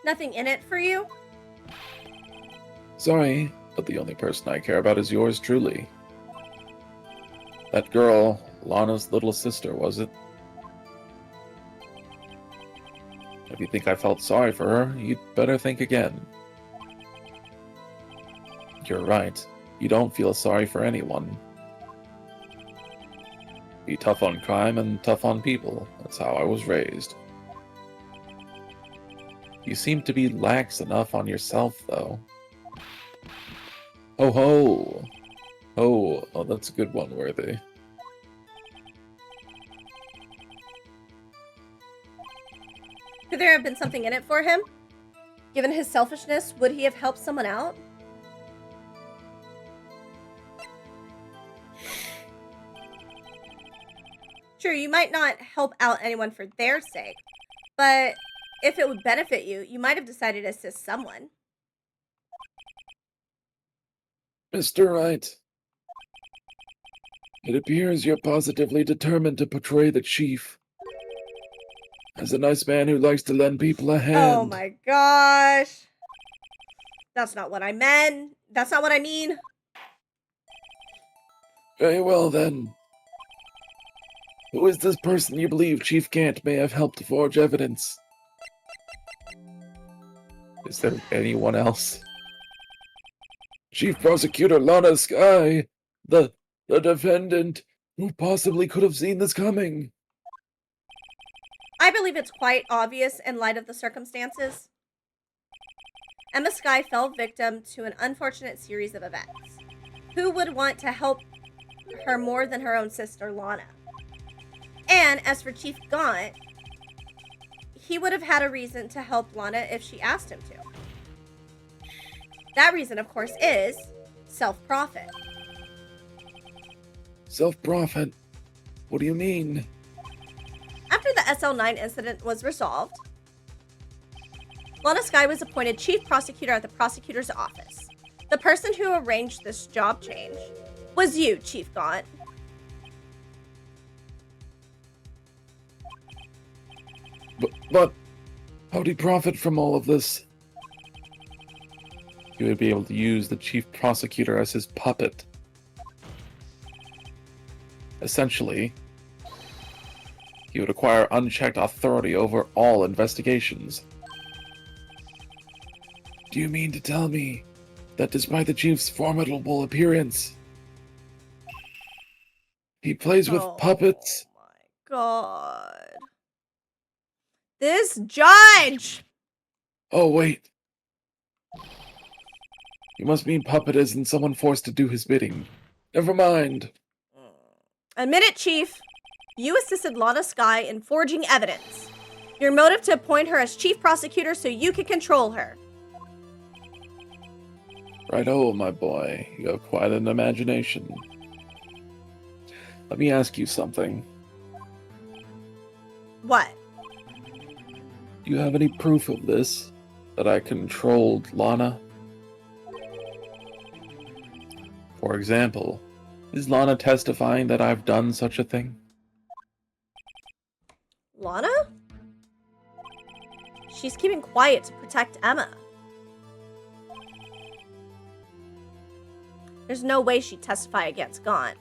Nothing in it for you? Sorry, but the only person I care about is yours truly. That girl, Lana's little sister, was it? If you think I felt sorry for her, you'd better think again. You're right. You don't feel sorry for anyone. Be tough on crime and tough on people. That's how I was raised. You seem to be lax enough on yourself, though. Ho ho! Oh, that's a good one, Worthy. Could there have been something in it for him? Given his selfishness, would he have helped someone out? Sure, you might not help out anyone for their sake, but if it would benefit you, you might have decided to assist someone. Mr. Wright, it appears you're positively determined to portray the chief as a nice man who likes to lend people a hand. Oh my gosh. That's not what I meant. That's not what I mean. Very well, then. Who is this person you believe Chief Gant may have helped forge evidence? Is there anyone else? Chief Prosecutor Lana Skye, the defendant, who possibly could have seen this coming. I believe it's quite obvious in light of the circumstances. Emma Skye fell victim to an unfortunate series of events. Who would want to help her more than her own sister, Lana? And as for Chief Gaunt, he would have had a reason to help Lana if she asked him to. That reason, of course, is self-profit. Self-profit? What do you mean? After the SL9 incident was resolved, Lana Skye was appointed chief prosecutor at the prosecutor's office. The person who arranged this job change was you, Chief Gaunt. But how'd he profit from all of this? He would be able to use the chief prosecutor as his puppet. Essentially, he would acquire unchecked authority over all investigations. Do you mean to tell me that despite the chief's formidable appearance, he plays with puppets? Oh my god. This judge! Oh, wait. You must mean puppet as in someone forced to do his bidding. Never mind. Admit it, Chief. You assisted Lana Skye in forging evidence. Your motive to appoint her as chief prosecutor so you can control her. Right-o, my boy. You have quite an imagination. Let me ask you something. What? Do you have any proof of this? That I controlled Lana? For example, is Lana testifying that I've done such a thing? Lana? She's keeping quiet to protect Emma. There's no way she'd testify against Gaunt.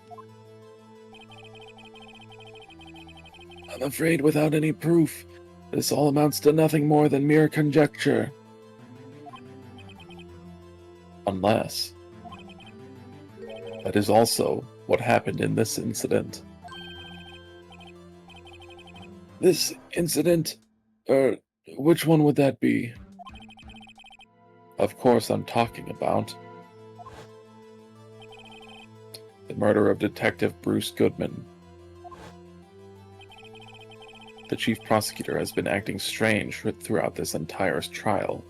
I'm afraid without any proof, this all amounts to nothing more than mere conjecture. Unless that is also what happened in this incident. This incident? Which one would that be? Of course I'm talking about the murder of Detective Bruce Goodman. The chief prosecutor has been acting strange throughout this entire trial.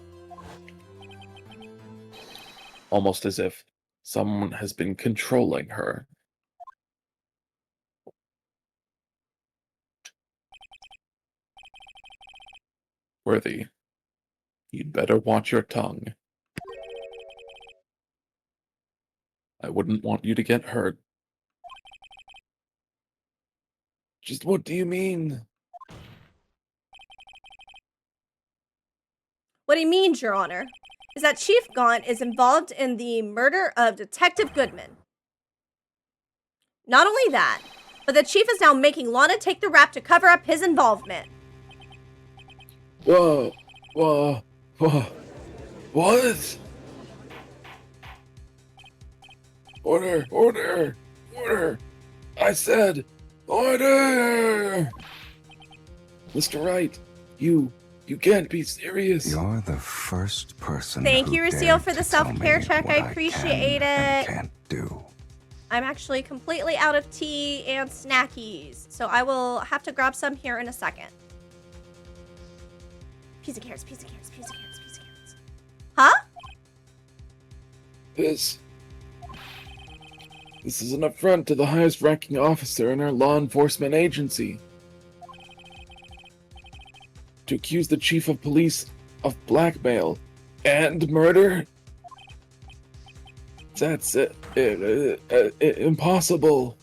Almost as if someone has been controlling her. Worthy, you'd better watch your tongue. I wouldn't want you to get hurt. Just what do you mean? What he means, Your Honor, is that Chief Gaunt is involved in the murder of Detective Goodman. Not only that, but the Chief is now making Lana take the rap to cover up his involvement. Whoa. What? Order! I said, order! Mr. Wright, you can't be serious. You're the first person. Thank you, Raciel, for the self-care check. I appreciate it. Can't do. I'm actually completely out of tea and snackies, so I will have to grab some here in a second. Piece of carrots. This is an affront to the highest ranking officer in our law enforcement agency. To accuse the chief of police of blackmail and murder? That's impossible.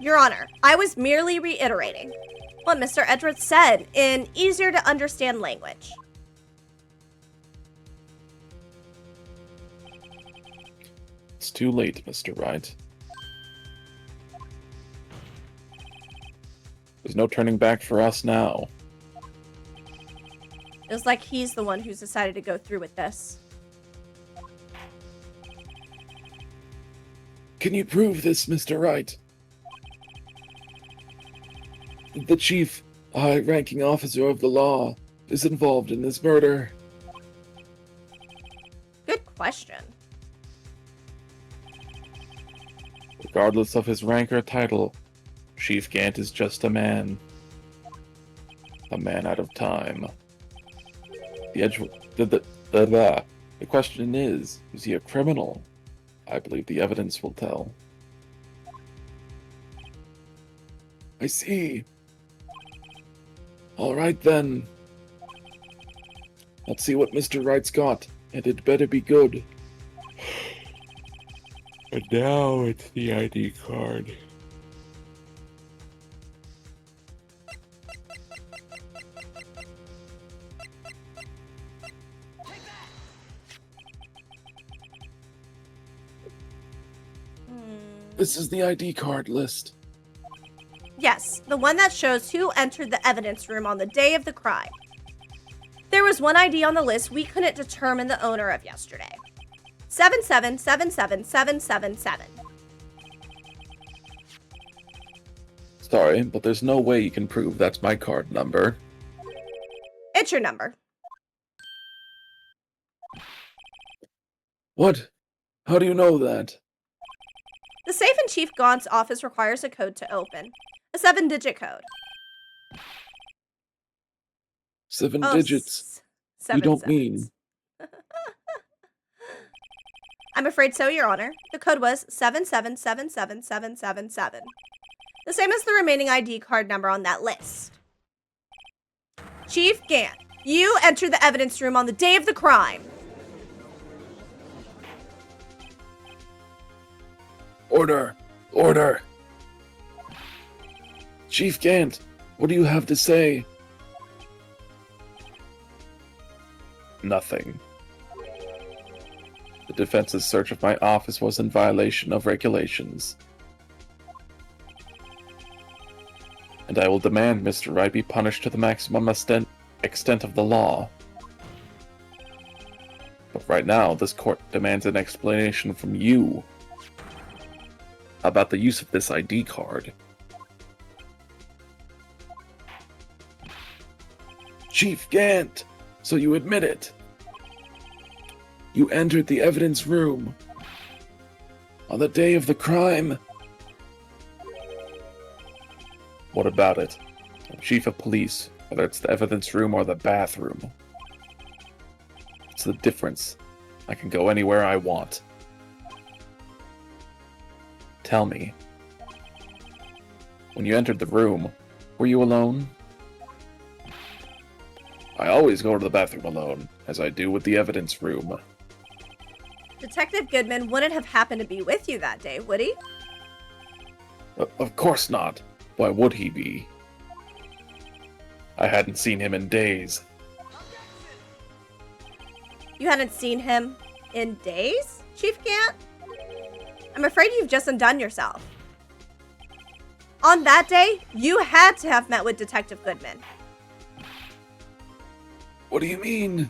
Your Honor, I was merely reiterating what Mr. Edwards said in easier to understand language. It's too late, Mr. Wright. There's no turning back for us now. Feels like he's the one who's decided to go through with this. Can you prove this, Mr. Wright? The chief, high-ranking officer of the law, is involved in this murder. Good question. Regardless of his rank or title, Chief Gant is just a man. A man out of time. The question is he a criminal? I believe the evidence will tell. I see. All right, then. Let's see what Mr. Wright's got, and it better be good. And now it's the ID card. This is the ID card list. Yes, the one that shows who entered the evidence room on the day of the crime. There was one ID on the list we couldn't determine the owner of yesterday. 7777777. Sorry, but there's no way you can prove that's my card number. It's your number. What? How do you know that? The safe in Chief Gaunt's office requires a code to open. A 7-digit code. 7 digits? You don't mean... I'm afraid so, Your Honor. The code was 7777777. The same as the remaining ID card number on that list. Chief Gant, you entered the evidence room on the day of the crime. Order! Order! Chief Gant, what do you have to say? Nothing. The defense's search of my office was in violation of regulations. And I will demand Mr. Wright be punished to the maximum extent of the law. But right now, this court demands an explanation from you about the use of this ID card. Chief Gant, so you admit it. You entered the evidence room on the day of the crime. What about it? I'm chief of police, whether it's the evidence room or the bathroom. It's the difference. I can go anywhere I want. Tell me, when you entered the room, were you alone? I always go to the bathroom alone, as I do with the evidence room. Detective Goodman wouldn't have happened to be with you that day, would he? Of course not. Why would he be? I hadn't seen him in days. You hadn't seen him in days, Chief Gant? I'm afraid you've just undone yourself. On that day, you had to have met with Detective Goodman. What do you mean?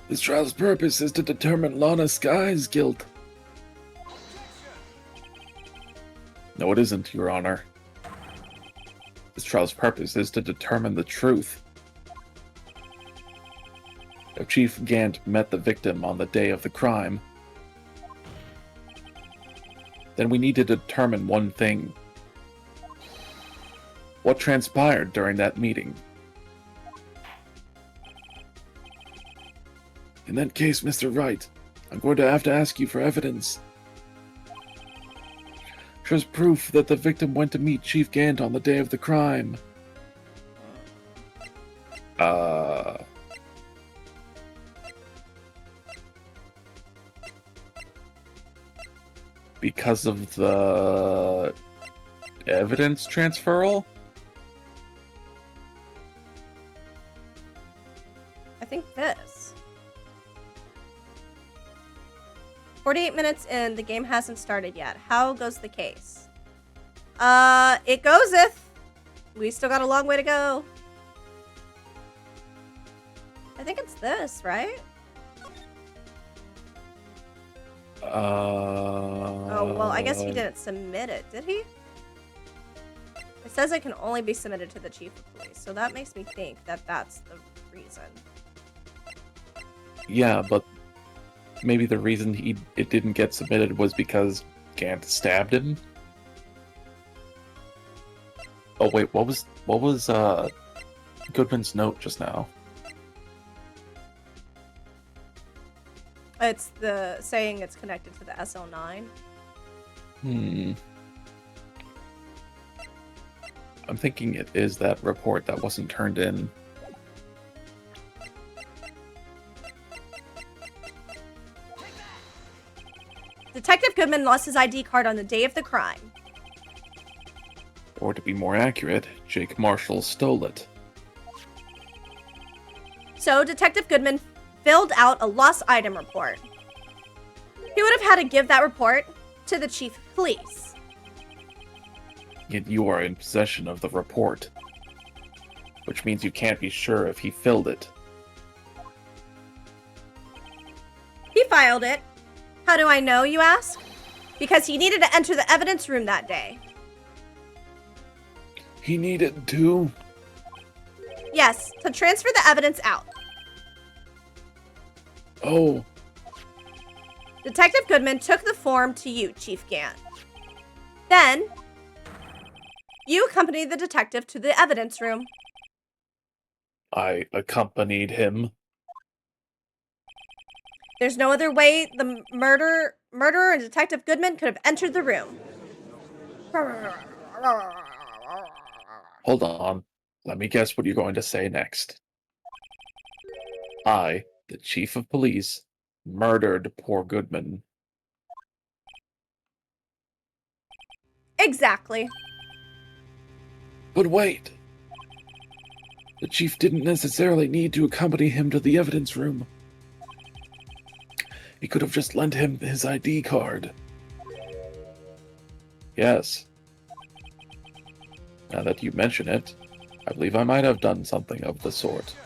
This trial's purpose is to determine Lana Sky's guilt. No, it isn't, Your Honor. This trial's purpose is to determine the truth. If Chief Gant met the victim on the day of the crime, then we need to determine one thing. What transpired during that meeting? In that case, Mr. Wright, I'm going to have to ask you for evidence. Shows proof that the victim went to meet Chief Gant on the day of the crime. Because of the evidence transferal? I think this. 48 minutes in, the game hasn't started yet. How goes the case? It goeseth. We still got a long way to go. I think it's this, right? Oh, well, I guess he didn't submit it, did he? It says it can only be submitted to the chief of police, so that makes me think that that's the reason. Yeah, but maybe the reason it didn't get submitted was because Gant stabbed him? Oh wait, what was Goodman's note just now? It's the saying it's connected to the SL9. I'm thinking it is that report that wasn't turned in. Detective Goodman lost his ID card on the day of the crime. Or to be more accurate, Jake Marshall stole it. So, Detective Goodman filled out a lost item report. He would have had to give that report to the chief of police. Yet you are in possession of the report, which means you can't be sure if he filled it. He filed it. How do I know, you ask? Because he needed to enter the evidence room that day. He needed to? Yes, to transfer the evidence out. Oh. Detective Goodman took the form to you, Chief Gant. Then, you accompanied the detective to the evidence room. I accompanied him. There's no other way the murderer and Detective Goodman could have entered the room. Hold on. Let me guess what you're going to say next. I, the chief of police, murdered poor Goodman. Exactly. But wait! The chief didn't necessarily need to accompany him to the evidence room. He could have just lent him his ID card. Yes. Now that you mention it, I believe I might have done something of the sort.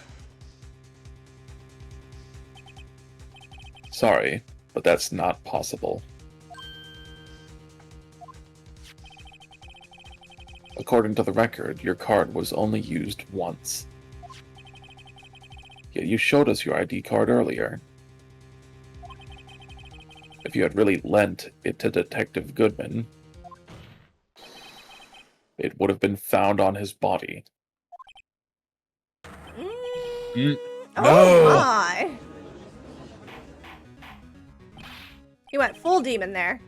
Sorry, but that's not possible. According to the record, your card was only used once. Yet you showed us your ID card earlier. If you had really lent it to Detective Goodman, it would have been found on his body. Oh No. my! He went full demon there.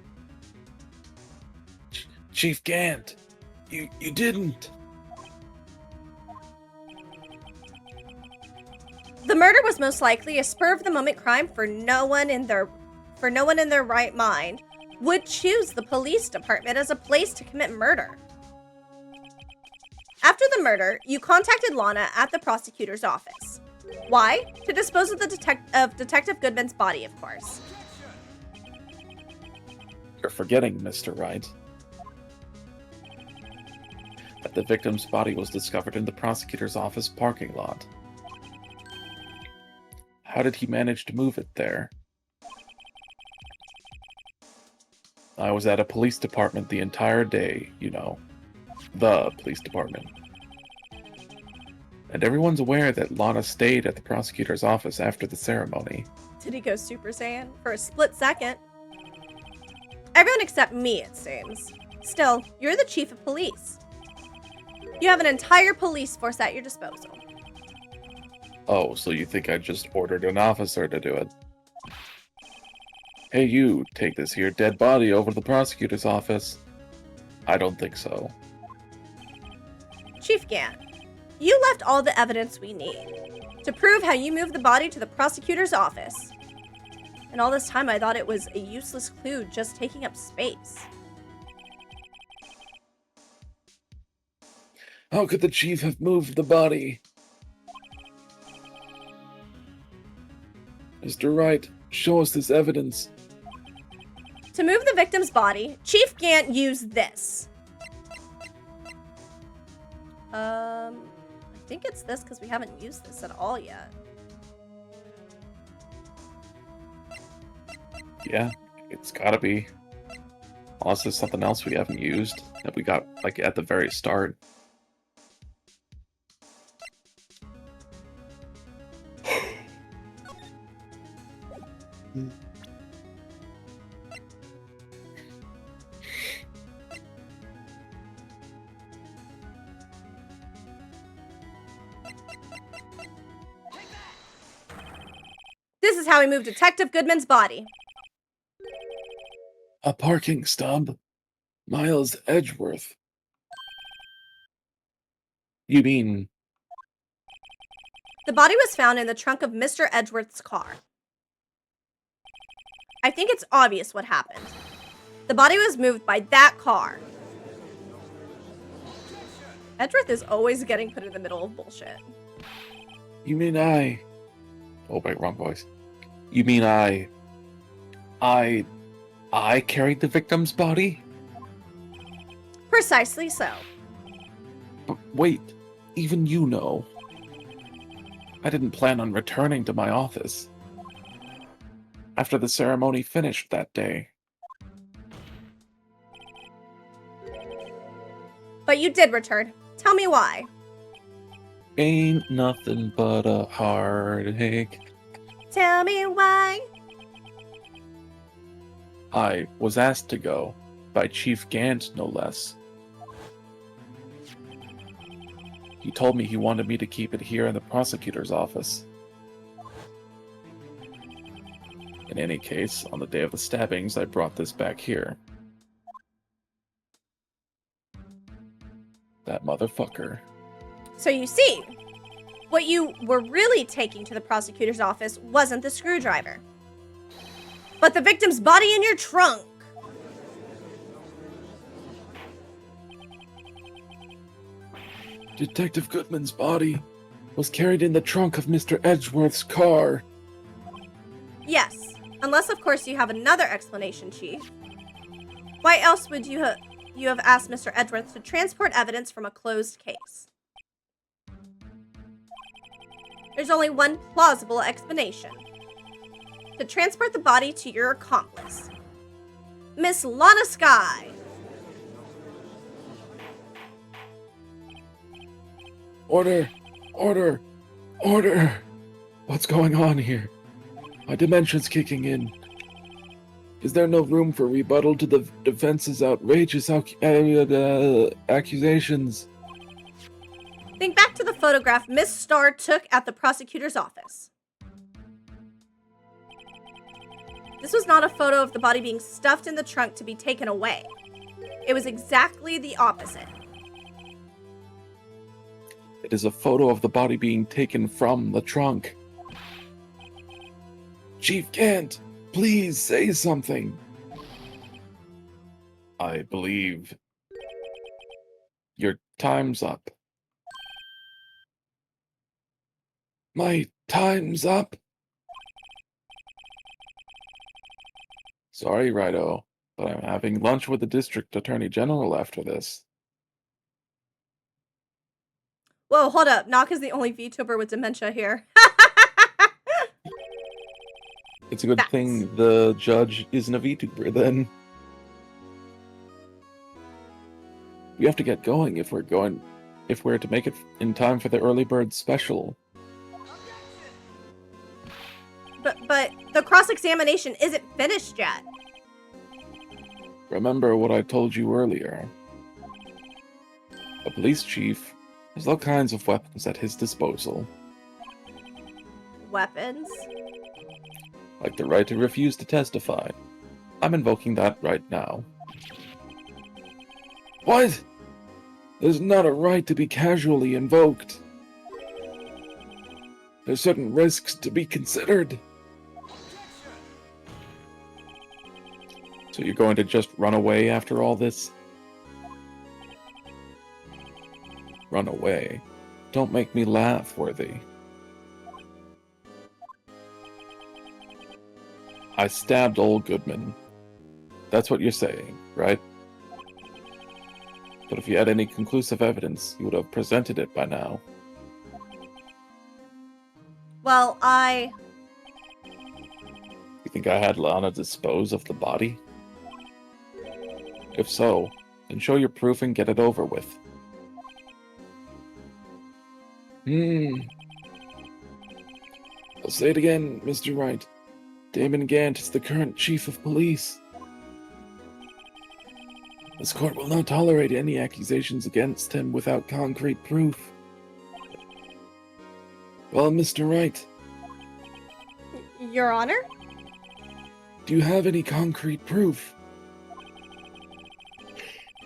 Chief Gant, you didn't. The murder was most likely a spur-of-the-moment crime for no one in their right mind would choose the police department as a place to commit murder. After the murder, you contacted Lana at the prosecutor's office. Why? To dispose of Detective Goodman's body, of course. You're forgetting, Mr. Wright, that the victim's body was discovered in the prosecutor's office parking lot. How did he manage to move it there? I was at a police department the entire day, you know. The police department. And everyone's aware that Lana stayed at the prosecutor's office after the ceremony. Did he go Super Saiyan for a split second? Everyone except me, it seems. Still, you're the chief of police. You have an entire police force at your disposal. Oh, so you think I just ordered an officer to do it? Hey, you, take this here dead body over to the prosecutor's office. I don't think so. Chief Gant, you left all the evidence we need to prove how you moved the body to the prosecutor's office. And all this time I thought it was a useless clue just taking up space. How could the chief have moved the body? Mr. Wright, show us this evidence. To move the victim's body, Chief Gant used this. I think it's this because we haven't used this at all yet. Yeah, it's gotta be. Unless there's something else we haven't used that we got, like, at the very start. This is how we moved Detective Goodman's body. A parking stub? Miles Edgeworth. You mean... The body was found in the trunk of Mr. Edgeworth's car. I think it's obvious what happened. The body was moved by that car. Edgeworth is always getting put in the middle of bullshit. You mean I... Oh, wait, wrong voice. You mean I carried the victim's body? Precisely so. But wait, even you know. I didn't plan on returning to my office after the ceremony finished that day. But you did return. Tell me why. Ain't nothing but a heartache. Tell me why. I was asked to go, by Chief Gant no less. He told me he wanted me to keep it here in the prosecutor's office. In any case, on the day of the stabbings, I brought this back here. That motherfucker. So you see, what you were really taking to the prosecutor's office wasn't the screwdriver, but the victim's body in your trunk. Detective Goodman's body was carried in the trunk of Mr. Edgeworth's car. Yes, unless of course you have another explanation, Chief. Why else would you have asked Mr. Edgeworth to transport evidence from a closed case? There's only one plausible explanation. To transport the body to your accomplice, Miss Lana Skye. Order! Order! Order! What's going on here? My dementia's kicking in. Is there no room for rebuttal to the defense's outrageous accusations? Think back to the photograph Miss Starr took at the prosecutor's office. This was not a photo of the body being stuffed in the trunk to be taken away. It was exactly the opposite. It is a photo of the body being taken from the trunk. Chief Gant, please say something. I believe your time's up. My time's up? Sorry, Rido, but I'm having lunch with the District Attorney General after this. Whoa, hold up. Nock is the only VTuber with dementia here. It's a good thing the judge isn't a VTuber, then. We have to get going if we're to make it in time for the early bird special. But the cross-examination isn't finished yet. Remember what I told you earlier. A police chief has all kinds of weapons at his disposal. weapons? Like the right to refuse to testify. I'm invoking that right now. What? There's not a right to be casually invoked. There's certain risks to be considered. So you're going to just run away after all this? Run away? Don't make me laugh, Worthy. I stabbed old Goodman. That's what you're saying, right? But if you had any conclusive evidence, you would have presented it by now. Well, You think I had Lana dispose of the body? If so, then show your proof and get it over with. I'll say it again, Mr. Wright. Damon Gant is the current chief of police. This court will not tolerate any accusations against him without concrete proof. Well, Mr. Wright, Your Honor? do you have any concrete proof?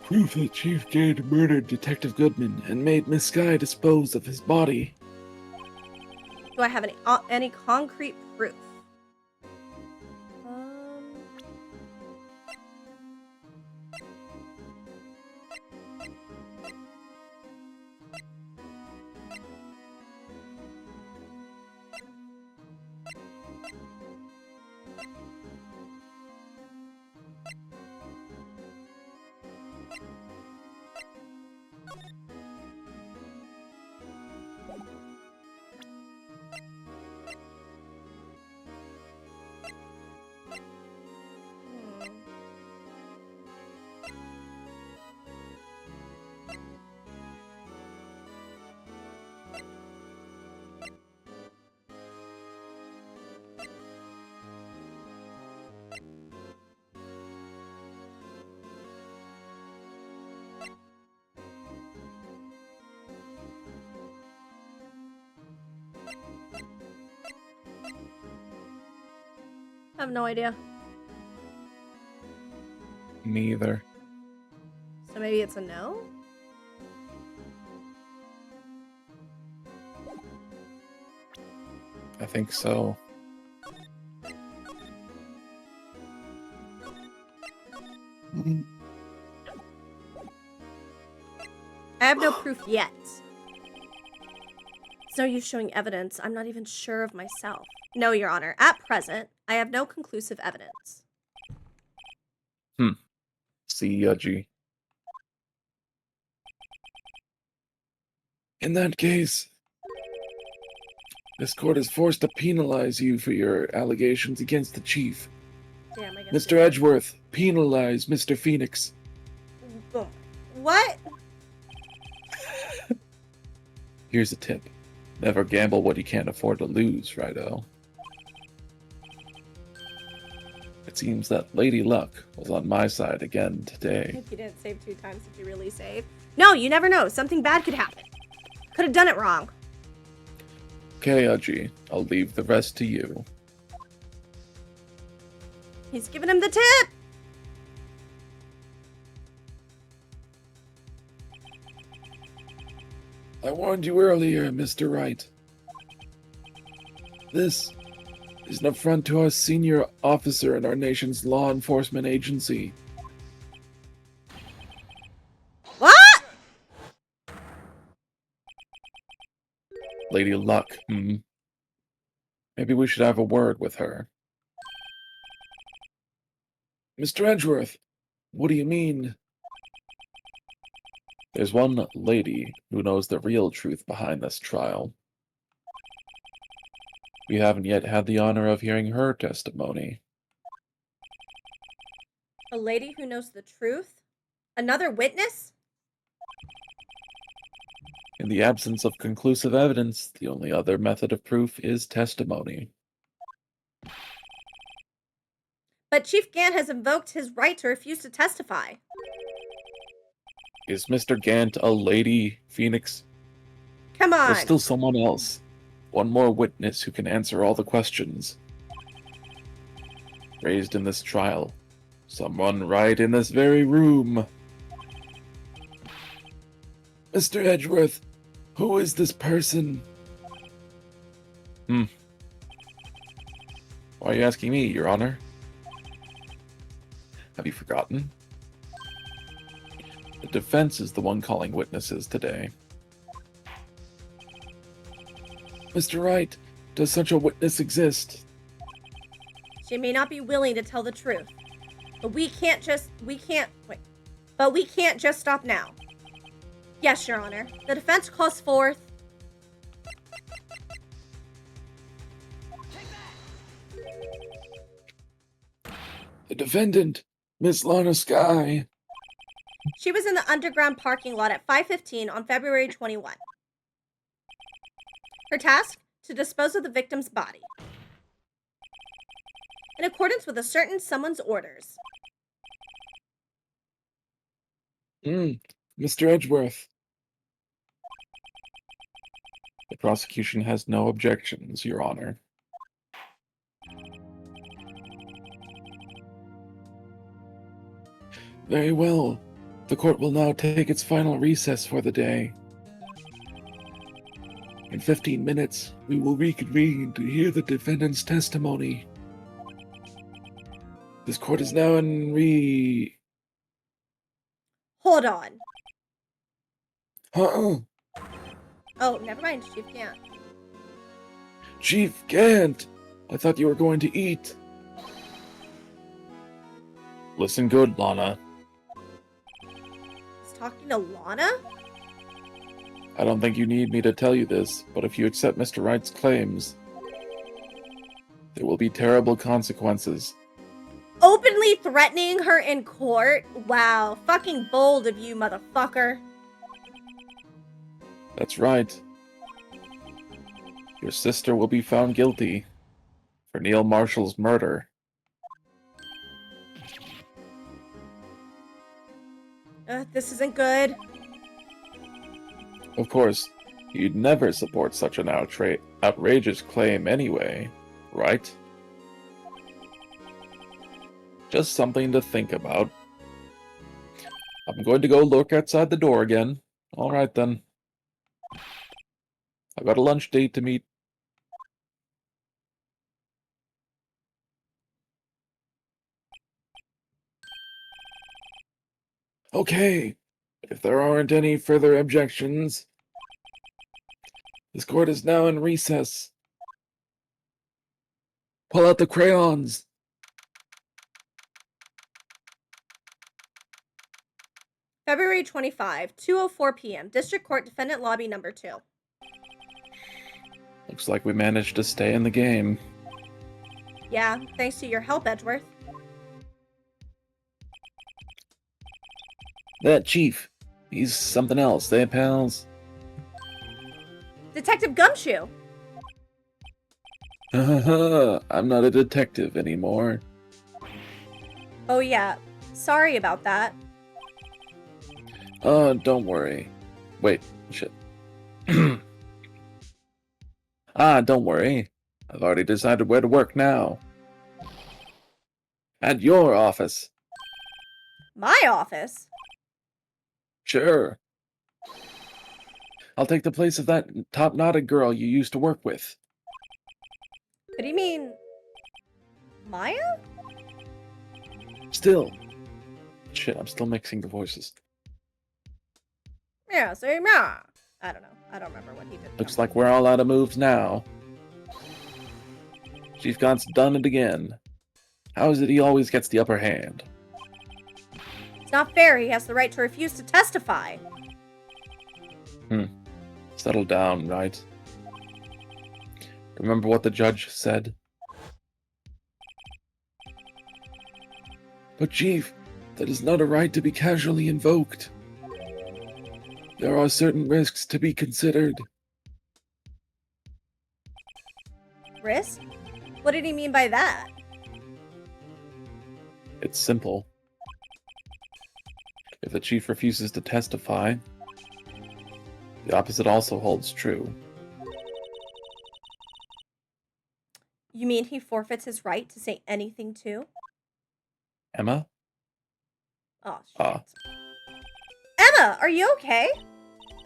Proof that Chief Gant murdered Detective Goodman and made Miss Skye dispose of his body. Do I have any concrete proof? I have no idea. Me either. So maybe it's a no? I think so. I have no proof yet. It's no use showing evidence. I'm not even sure of myself. No, Your Honor. At present, I have no conclusive evidence. See, Yudgy. In that case, this court is forced to penalize you for your allegations against the chief. Damn, I guess. Mr. Edgeworth, penalize Mr. Phoenix. What? Here's a tip. Never gamble what you can't afford to lose, righto. It seems that Lady Luck was on my side again today. If you didn't save 2 times, did you really save? No, you never know. Something bad could happen. Could have done it wrong. Okay, Udgy, I'll leave the rest to you. He's giving him the tip! I warned you earlier, Mr. Wright. This is an affront to our senior officer in our nation's law enforcement agency. What? Lady Luck, Maybe we should have a word with her. Mr. Edgeworth, what do you mean? There's one lady who knows the real truth behind this trial. We haven't yet had the honor of hearing her testimony. A lady who knows the truth? Another witness? In the absence of conclusive evidence, the only other method of proof is testimony. But Chief Gant has invoked his right to refuse to testify. Is Mr. Gant a lady, Phoenix? Come on. Or still someone else? One more witness who can answer all the questions raised in this trial. Someone right in this very room. Mr. Edgeworth, who is this person? Why are you asking me, Your Honor? Have you forgotten? The defense is the one calling witnesses today. Mr. Wright, does such a witness exist? She may not be willing to tell the truth, but we can't just stop now. Yes, Your Honor. The defense calls forth... The defendant, Miss Lana Skye. She was in the underground parking lot at 5:15 on February 21. Her task? To dispose of the victim's body. In accordance with a certain someone's orders. Mr. Edgeworth. The prosecution has no objections, Your Honor. Very well. The court will now take its final recess for the day. In 15 minutes, we will reconvene to hear the defendant's testimony. This court is now in Hold on. Oh, Never mind. Chief can't. Chief Gant! I thought you were going to eat. Listen good, Lana. He's talking to Lana? I don't think you need me to tell you this, but if you accept Mr. Wright's claims, there will be terrible consequences. Openly threatening her in court? Wow. Fucking bold of you, motherfucker. That's right. Your sister will be found guilty for Neil Marshall's murder. This isn't good. Of course, you'd never support such an outrageous claim anyway, right? Just something to think about. I'm going to go look outside the door again. All right, then. I've got a lunch date to meet. Okay, if there aren't any further objections, this court is now in recess. Pull out the crayons. February 25, 2:04 p.m. District Court Defendant Lobby Number 2. Looks like we managed to stay in the game. Yeah, thanks to your help, Edgeworth. That chief, he's something else, eh, pals? Detective Gumshoe! I'm not a detective anymore. Oh yeah, sorry about that. Don't worry. Wait, shit. Don't worry. I've already decided where to work now. At your office. My office? Sure. I'll take the place of that top-knotted girl you used to work with. What do you mean? Maya? Still. Shit, I'm still mixing the voices. Yeah, say yeah. I don't know. I don't remember what he did. Looks like we're all out of moves now. Chief Gaunt's done it again. How is it he always gets the upper hand? It's not fair. He has the right to refuse to testify. Settle down, right? Remember what the judge said? But Chief, that is not a right to be casually invoked. There are certain risks to be considered. Risk? What did he mean by that? It's simple. If the chief refuses to testify, the opposite also holds true. You mean he forfeits his right to say anything too? Emma? Oh, Ah. shit. Emma, are you okay?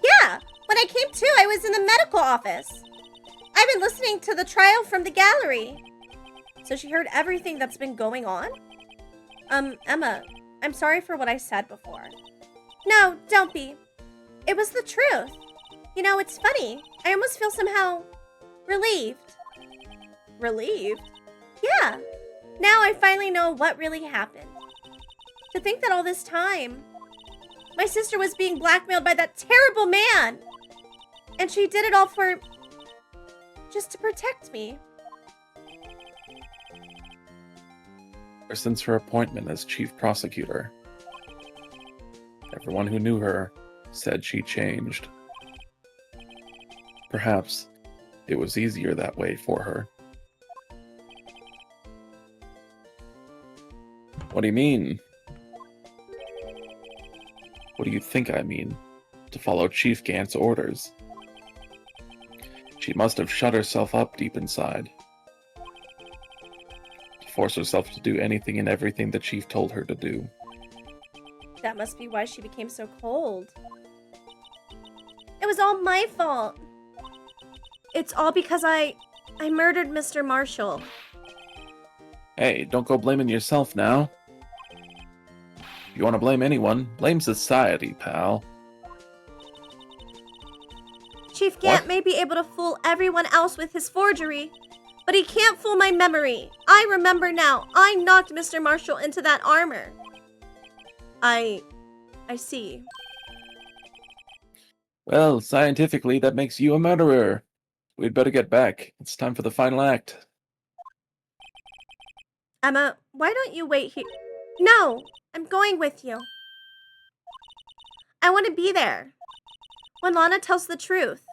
Yeah, when I came to, I was in the medical office. I've been listening to the trial from the gallery. So she heard everything that's been going on? Emma, I'm sorry for what I said before. No, don't be. It was the truth. You know, it's funny. I almost feel somehow relieved. Relieved? Yeah. Now I finally know what really happened. To think that all this time, my sister was being blackmailed by that terrible man. And she did it all for... just to protect me. Ever since her appointment as chief prosecutor, everyone who knew her said she changed. Perhaps it was easier that way for her. What do you mean? What do you think I mean? To follow Chief Gant's orders. She must have shut herself up deep inside. To force herself to do anything and everything the Chief told her to do. That must be why she became so cold. It was all my fault. It's all because I murdered Mr. Marshall. Hey, don't go blaming yourself now. If you want to blame anyone, blame society, pal. Chief Gant may be able to fool everyone else with his forgery, but he can't fool my memory. I remember now. I knocked Mr. Marshall into that armor. I see. Well, scientifically, that makes you a murderer. We'd better get back. It's time for the final act. Emma, why don't you wait here? No, I'm going with you. I want to be there. When Lana tells the truth.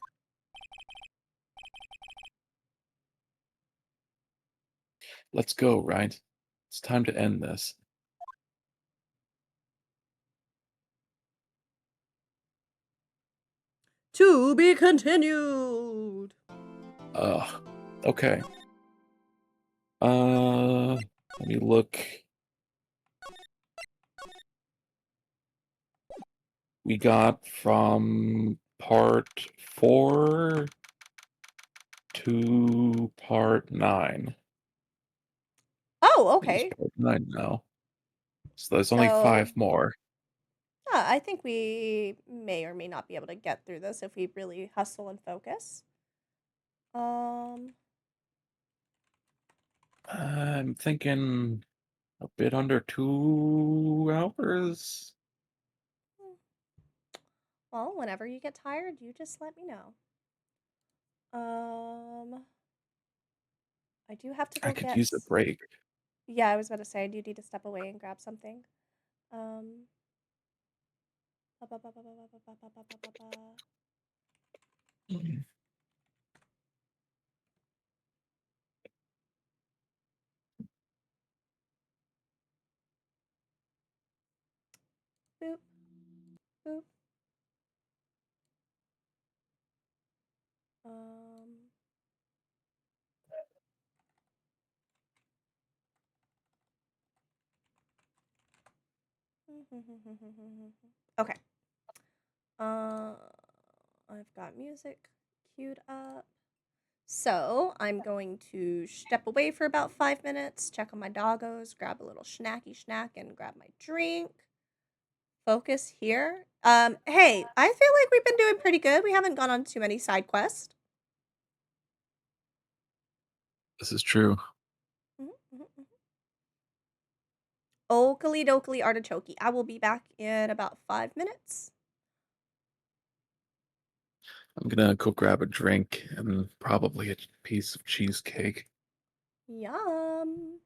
Let's go, right? It's time to end this. To be continued. Okay. Let me look. We got from part 4 to part 9. Oh, I think okay. it's part 9 now. So there's only 5 more. I think we may or may not be able to get through this if we really hustle and focus. I'm thinking a bit under 2 hours. Well, whenever you get tired, you just let me know. I do have to go I could use a break. Yeah, I was about to say I do need to step away and grab something. Boop. Boop. Okay. I've got music queued up. So I'm going to step away for about 5 minutes, check on my doggos, grab a little snacky snack, and grab my drink. Focus here. Hey, I feel like we've been doing pretty good. We haven't gone on too many side quests. This is true. Oakley dokley artichoke. I will be back in about 5 minutes. I'm gonna go grab a drink and probably a piece of cheesecake. Yum.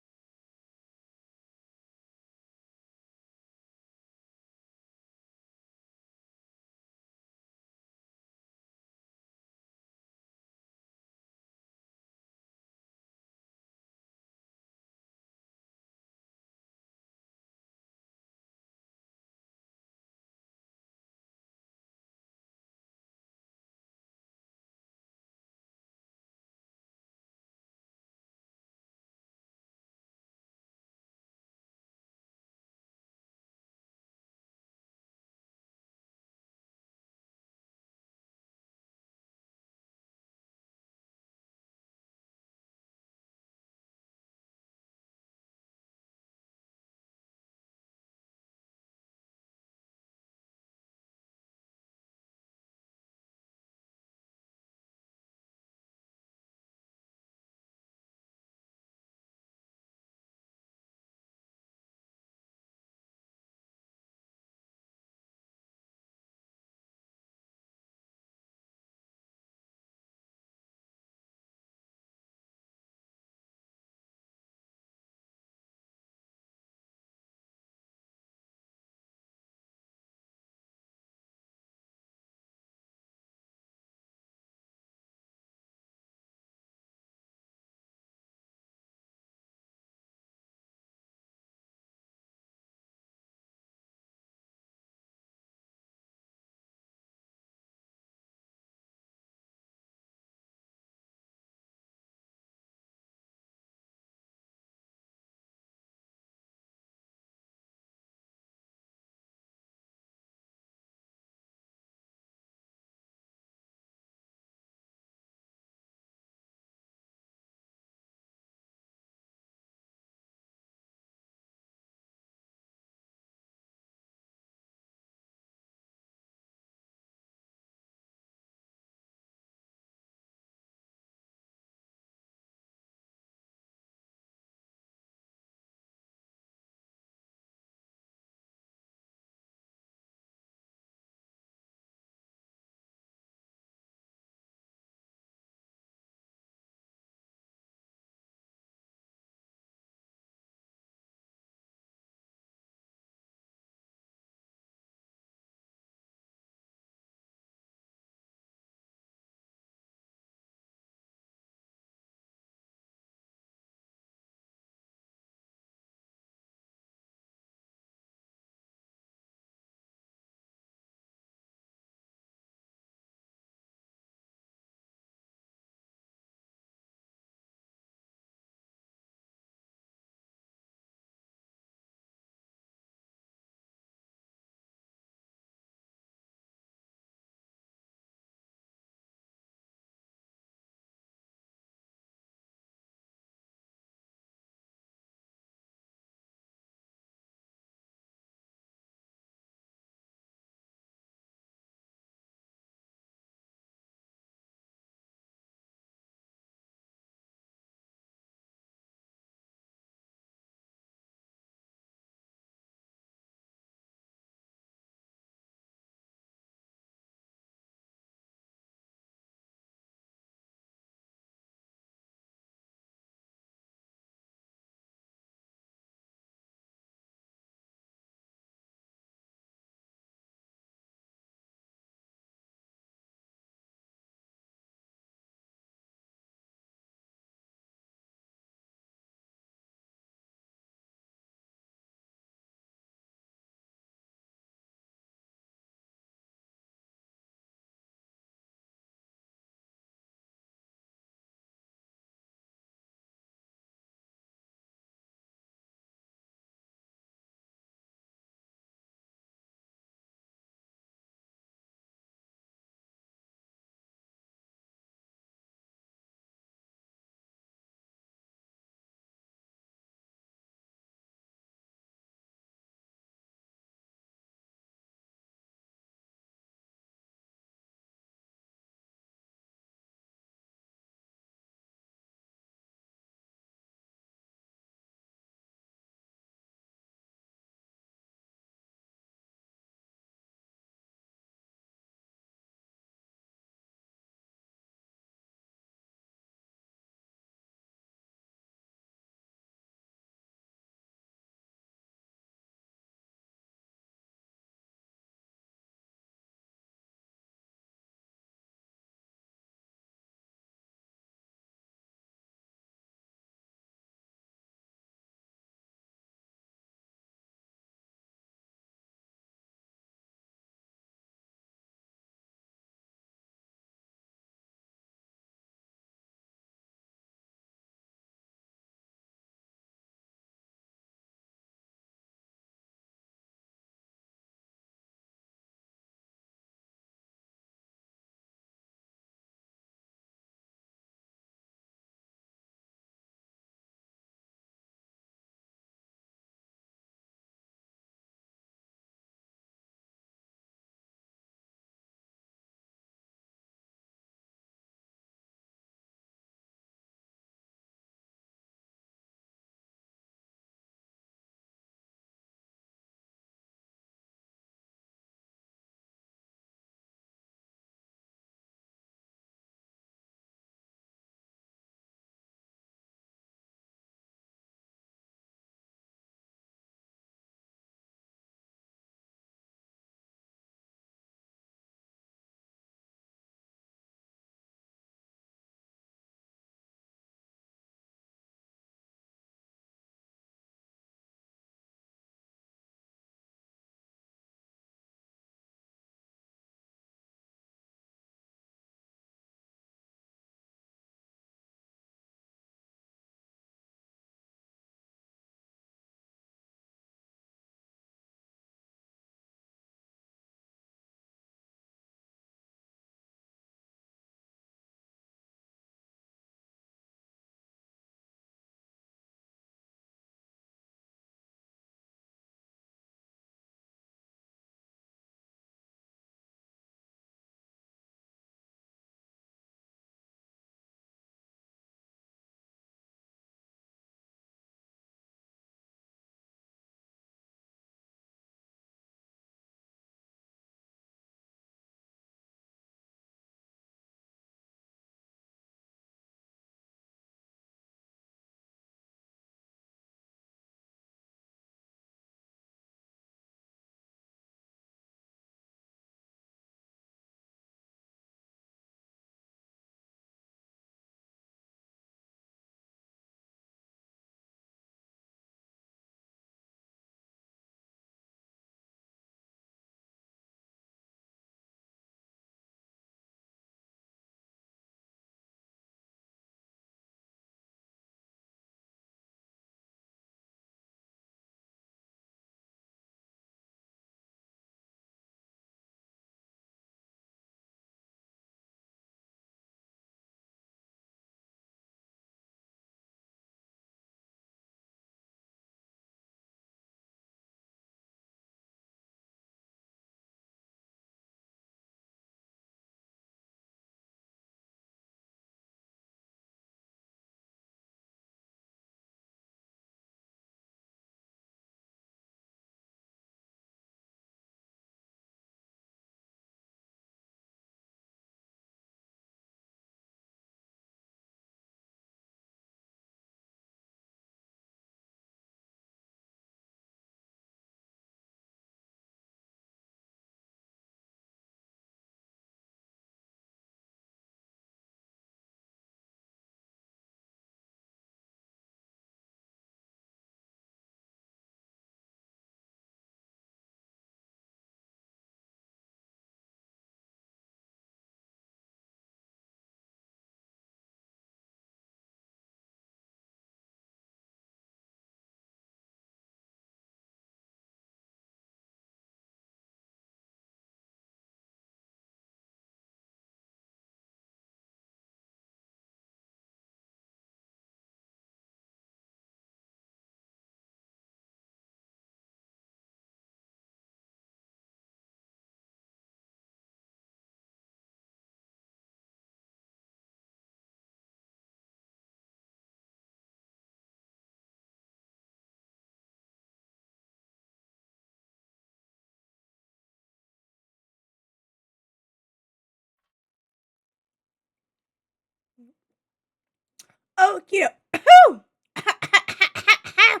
Okie doke. I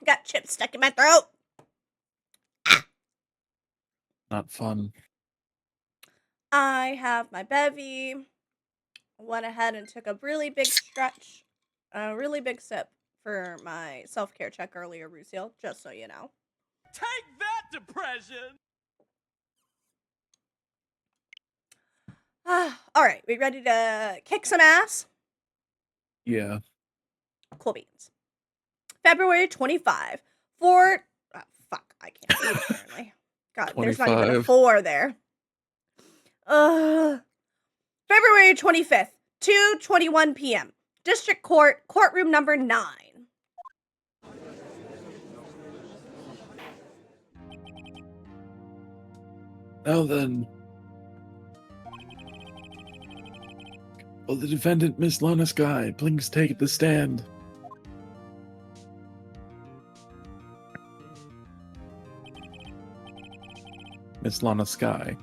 got chips stuck in my throat. Not fun. I have my bevy. Went ahead and took a really big stretch, a really big sip for my self-care check earlier, Rusil, just so you know. Take that, depression! All right, we ready to kick some ass? Yeah. Cool beans. February 25. Oh, fuck, I can't read apparently. God, 25. There's not even a 4 there. February 25th, 2:21 p.m. District Court, courtroom number 9. Now then, will the defendant, Miss Lana Sky, please take the stand? Miss Lana Sky,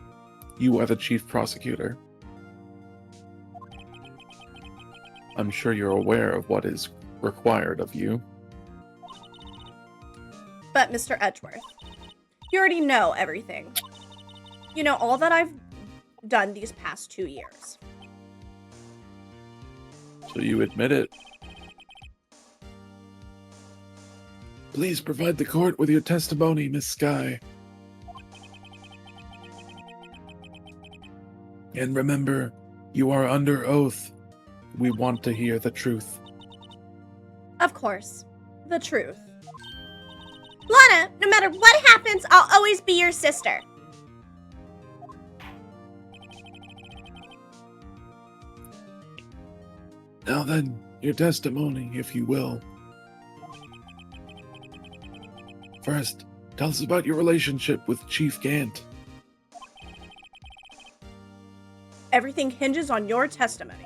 you are the chief prosecutor. I'm sure you're aware of what is required of you. But Mr. Edgeworth, you already know everything. You know all that I've done these past 2 years. So you admit it? Please provide the court with your testimony, Miss Sky. And remember, you are under oath. We want to hear the truth. Of course, the truth. Lana, no matter what happens, I'll always be your sister. Now then, your testimony, if you will. First, tell us about your relationship with Chief Gant. Everything hinges on your testimony.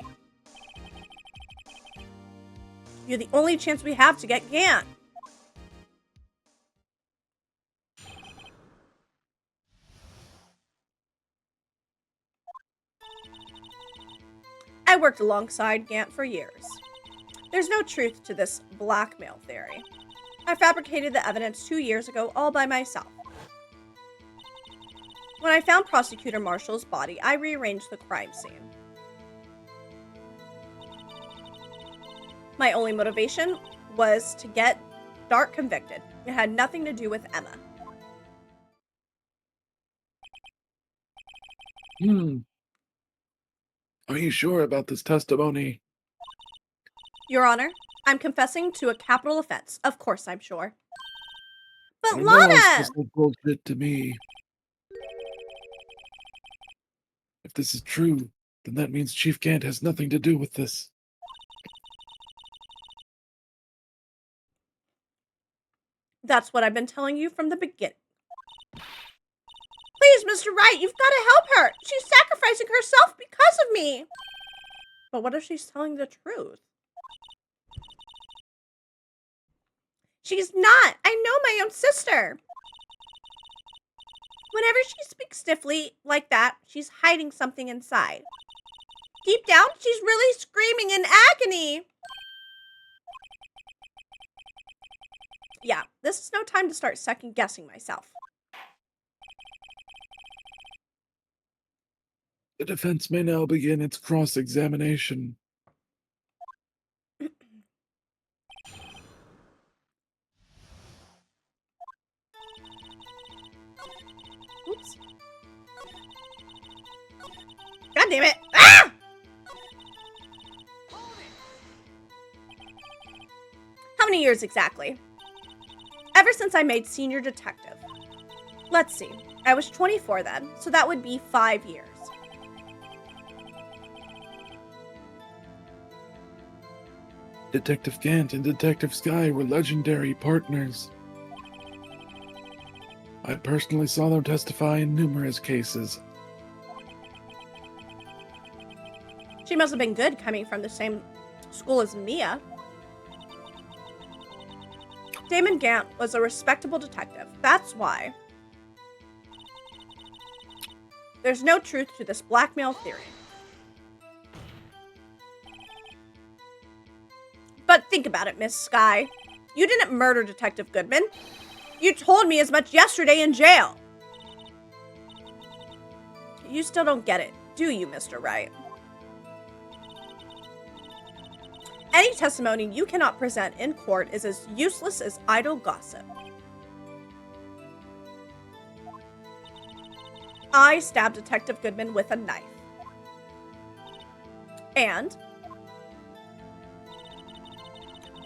You're the only chance we have to get Gant. I worked alongside Gant for years. There's no truth to this blackmail theory. I fabricated the evidence 2 years ago all by myself. When I found Prosecutor Marshall's body, I rearranged the crime scene. My only motivation was to get Dart convicted. It had nothing to do with Emma. Are you sure about this testimony? Your Honor, I'm confessing to a capital offense. Of course I'm sure. But Lana! Lana! This is bullshit to me. If this is true, then that means Chief Gant has nothing to do with this. That's what I've been telling you from the beginning. Please, Mr. Wright, you've got to help her. She's sacrificing herself because of me. But what if she's telling the truth? She's not. I know my own sister. Whenever she speaks stiffly like that, she's hiding something inside. Deep down, she's really screaming in agony. Yeah, this is no time to start second-guessing myself. The defense may now begin its cross-examination. Oops. God damn it! Ah! How many years exactly? Ever since I made senior detective. Let's see. I was 24 then, so that would be 5 years. Detective Gant and Detective Sky were legendary partners. I personally saw them testify in numerous cases. She must have been good coming from the same school as Mia. Damon Gant was a respectable detective. That's why. There's no truth to this blackmail theory. But think about it, Miss Sky. You didn't murder Detective Goodman. You told me as much yesterday in jail. You still don't get it, do you, Mr. Wright? Any testimony you cannot present in court is as useless as idle gossip. I stabbed Detective Goodman with a knife. And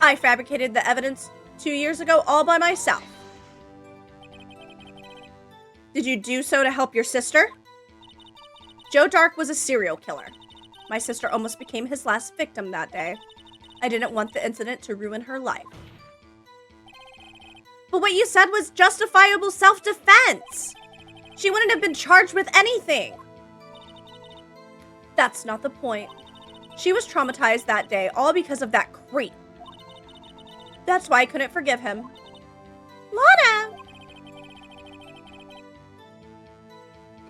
I fabricated the evidence 2 years ago all by myself. Did you do so to help your sister? Joe Dark was a serial killer. My sister almost became his last victim that day. I didn't want the incident to ruin her life. But what you said was justifiable self-defense. She wouldn't have been charged with anything. That's not the point. She was traumatized that day, all because of that creep. That's why I couldn't forgive him. Lana!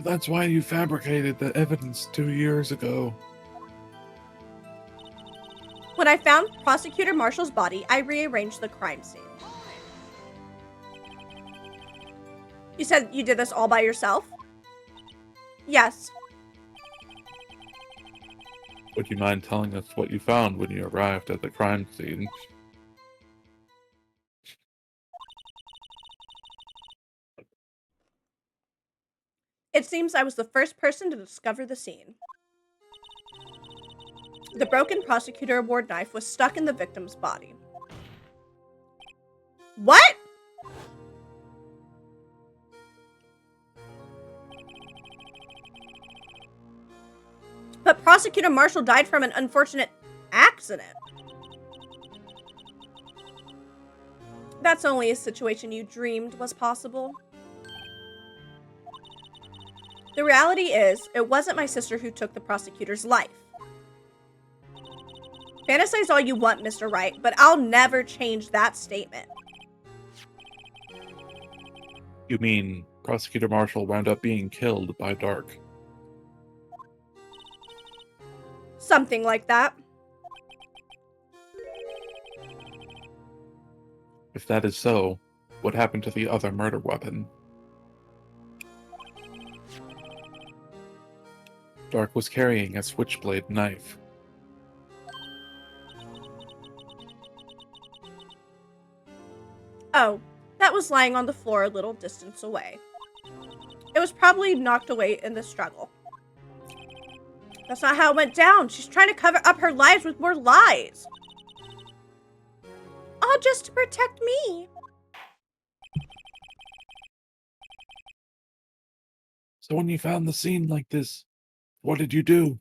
That's why you fabricated the evidence 2 years ago. When I found Prosecutor Marshall's body, I rearranged the crime scene. You said you did this all by yourself? Yes. Would you mind telling us what you found when you arrived at the crime scene? It seems I was the first person to discover the scene. The broken Prosecutor Award knife was stuck in the victim's body. What? But Prosecutor Marshall died from an unfortunate accident. That's only a situation you dreamed was possible. The reality is, it wasn't my sister who took the prosecutor's life. Fantasize all you want, Mr. Wright, but I'll never change that statement. You mean Prosecutor Marshall wound up being killed by Dark? Something like that. If that is so, what happened to the other murder weapon? Dark was carrying a switchblade knife. Oh, that was lying on the floor a little distance away. It was probably knocked away in the struggle. That's not how it went down. She's trying to cover up her lies with more lies. All just to protect me. So when you found the scene like this, what did you do?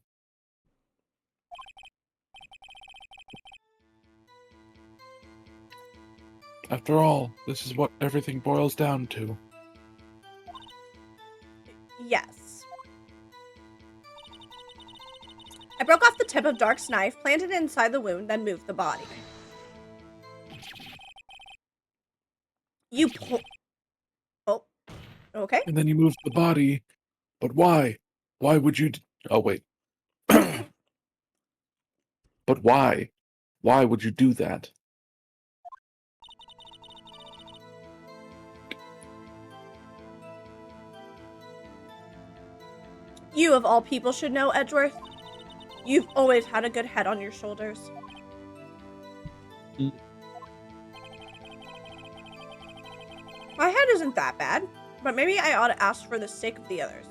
After all, this is what everything boils down to. Yes. I broke off the tip of Dark's knife, planted it inside the wound, then moved the body. Oh, okay. And then you moved the body, but why? Why would you? Oh, wait. But why? Why would you do that? You, of all people, should know, Edgeworth. You've always had a good head on your shoulders. My head isn't that bad, but maybe I ought to ask for the sake of the others.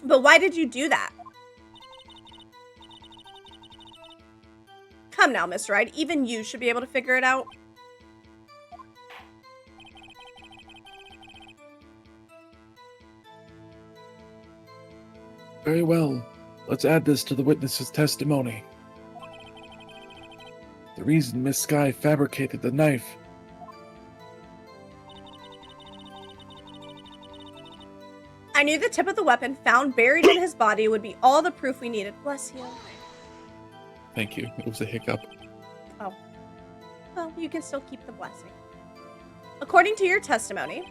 But why did you do that? Come now, Mr. Wright. Even you should be able to figure it out. Very well. Let's add this to the witness's testimony. The reason Miss Sky fabricated the knife. I knew the tip of the weapon found buried in his body would be all the proof we needed. Bless you. Thank you. It was a hiccup. Oh. Well, you can still keep the blessing. According to your testimony,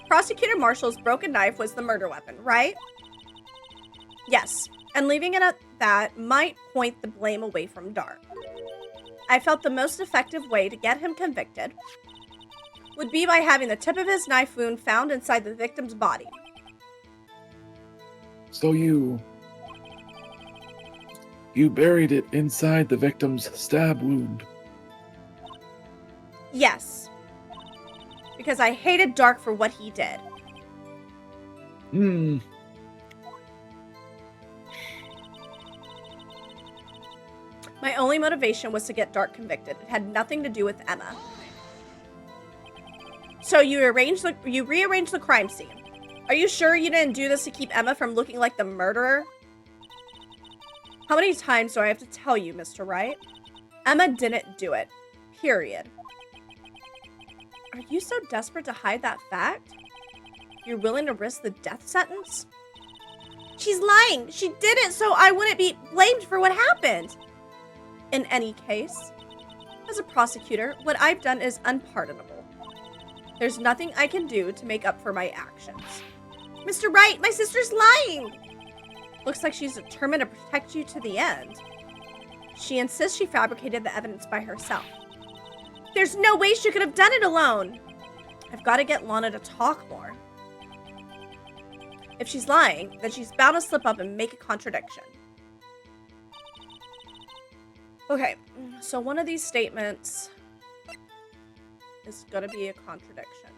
Prosecutor Marshall's broken knife was the murder weapon, right? Yes, and leaving it at that might point the blame away from Dark. I felt the most effective way to get him convicted would be by having the tip of his knife wound found inside the victim's body. So you buried it inside the victim's stab wound? Yes. Because I hated Dark for what he did. My only motivation was to get Dark convicted. It had nothing to do with Emma. So you rearranged the crime scene. Are you sure you didn't do this to keep Emma from looking like the murderer? How many times do I have to tell you, Mr. Wright? Emma didn't do it. Period. Are you so desperate to hide that fact? You're willing to risk the death sentence? She's lying. She did it so I wouldn't be blamed for what happened. In any case, as a prosecutor, what I've done is unpardonable. There's nothing I can do to make up for my actions. Mr. Wright, my sister's lying! Looks like she's determined to protect you to the end. She insists she fabricated the evidence by herself. There's no way she could have done it alone! I've got to get Lana to talk more. If she's lying, then she's bound to slip up and make a contradiction. Okay, so one of these statements is going to be a contradiction.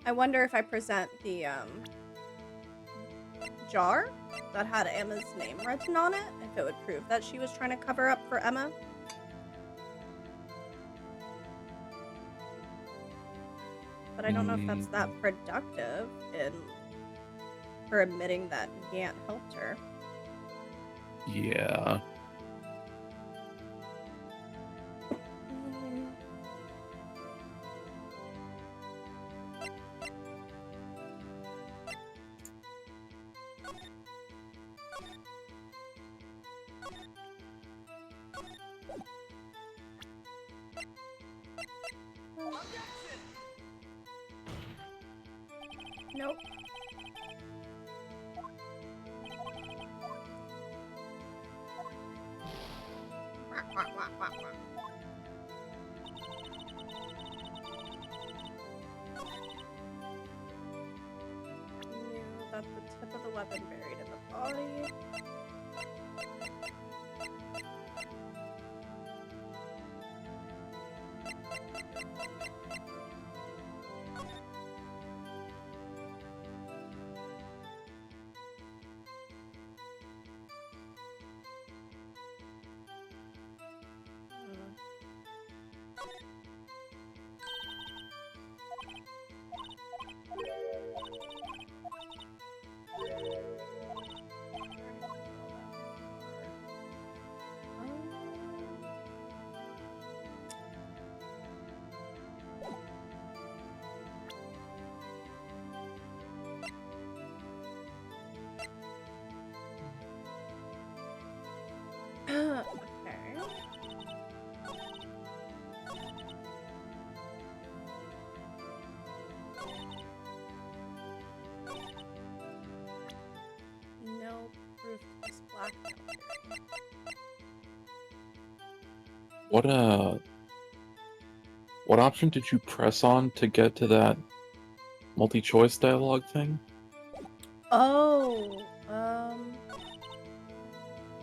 I wonder if I present the jar that had Emma's name written on it, if it would prove that she was trying to cover up for Emma. But I don't know if that's that productive in her admitting that Gant helped her. Yeah. Nope. That's the tip of the weapon buried in the body. What option did you press on to get to that multi-choice dialogue thing? Oh,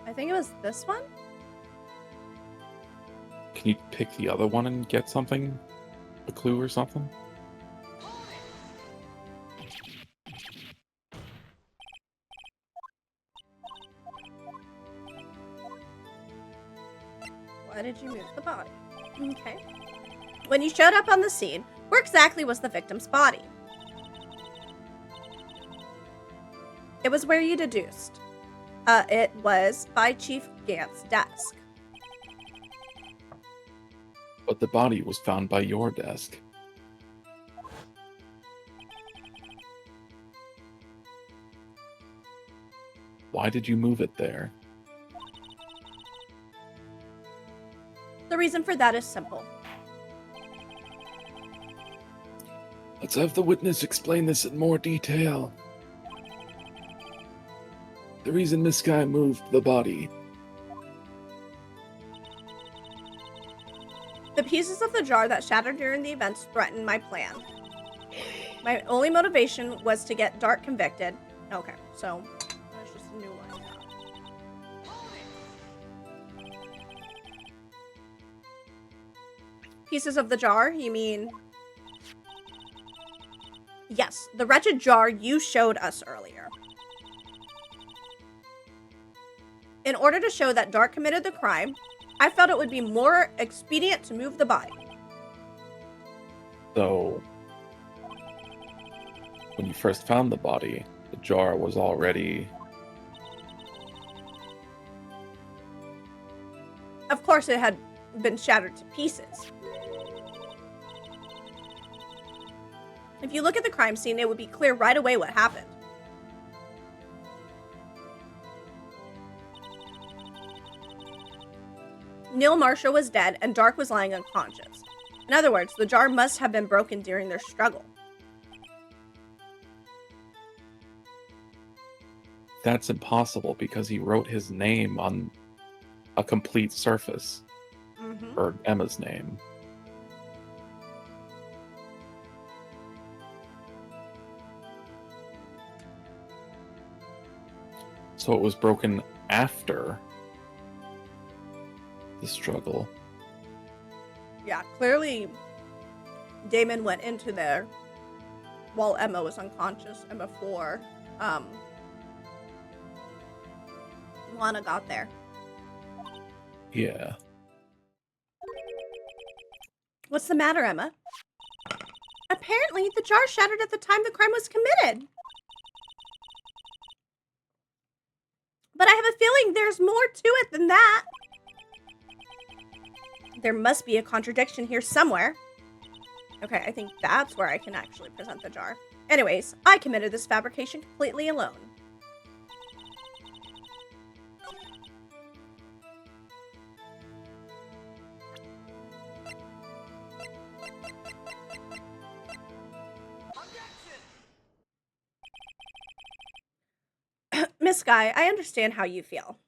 I think it was this one? Can you pick the other one and get something? A clue or something? Why did you move the body? Okay. When you showed up on the scene, where exactly was the victim's body? It was where you deduced. It was by Chief Gant's desk. But the body was found by your desk. Why did you move it there? The reason for that is simple. Let's have the witness explain this in more detail. The reason this guy moved the body. The pieces of the jar that shattered during the events threatened my plan. My only motivation was to get Dark convicted. Okay, so that's just a new one. Pieces of the jar, you mean? Yes, the wretched jar you showed us earlier. In order to show that Dark committed the crime, I felt it would be more expedient to move the body. So, when you first found the body, the jar was already... Of course, it had been shattered to pieces. If you look at the crime scene, it would be clear right away what happened. Neil Marshall was dead and Dark was lying unconscious. In other words, the jar must have been broken during their struggle. That's impossible because he wrote his name on a complete surface. Mm-hmm. Or Emma's name. So it was broken after the struggle. Yeah, clearly Damon went into there while Emma was unconscious and before Lana got there. Yeah. What's the matter, Emma? Apparently, the jar shattered at the time the crime was committed. But I have a feeling there's more to it than that. There must be a contradiction here somewhere. Okay, I think that's where I can actually present the jar. Anyways, I committed this fabrication completely alone. Miss Guy, I understand how you feel.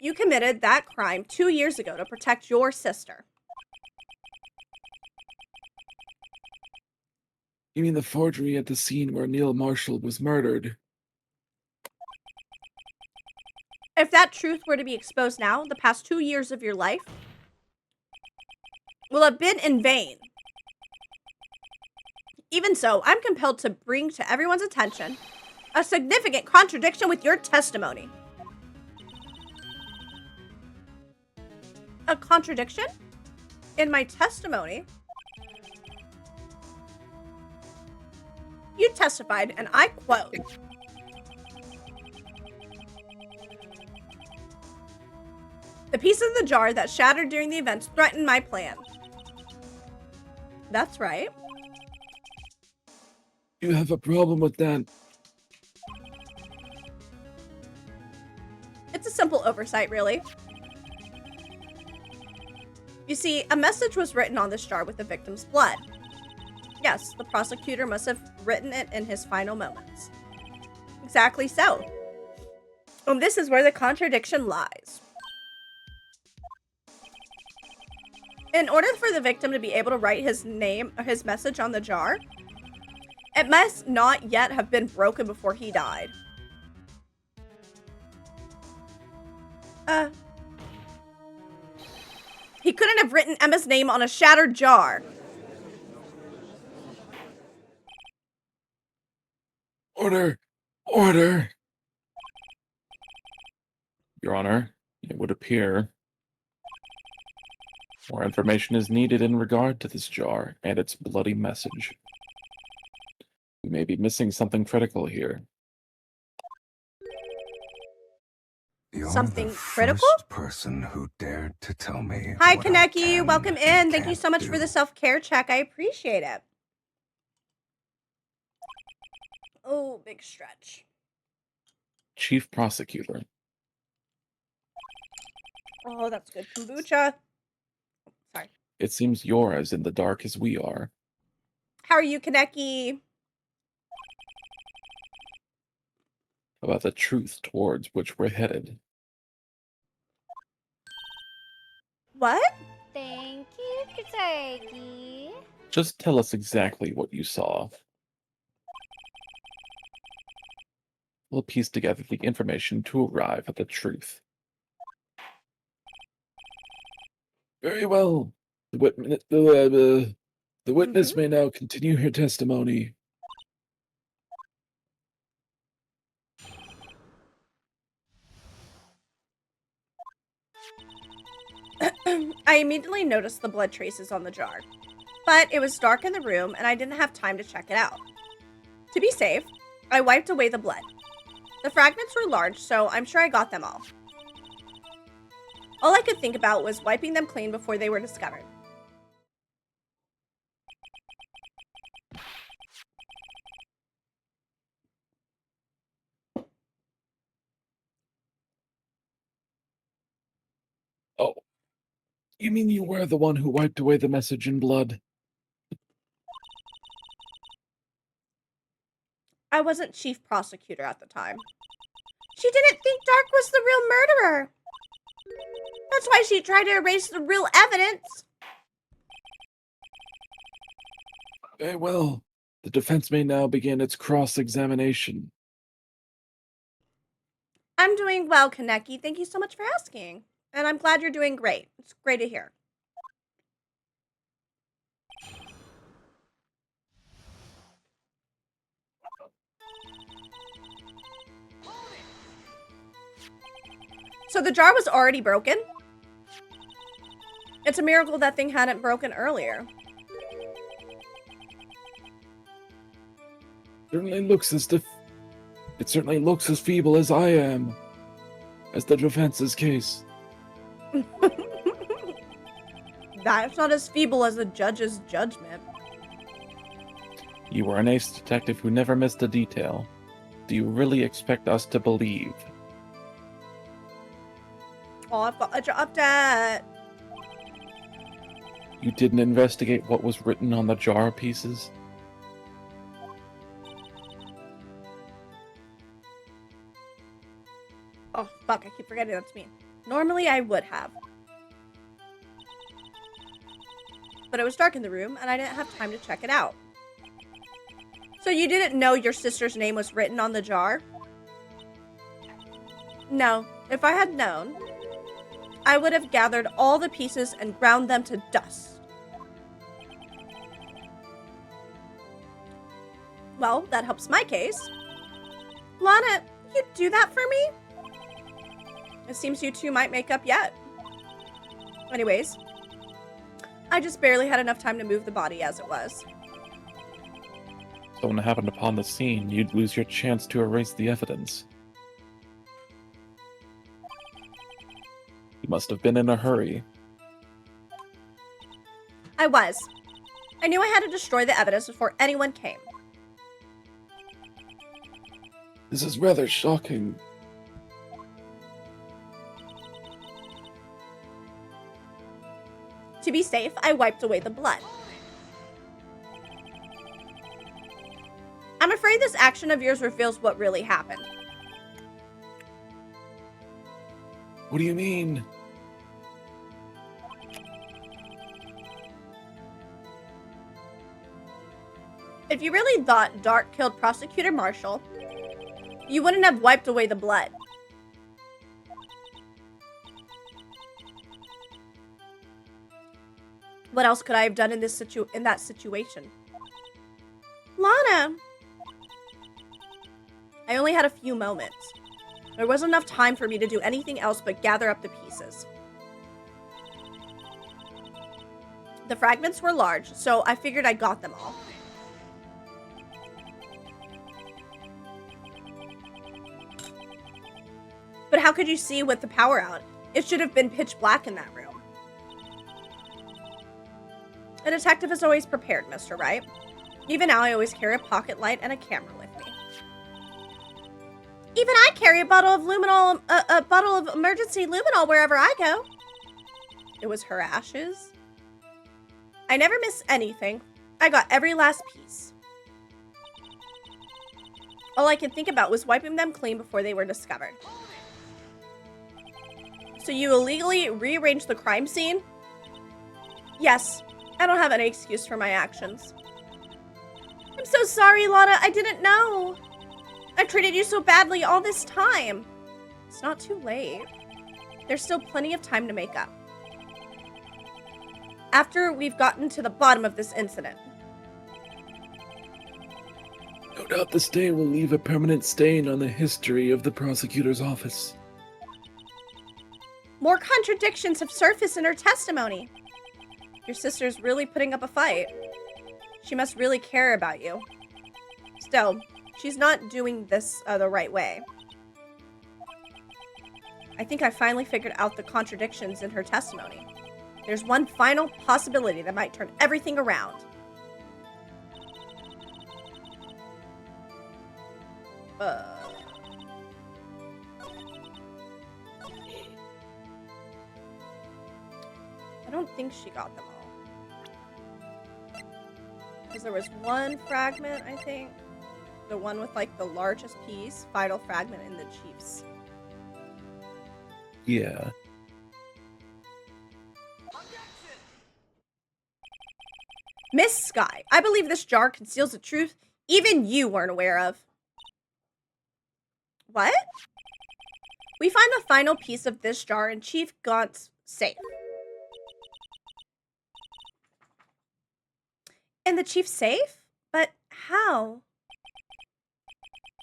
You committed that crime 2 years ago to protect your sister. You mean the forgery at the scene where Neil Marshall was murdered? If that truth were to be exposed now, the past 2 years of your life will have been in vain. Even so, I'm compelled to bring to everyone's attention a significant contradiction with your testimony. A contradiction? In my testimony? You testified, and I quote, "The pieces of the jar that shattered during the events threatened my plan." That's right. You have a problem with that? It's a simple oversight, really. You see, a message was written on this jar with the victim's blood. Yes, the prosecutor must have written it in his final moments. Exactly so. This is where the contradiction lies. In order for the victim to be able to write his name or his message on the jar, it must not yet have been broken before he died. He couldn't have written Emma's name on a shattered jar. Order! Order! Your Honor, it would appear more information is needed in regard to this jar and its bloody message. We may be missing something critical here. You're Something the critical? First person who dared to tell me. Hi, what I Kaneki. can Welcome and in. Thank you can't so much do. for the self-care check. I appreciate it. Oh, big stretch. Chief Prosecutor. Oh, that's good kombucha. Sorry. It seems you're as in the dark as we are. How are you, Kaneki? About the truth towards which we're headed. What? Thank you, Kataki. Just tell us exactly what you saw. We'll piece together the information to arrive at the truth. Very well. The witness may now continue her testimony. I immediately noticed the blood traces on the jar, but it was dark in the room and I didn't have time to check it out. To be safe, I wiped away the blood. The fragments were large, so I'm sure I got them all. All I could think about was wiping them clean before they were discovered. Oh. You mean you were the one who wiped away the message in blood? I wasn't chief prosecutor at the time. She didn't think Dark was the real murderer. That's why she tried to erase the real evidence. Very well. The defense may now begin its cross-examination. I'm doing well, Kaneki. Thank you so much for asking. And I'm glad you're doing great. It's great to hear. So the jar was already broken? It's a miracle that thing hadn't broken earlier. It certainly looks as feeble as I am, as the defense's case. That's not as feeble as the judge's judgment. You were an ace detective who never missed a detail. Do you really expect us to believe? Oh, I've got a job debt. You didn't investigate what was written on the jar pieces? Oh, fuck, I keep forgetting that's me. Normally I would have. But it was dark in the room, and I didn't have time to check it out. So you didn't know your sister's name was written on the jar? No, if I had known, I would have gathered all the pieces and ground them to dust. Well, that helps my case. Lana, you do that for me? It seems you two might make up yet. Anyways, I just barely had enough time to move the body as it was. So when it happened upon the scene, you'd lose your chance to erase the evidence. You must have been in a hurry. I was. I knew I had to destroy the evidence before anyone came. This is rather shocking. To be safe, I wiped away the blood. I'm afraid this action of yours reveals what really happened. What do you mean? If you really thought Dark killed Prosecutor Marshall, you wouldn't have wiped away the blood. What else could I have done in that situation? Lana! I only had a few moments. There wasn't enough time for me to do anything else but gather up the pieces. The fragments were large, so I figured I got them all. But how could you see with the power out? It should have been pitch black in that room. A detective is always prepared, Mr. Wright. Even now, I always carry a pocket light and a camera with me. Even I carry a bottle of luminol, a bottle of emergency luminol wherever I go. It was her ashes. I never miss anything. I got every last piece. All I could think about was wiping them clean before they were discovered. So you illegally rearranged the crime scene? Yes. I don't have any excuse for my actions. I'm so sorry, Lana. I didn't know. I've treated you so badly all this time. It's not too late. There's still plenty of time to make up. After we've gotten to the bottom of this incident. No doubt this day will leave a permanent stain on the history of the prosecutor's office. More contradictions have surfaced in her testimony. Your sister's really putting up a fight. She must really care about you. Still, she's not doing this the right way. I think I finally figured out the contradictions in her testimony. There's one final possibility that might turn everything around. I don't think she got them all. Because there was one fragment, I think. The one with like the largest piece, final fragment in the Chief's. Yeah. Miss Sky, I believe this jar conceals a truth even you weren't aware of. What? We find the final piece of this jar in Chief Gaunt's safe. In the Chief's safe? But how?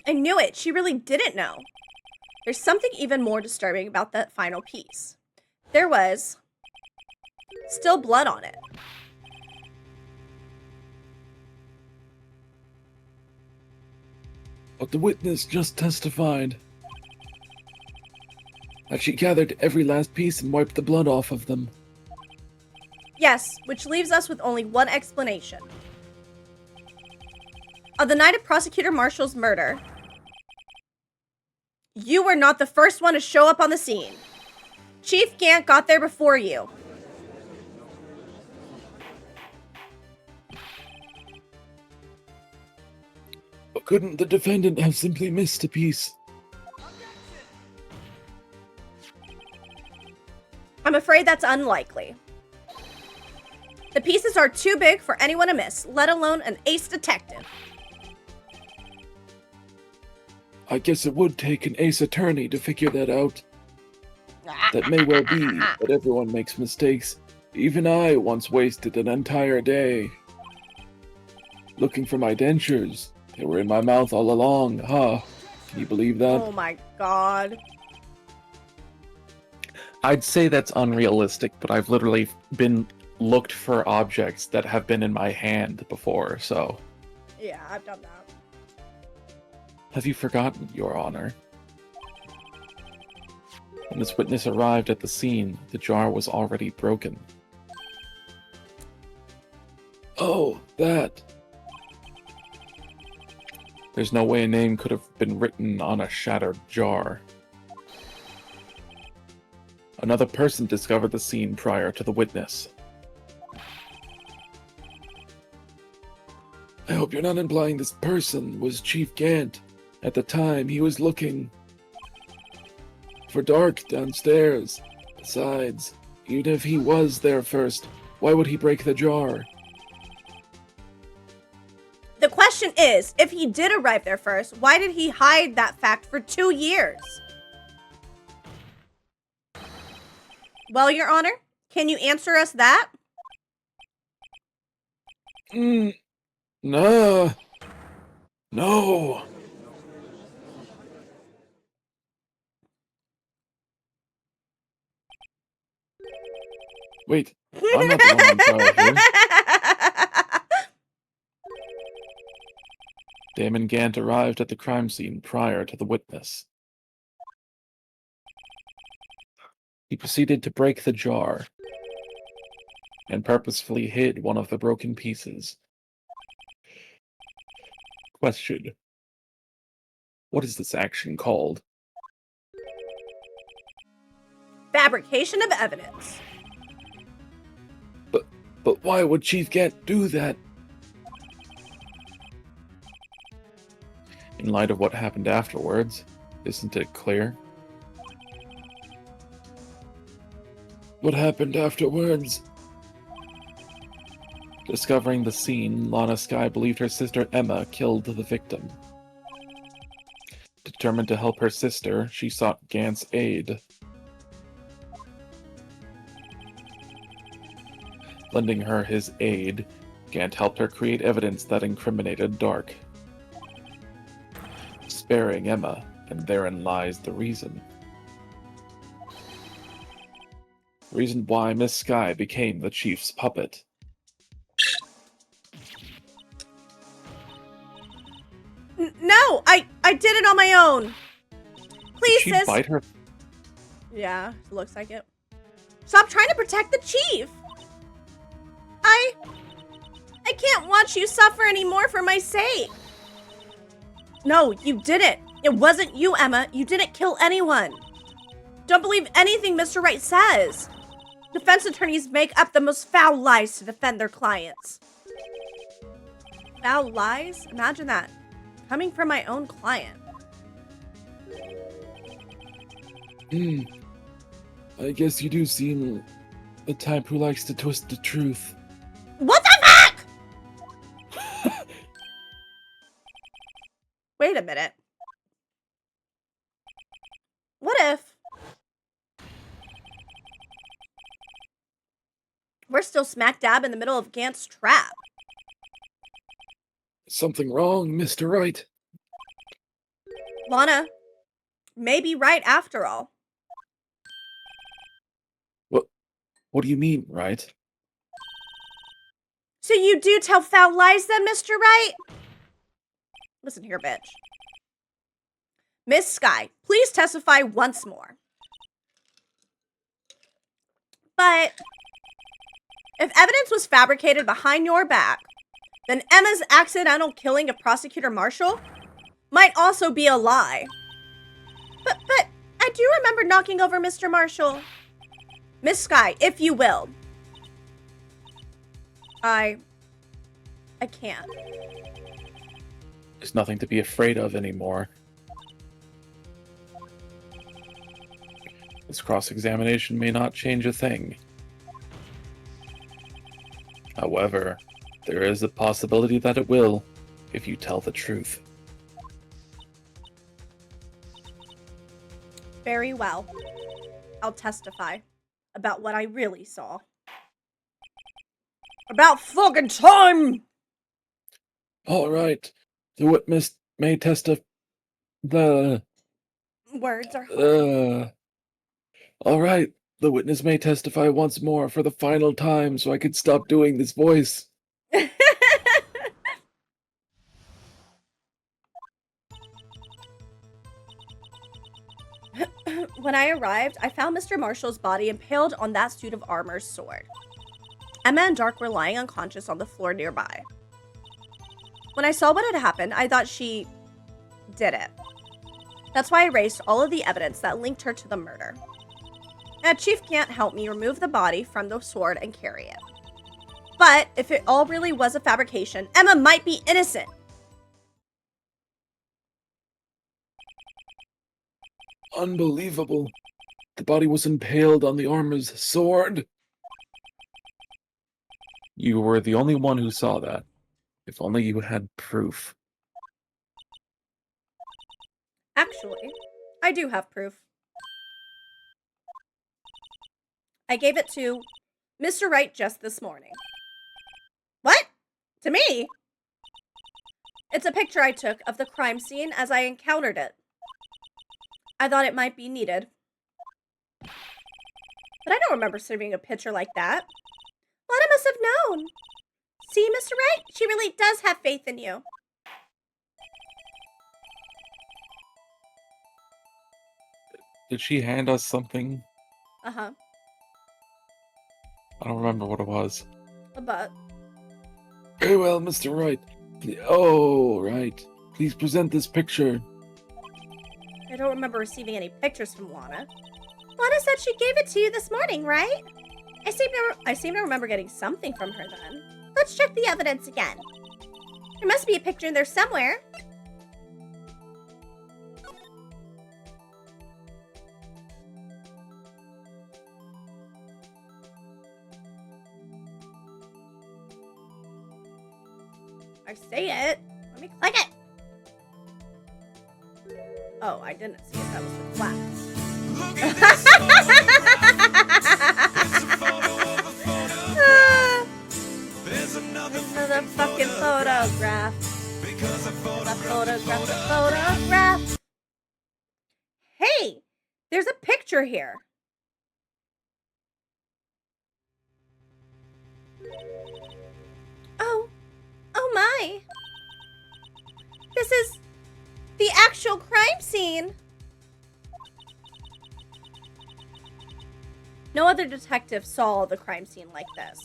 I knew it. She really didn't know. There's something even more disturbing about that final piece. There was still blood on it. But the witness just testified that she gathered every last piece and wiped the blood off of them. Yes, which leaves us with only one explanation. On the night of Prosecutor Marshall's murder, you were not the first one to show up on the scene. Chief Gant got there before you. But couldn't the defendant have simply missed a piece? I'm afraid that's unlikely. The pieces are too big for anyone to miss, let alone an ace detective. I guess it would take an ace attorney to figure that out. That may well be, but everyone makes mistakes. Even I once wasted an entire day looking for my dentures. They were in my mouth all along, huh? Can you believe that? Oh my god. I'd say that's unrealistic, but I've literally been looked for objects that have been in my hand before, so... Yeah, I've done that. Have you forgotten, Your Honor? When this witness arrived at the scene, the jar was already broken. Oh, that. There's no way a name could have been written on a shattered jar. Another person discovered the scene prior to the witness. I hope you're not implying this person was Chief Gant. At the time, he was looking for Dark downstairs. Besides, even if he was there first, why would he break the jar? The question is, if he did arrive there first, why did he hide that fact for 2 years? Well, Your Honor, can you answer us that? No. No. Wait, I'm not the one on trial here. Damon Gant arrived at the crime scene prior to the witness. He proceeded to break the jar and purposefully hid one of the broken pieces. Question: what is this action called? Fabrication of evidence. But why would Chief Gant do that? In light of what happened afterwards, isn't it clear? What happened afterwards? Discovering the scene, Lana Skye believed her sister Emma killed the victim. Determined to help her sister, she sought Gant's aid. Lending her his aid, Gant helped her create evidence that incriminated Dark. Sparing Emma, and therein lies the reason. Reason why Miss Skye became the Chief's puppet. No, I did it on my own. Please, Did she sis. bite her? Yeah, looks like it. Stop trying to protect the chief. I can't watch you suffer anymore for my sake. No, you didn't. It wasn't you, Emma. You didn't kill anyone. Don't believe anything Mr. Wright says. Defense attorneys make up the most foul lies to defend their clients. Foul lies? Imagine that. Coming from my own client. I guess you do seem the type who likes to twist the truth. What the fuck? Wait a minute. What if we're still smack dab in the middle of Gant's trap? Something wrong, Mr. Wright? Lana may be right after all. What do you mean, Wright? So you do tell foul lies then, Mr. Wright? Listen here, bitch. Miss Skye, please testify once more. But if evidence was fabricated behind your back, then Emma's accidental killing of Prosecutor Marshall might also be a lie. But I do remember knocking over Mr. Marshall. Miss Skye, if you will. I can't. There's nothing to be afraid of anymore. This cross-examination may not change a thing. However, there is a possibility that it will, if you tell the truth. Very well. I'll testify about what I really saw. About fucking time! Alright, the witness may testify. Words are hard. Alright, the witness may testify once more for the final time so I can stop doing this voice. When I arrived, I found Mr. Marshall's body impaled on that suit of armor's sword. Emma and Dark were lying unconscious on the floor nearby. When I saw what had happened, I thought she did it. That's why I erased all of the evidence that linked her to the murder. Now, Chief can't help me remove the body from the sword and carry it. But if it all really was a fabrication, Emma might be innocent. Unbelievable. The body was impaled on the armor's sword. You were the only one who saw that. If only you had proof. Actually, I do have proof. I gave it to Mr. Wright just this morning. What? To me? It's a picture I took of the crime scene as I encountered it. I thought it might be needed. But I don't remember serving a picture like that. Lana must have known. See, Mr. Wright? She really does have faith in you. Did she hand us something? Uh-huh. I don't remember what it was. A butt. Very well, Mr. Wright. Oh, right. Please present this picture. I don't remember receiving any pictures from Lana. Lana said she gave it to you this morning, right? I seem to remember getting something from her then. Let's check the evidence again. There must be a picture in there somewhere. I see it. Let me click it. Oh, I didn't see it. That was the class. Look at this photograph. It's a photo of a photograph. There's another fucking photograph. Because a photograph. Hey, there's a picture here. Oh my. This is the actual crime scene. No other detective saw the crime scene like this,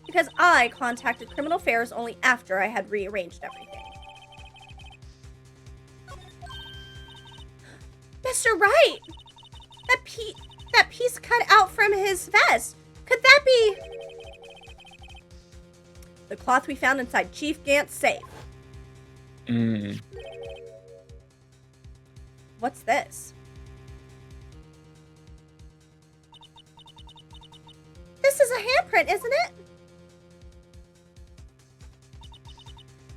because I contacted Criminal Affairs only after I had rearranged everything. Mr. Wright! That piece cut out from his vest. Could that be the cloth we found inside Chief Gant's safe? What's this? This is a handprint, isn't it?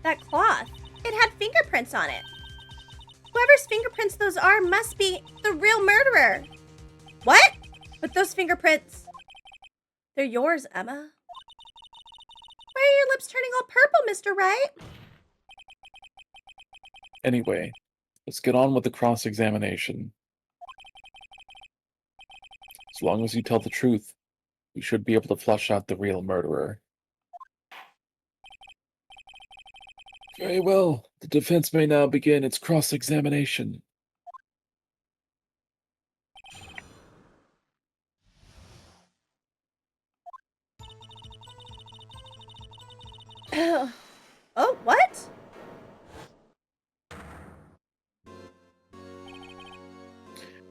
That cloth. It had fingerprints on it. Whoever's fingerprints those are must be the real murderer. What? But those fingerprints... They're yours, Emma. Why are your lips turning all purple, Mr. Wright? Anyway, let's get on with the cross-examination. As long as you tell the truth, we should be able to flush out the real murderer. Very well. The defense may now begin its cross-examination. Oh, what?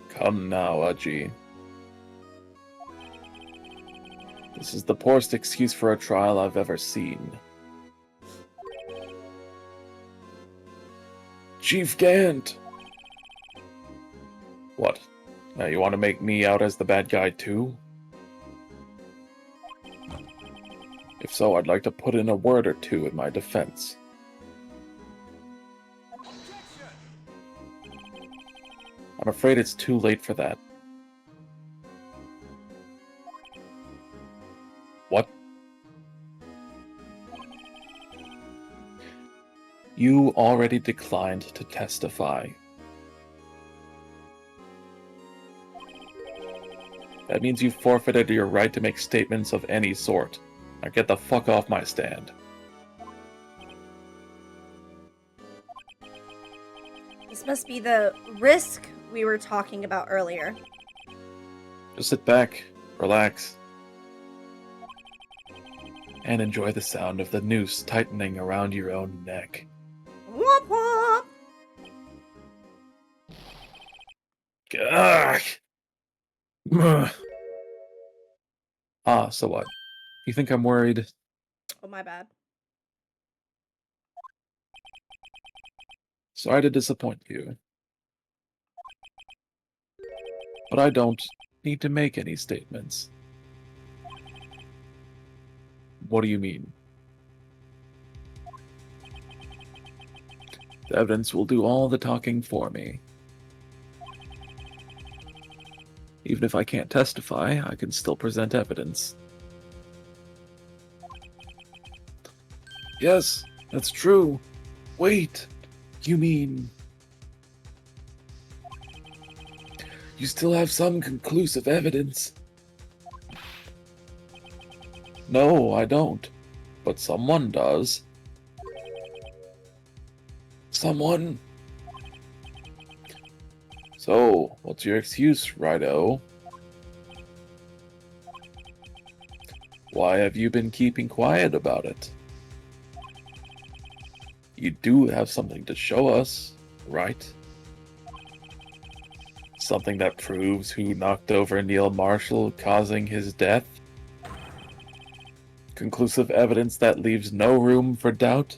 Come now, Aji. This is the poorest excuse for a trial I've ever seen. Chief Gant! What? Now you want to make me out as the bad guy too? If so, I'd like to put in a word or two in my defense. I'm afraid it's too late for that. What? You already declined to testify. That means you forfeited your right to make statements of any sort. Now get the fuck off my stand. This must be the risk we were talking about earlier. Just sit back, relax, and enjoy the sound of the noose tightening around your own neck. Womp womp! Gah! Ah, so what? You think I'm worried? Oh, my bad. Sorry to disappoint you. but I don't need to make any statements. What do you mean? The evidence will do all the talking for me. Even if I can't testify, I can still present evidence. Yes, that's true. Wait, you mean... You still have some conclusive evidence? No, I don't. But someone does. Someone? So, what's your excuse, Righto? Why have you been keeping quiet about it? You do have something to show us, right? Something that proves who knocked over Neil Marshall, causing his death? Conclusive evidence that leaves no room for doubt?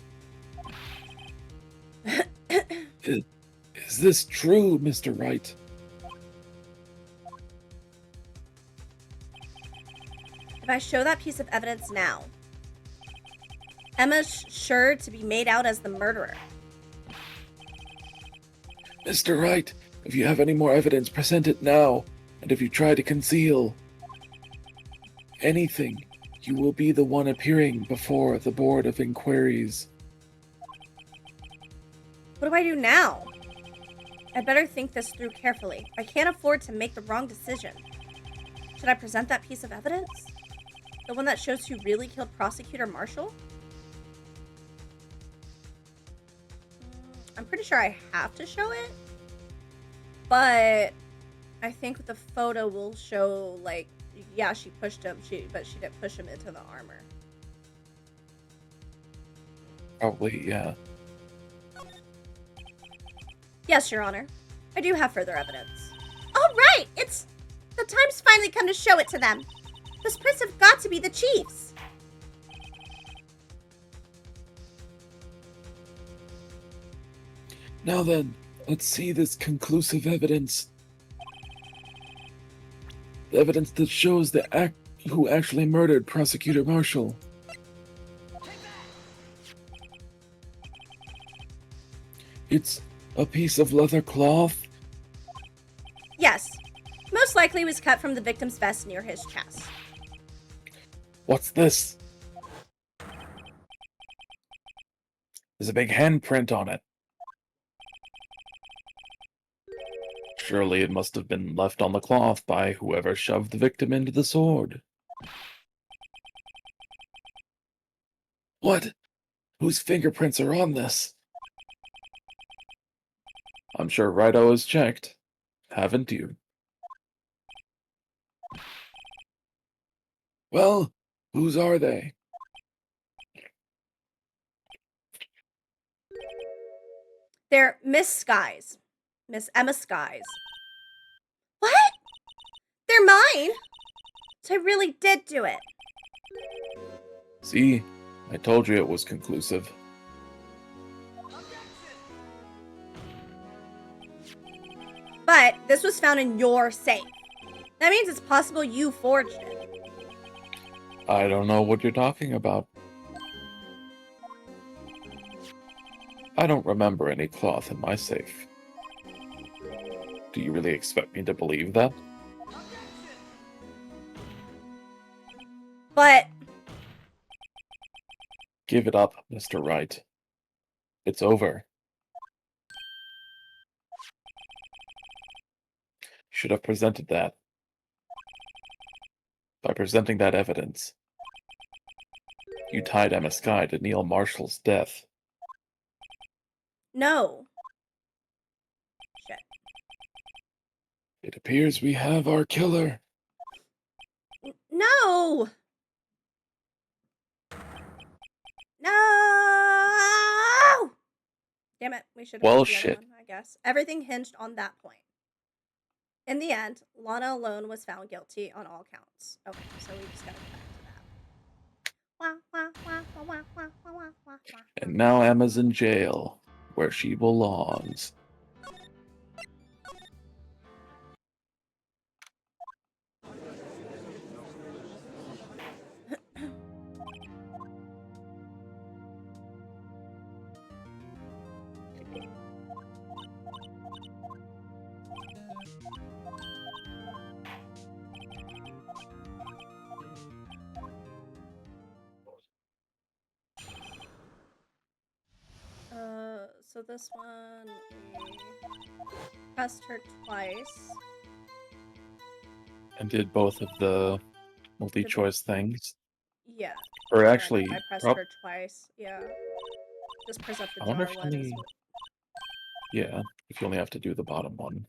Is this true, Mr. Wright? If I show that piece of evidence now, Emma's sure to be made out as the murderer. Mr. Wright, if you have any more evidence, present it now. And if you try to conceal anything, you will be the one appearing before the Board of Inquiries. What do I do now? I'd better think this through carefully. I can't afford to make the wrong decision. Should I present that piece of evidence? The one that shows who really killed Prosecutor Marshall? I'm pretty sure I have to show it. But I think the photo will show, like, yeah, she pushed him, but she didn't push him into the armor. Probably, yeah. Yes, Your Honor. I do have further evidence. All right! The time's finally come to show it to them. Those prints have got to be the Chief's. Now then, let's see this conclusive evidence. The evidence that shows who actually murdered Prosecutor Marshall. It's a piece of leather cloth? Yes. Most likely was cut from the victim's vest near his chest. What's this? There's a big handprint on it. Surely it must have been left on the cloth by whoever shoved the victim into the sword. What? Whose fingerprints are on this? I'm sure Righto has checked. Haven't you? Well, whose are they? They're Miss Skies. Miss Emma Skies. What? They're mine? So I really did do it. See? I told you it was conclusive. But this was found in your safe. That means it's possible you forged it. I don't know what you're talking about. I don't remember any cloth in my safe. Do you really expect me to believe that? But... Give it up, Mr. Wright. It's over. Should have presented that. By presenting that evidence, you tied Emma Sky to Neil Marshall's death. No. Shit. It appears we have our killer. No! No! Damn it, we should have Well, picked the other shit. one, I guess. Everything hinged on that point. In the end, Lana alone was found guilty on all counts. Okay, so we just gotta get back to that. And now Emma's in jail, where she belongs. so this one, we pressed her twice. And did both of the multi-choice things? Yeah. Or actually, I pressed her twice. Yeah. Just press up the I wonder jar if one. only... Yeah, if you only have to do the bottom one.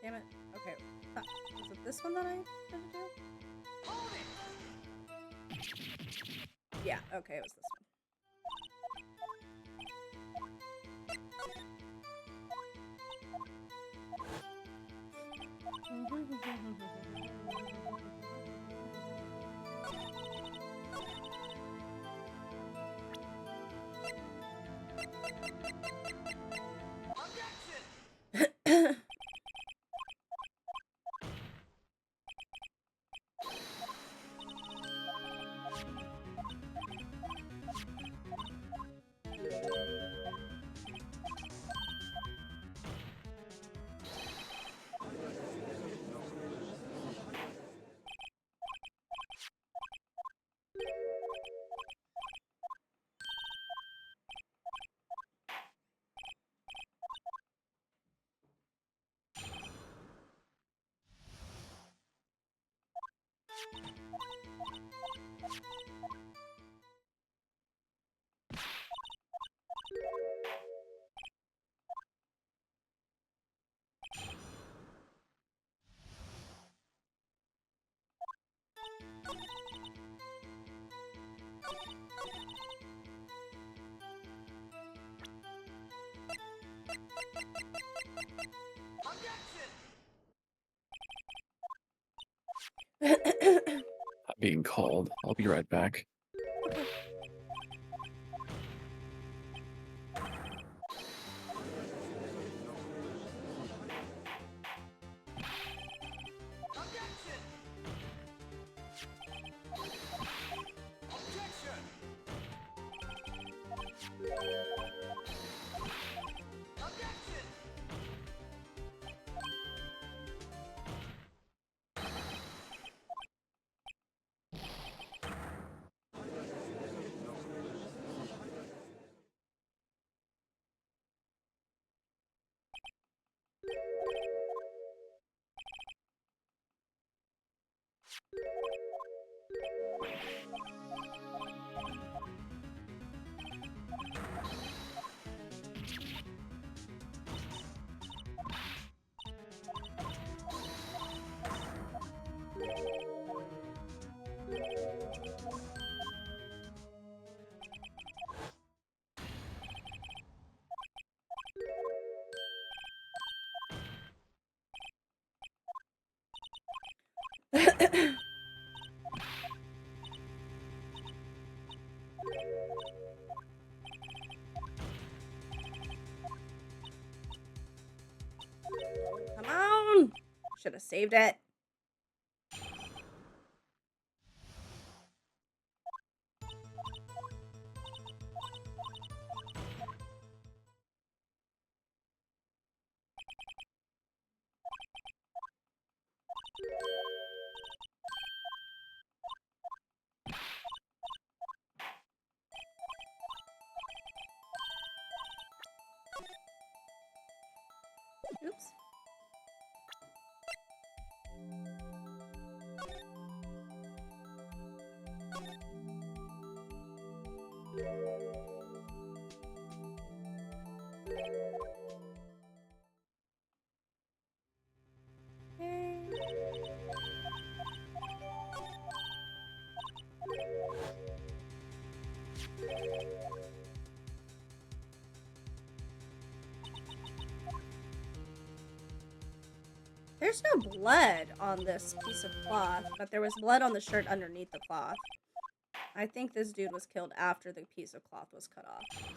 Damn it. Okay. Was it this one that I had to do? Yeah, okay, it was this one. I'm being called. I'll be right back. Okay. Come on! Should have saved it. Oops. There's no blood on this piece of cloth, but there was blood on the shirt underneath the cloth. I think this dude was killed after the piece of cloth was cut off.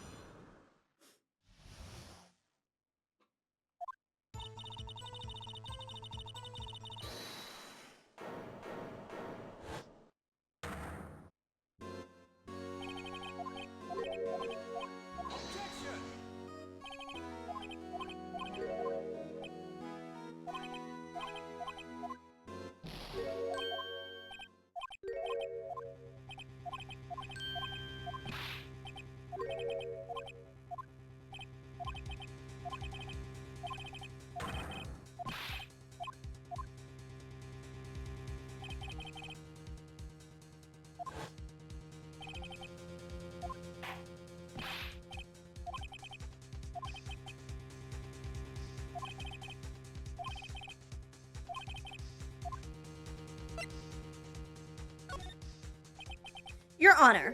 Your Honor,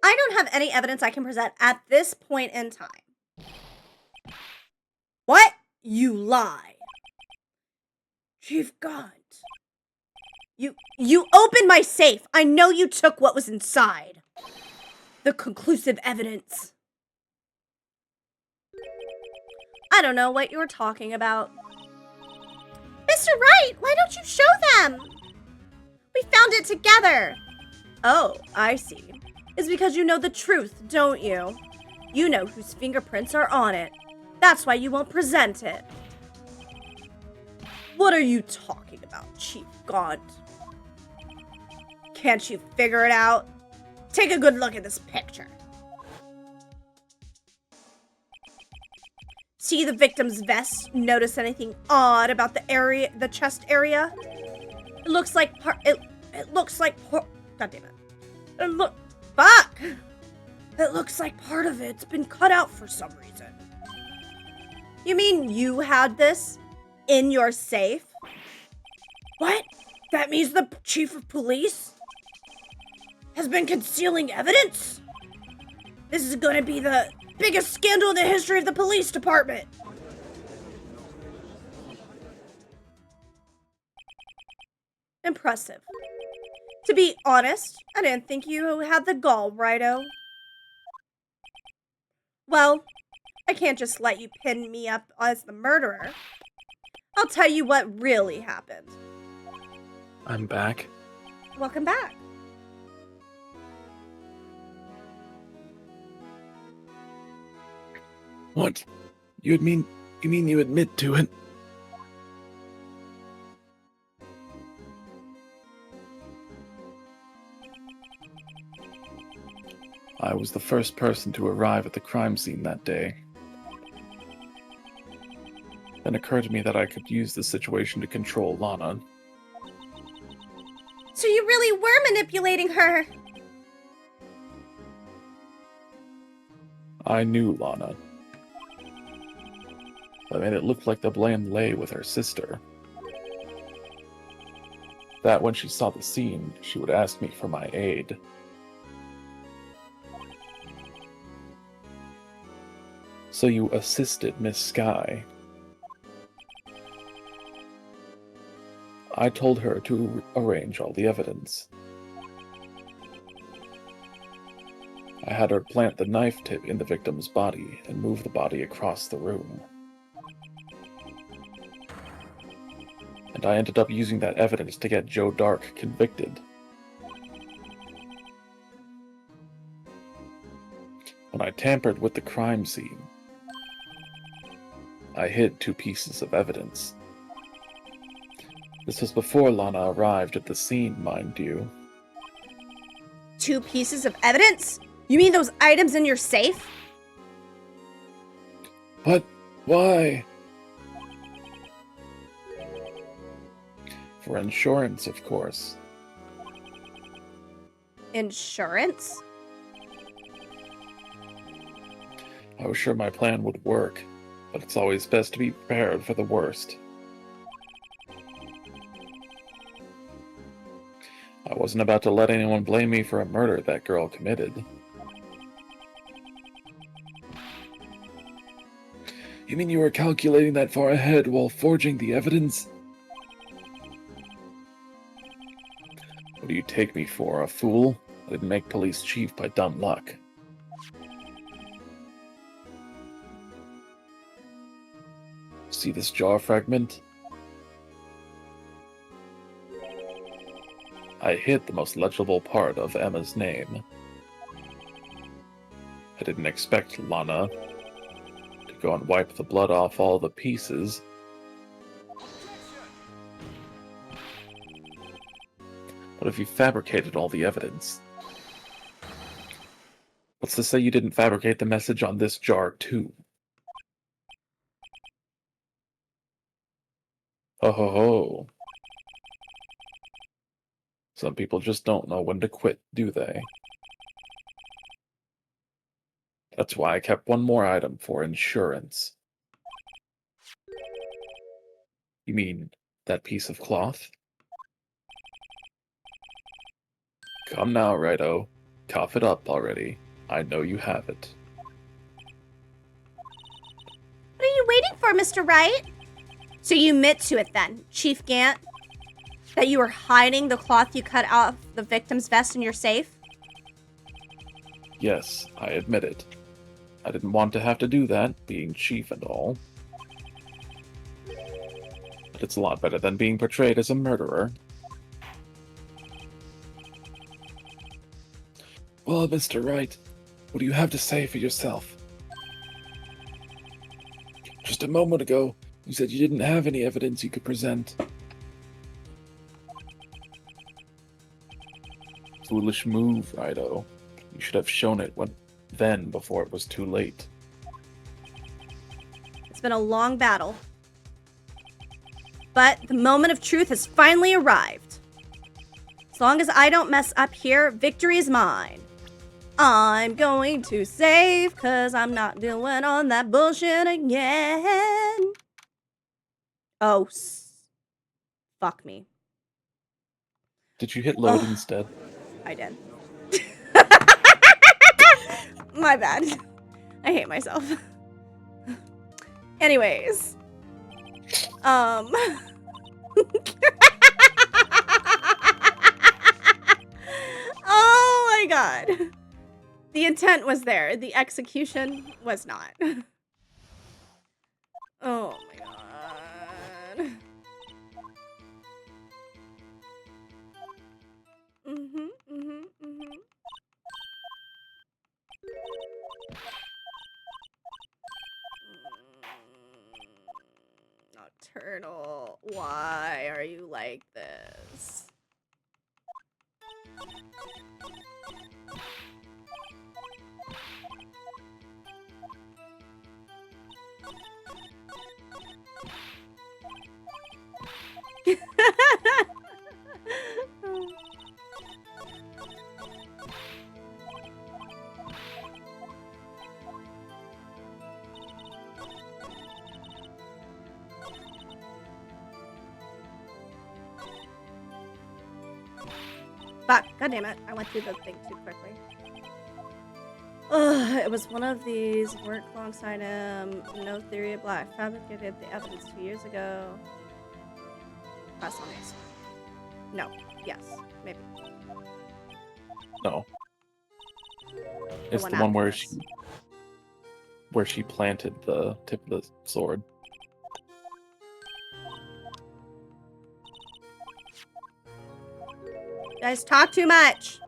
I don't have any evidence I can present at this point in time. What? You lie. Chief Gaunt. You opened my safe. I know you took what was inside. The conclusive evidence. I don't know what you're talking about. Mr. Wright, why don't you show them? We found it together. Oh, I see. It's because you know the truth, don't you? You know whose fingerprints are on it. That's why you won't present it. What are you talking about, Chief Gaunt? Can't you figure it out? Take a good look at this picture. See the victim's vest? Notice anything odd about the chest area? It looks like God damn it. Fuck! It looks like part of it's been cut out for some reason. You mean you had this in your safe? What? That means the chief of police has been concealing evidence? This is gonna be the biggest scandal in the history of the police department. Impressive. To be honest, I didn't think you had the gall, righto. Well, I can't just let you pin me up as the murderer. I'll tell you what really happened. I'm back. Welcome back. What? You mean you admit to it? I was the first person to arrive at the crime scene that day. Then it occurred to me that I could use the situation to control Lana. So you really were manipulating her? I knew Lana. I made it look like the blame lay with her sister. That when she saw the scene, she would ask me for my aid. So you assisted Miss Sky. I told her to arrange all the evidence. I had her plant the knife tip in the victim's body and move the body across the room. And I ended up using that evidence to get Joe Dark convicted. When I tampered with the crime scene, I hid 2 pieces of evidence. This was before Lana arrived at the scene, mind you. 2 pieces of evidence? You mean those items in your safe? But why? For insurance, of course. Insurance? I was sure my plan would work, but it's always best to be prepared for the worst. I wasn't about to let anyone blame me for a murder that girl committed. You mean you were calculating that far ahead while forging the evidence? do you take me for, a fool? I didn't make police chief by dumb luck. See this jar fragment? I hid the most legible part of Emma's name. I didn't expect Lana to go and wipe the blood off all the pieces. What if you fabricated all the evidence? What's to say you didn't fabricate the message on this jar, too? Ho ho ho. Some people just don't know when to quit, do they? That's why I kept one more item for insurance. You mean that piece of cloth? Come now, Righto. Cough it up already. I know you have it. What are you waiting for, Mr. Wright? So you admit to it then, Chief Gant? That you were hiding the cloth you cut off the victim's vest in your safe? Yes, I admit it. I didn't want to have to do that, being chief and all. But it's a lot better than being portrayed as a murderer. Well, Mr. Wright, what do you have to say for yourself? Just a moment ago, you said you didn't have any evidence you could present. Foolish move, Righto. You should have shown it then before it was too late. It's been a long battle. But the moment of truth has finally arrived. As long as I don't mess up here, victory is mine. I'm going to save, cause I'm not doing on that bullshit again. Oh, fuck me. Did you hit load instead? I did. My bad. I hate myself. Anyways. Oh my god. The intent was there. The execution was not. Oh my god. Nocturnal, why are you like this? Fuck, god damn it. I went through the thing too quickly. Ugh, it was one of these. Worked alongside him. No theory of black. Fabricated the evidence 2 years ago. Press on this. No. Yes. Maybe. No. It's the one where she planted the tip of the sword. You guys talk too much.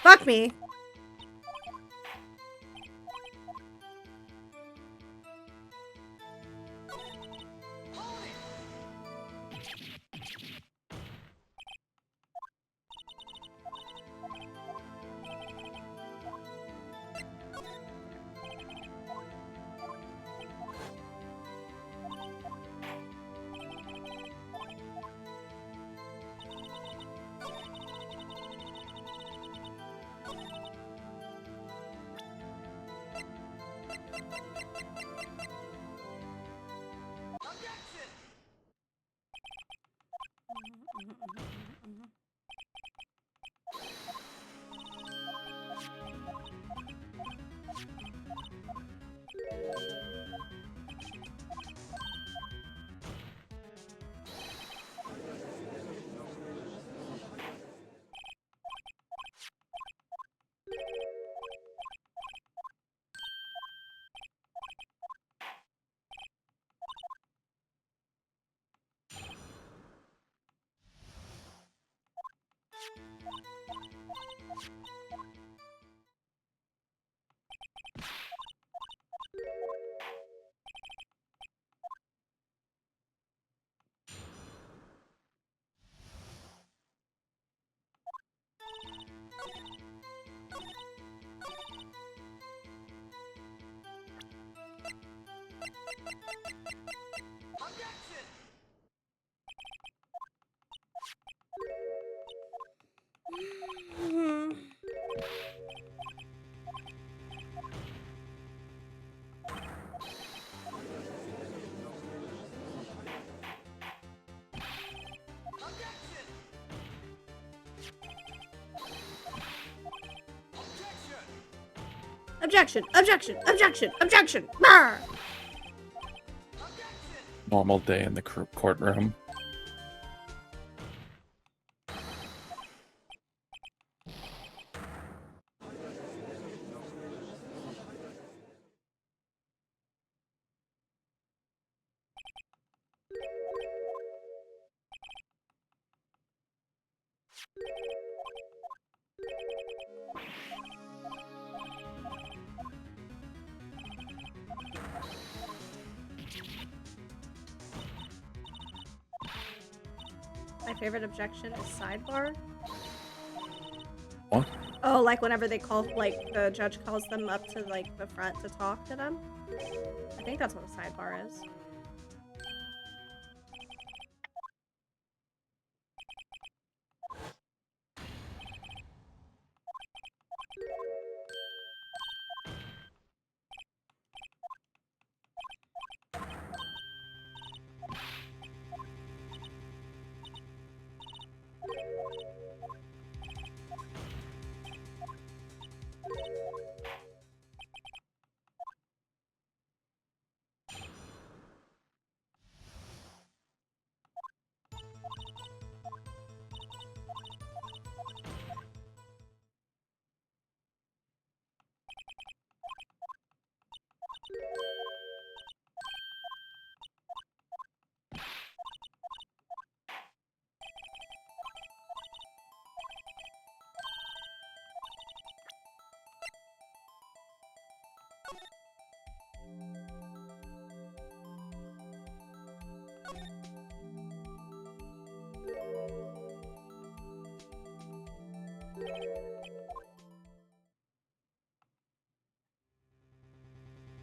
Fuck me. Objection! Objection! Objection! Objection! Brr! Normal day in the courtroom. My favorite objection is sidebar. What? Oh, like whenever they call, like, the judge calls them up to, like, the front to talk to them. I think that's what a sidebar is.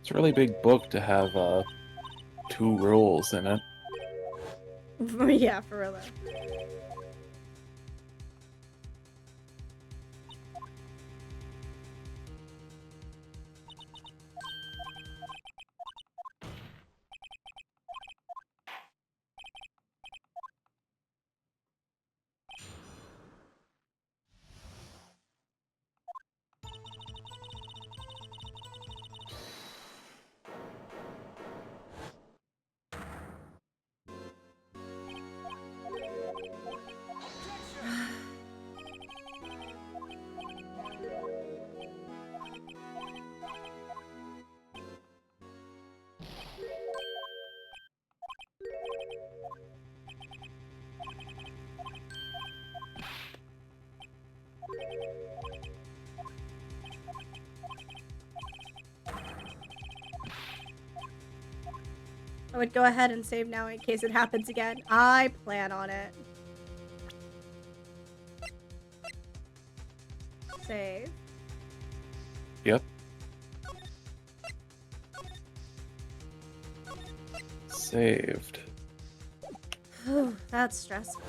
It's a really big book to have 2 rules in it. Yeah, for real. I would go ahead and save now in case it happens again. I plan on it. Save. Yep. Saved. Whew, that's stressful.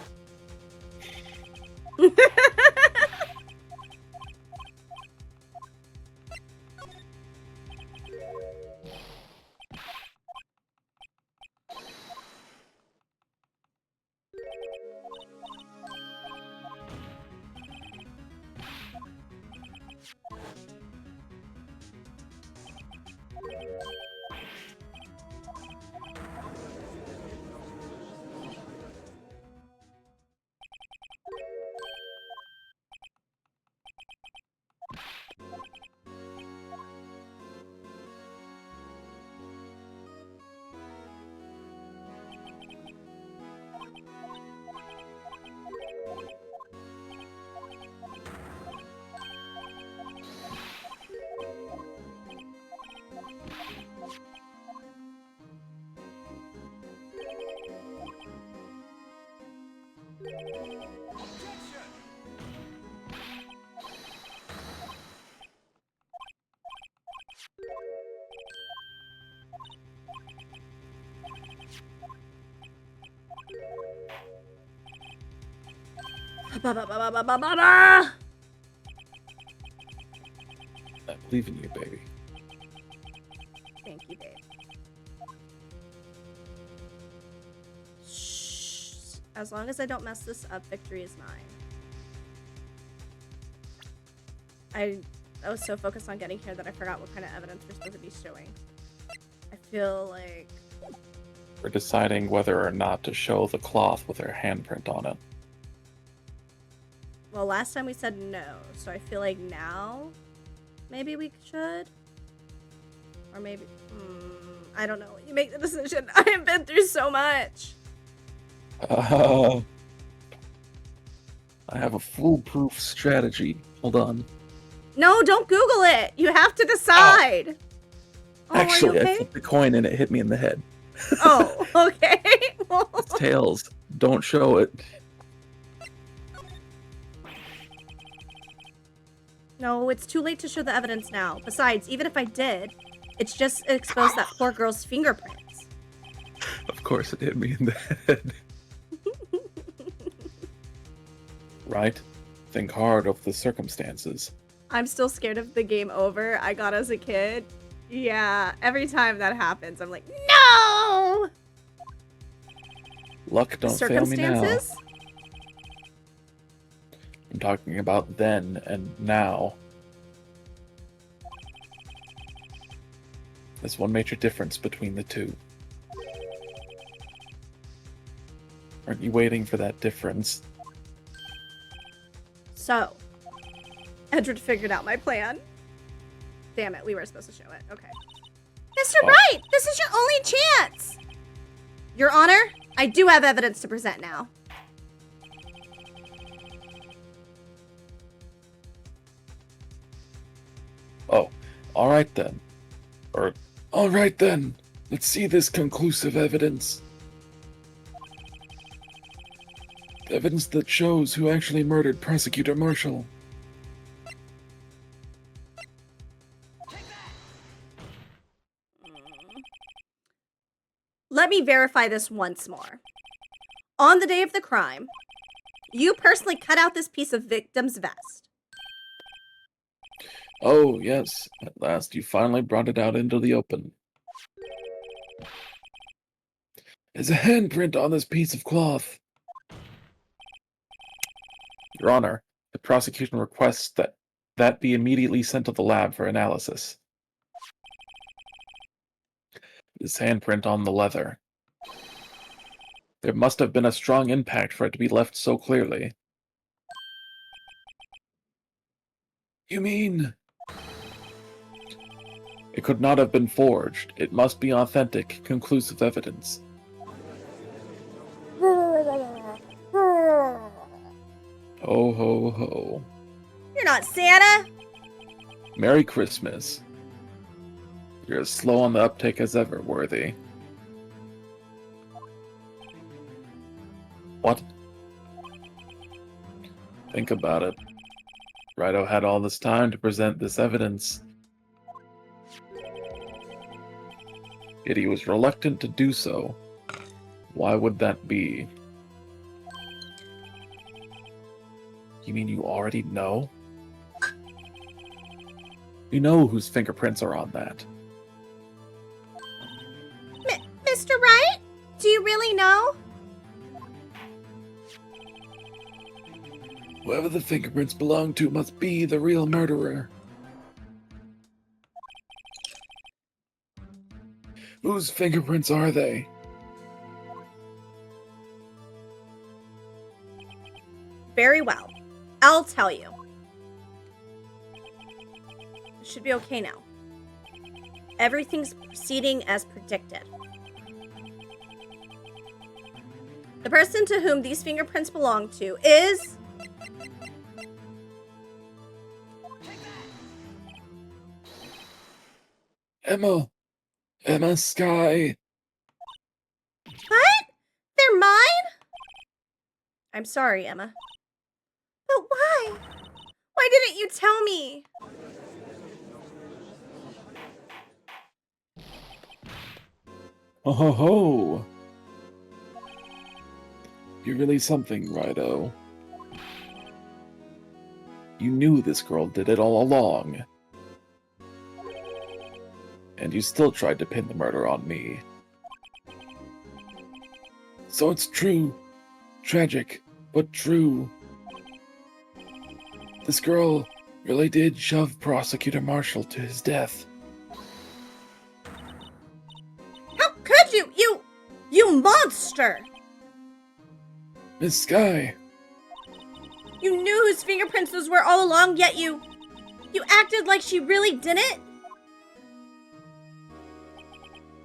I believe in you, baby. Thank you, babe. Shh. As long as I don't mess this up, victory is mine. I was so focused on getting here that I forgot what kind of evidence we're supposed to be showing. I feel like... We're deciding whether or not to show the cloth with her handprint on it. Well, last time we said no, so I feel like now maybe we should. Or maybe... I don't know. You make the decision. I have been through so much. I have a foolproof strategy. Hold on. No, don't Google it. You have to decide. Oh, actually, okay? I flipped the coin and it hit me in the head. Oh, okay. It's tails. Don't show it. No, it's too late to show the evidence now. Besides, even if I did, it's just exposed that poor girl's fingerprints. Of course it hit me in the head. Right? Think hard of the circumstances. I'm still scared of the game over I got as a kid. Yeah, every time that happens, I'm like, no! Luck don't fail me now. Circumstances? I'm talking about then and now. There's one major difference between the two. Aren't you waiting for that difference? So, Edward figured out my plan. Damn it, we were supposed to show it. Okay. Mr. Wright, this is your only chance! Your Honor, I do have evidence to present now. Oh, alright then. Alright then. Let's see this conclusive evidence. Evidence that shows who actually murdered Prosecutor Marshall. Let me verify this once more. On the day of the crime, you personally cut out this piece of victim's vest. Oh, yes. At last you finally brought it out into the open. There's a handprint on this piece of cloth. Your Honor, the prosecution requests that be immediately sent to the lab for analysis. This handprint on the leather. There must have been a strong impact for it to be left so clearly. You mean... It could not have been forged. It must be authentic, conclusive evidence. Ho ho ho. You're not Santa? Merry Christmas. You're as slow on the uptake as ever, Worthy. What? Think about it. Rido had all this time to present this evidence. Yet he was reluctant to do so. Why would that be? You mean you already know? You know whose fingerprints are on that. Mr. Wright? Do you really know? Whoever the fingerprints belong to must be the real murderer. Whose fingerprints are they? Very well. I'll tell you. It should be okay now. Everything's proceeding as predicted. The person to whom these fingerprints belong to is... Emma Skye. What? They're mine? I'm sorry, Emma. But why? Why didn't you tell me? Oh ho ho. You're really something, Rido. You knew this girl did it all along. And you still tried to pin the murder on me. So it's true. Tragic, but true. This girl really did shove Prosecutor Marshall to his death. How could you? You monster! Miss Sky, You knew whose fingerprints those were all along, yet you acted like she really didn't?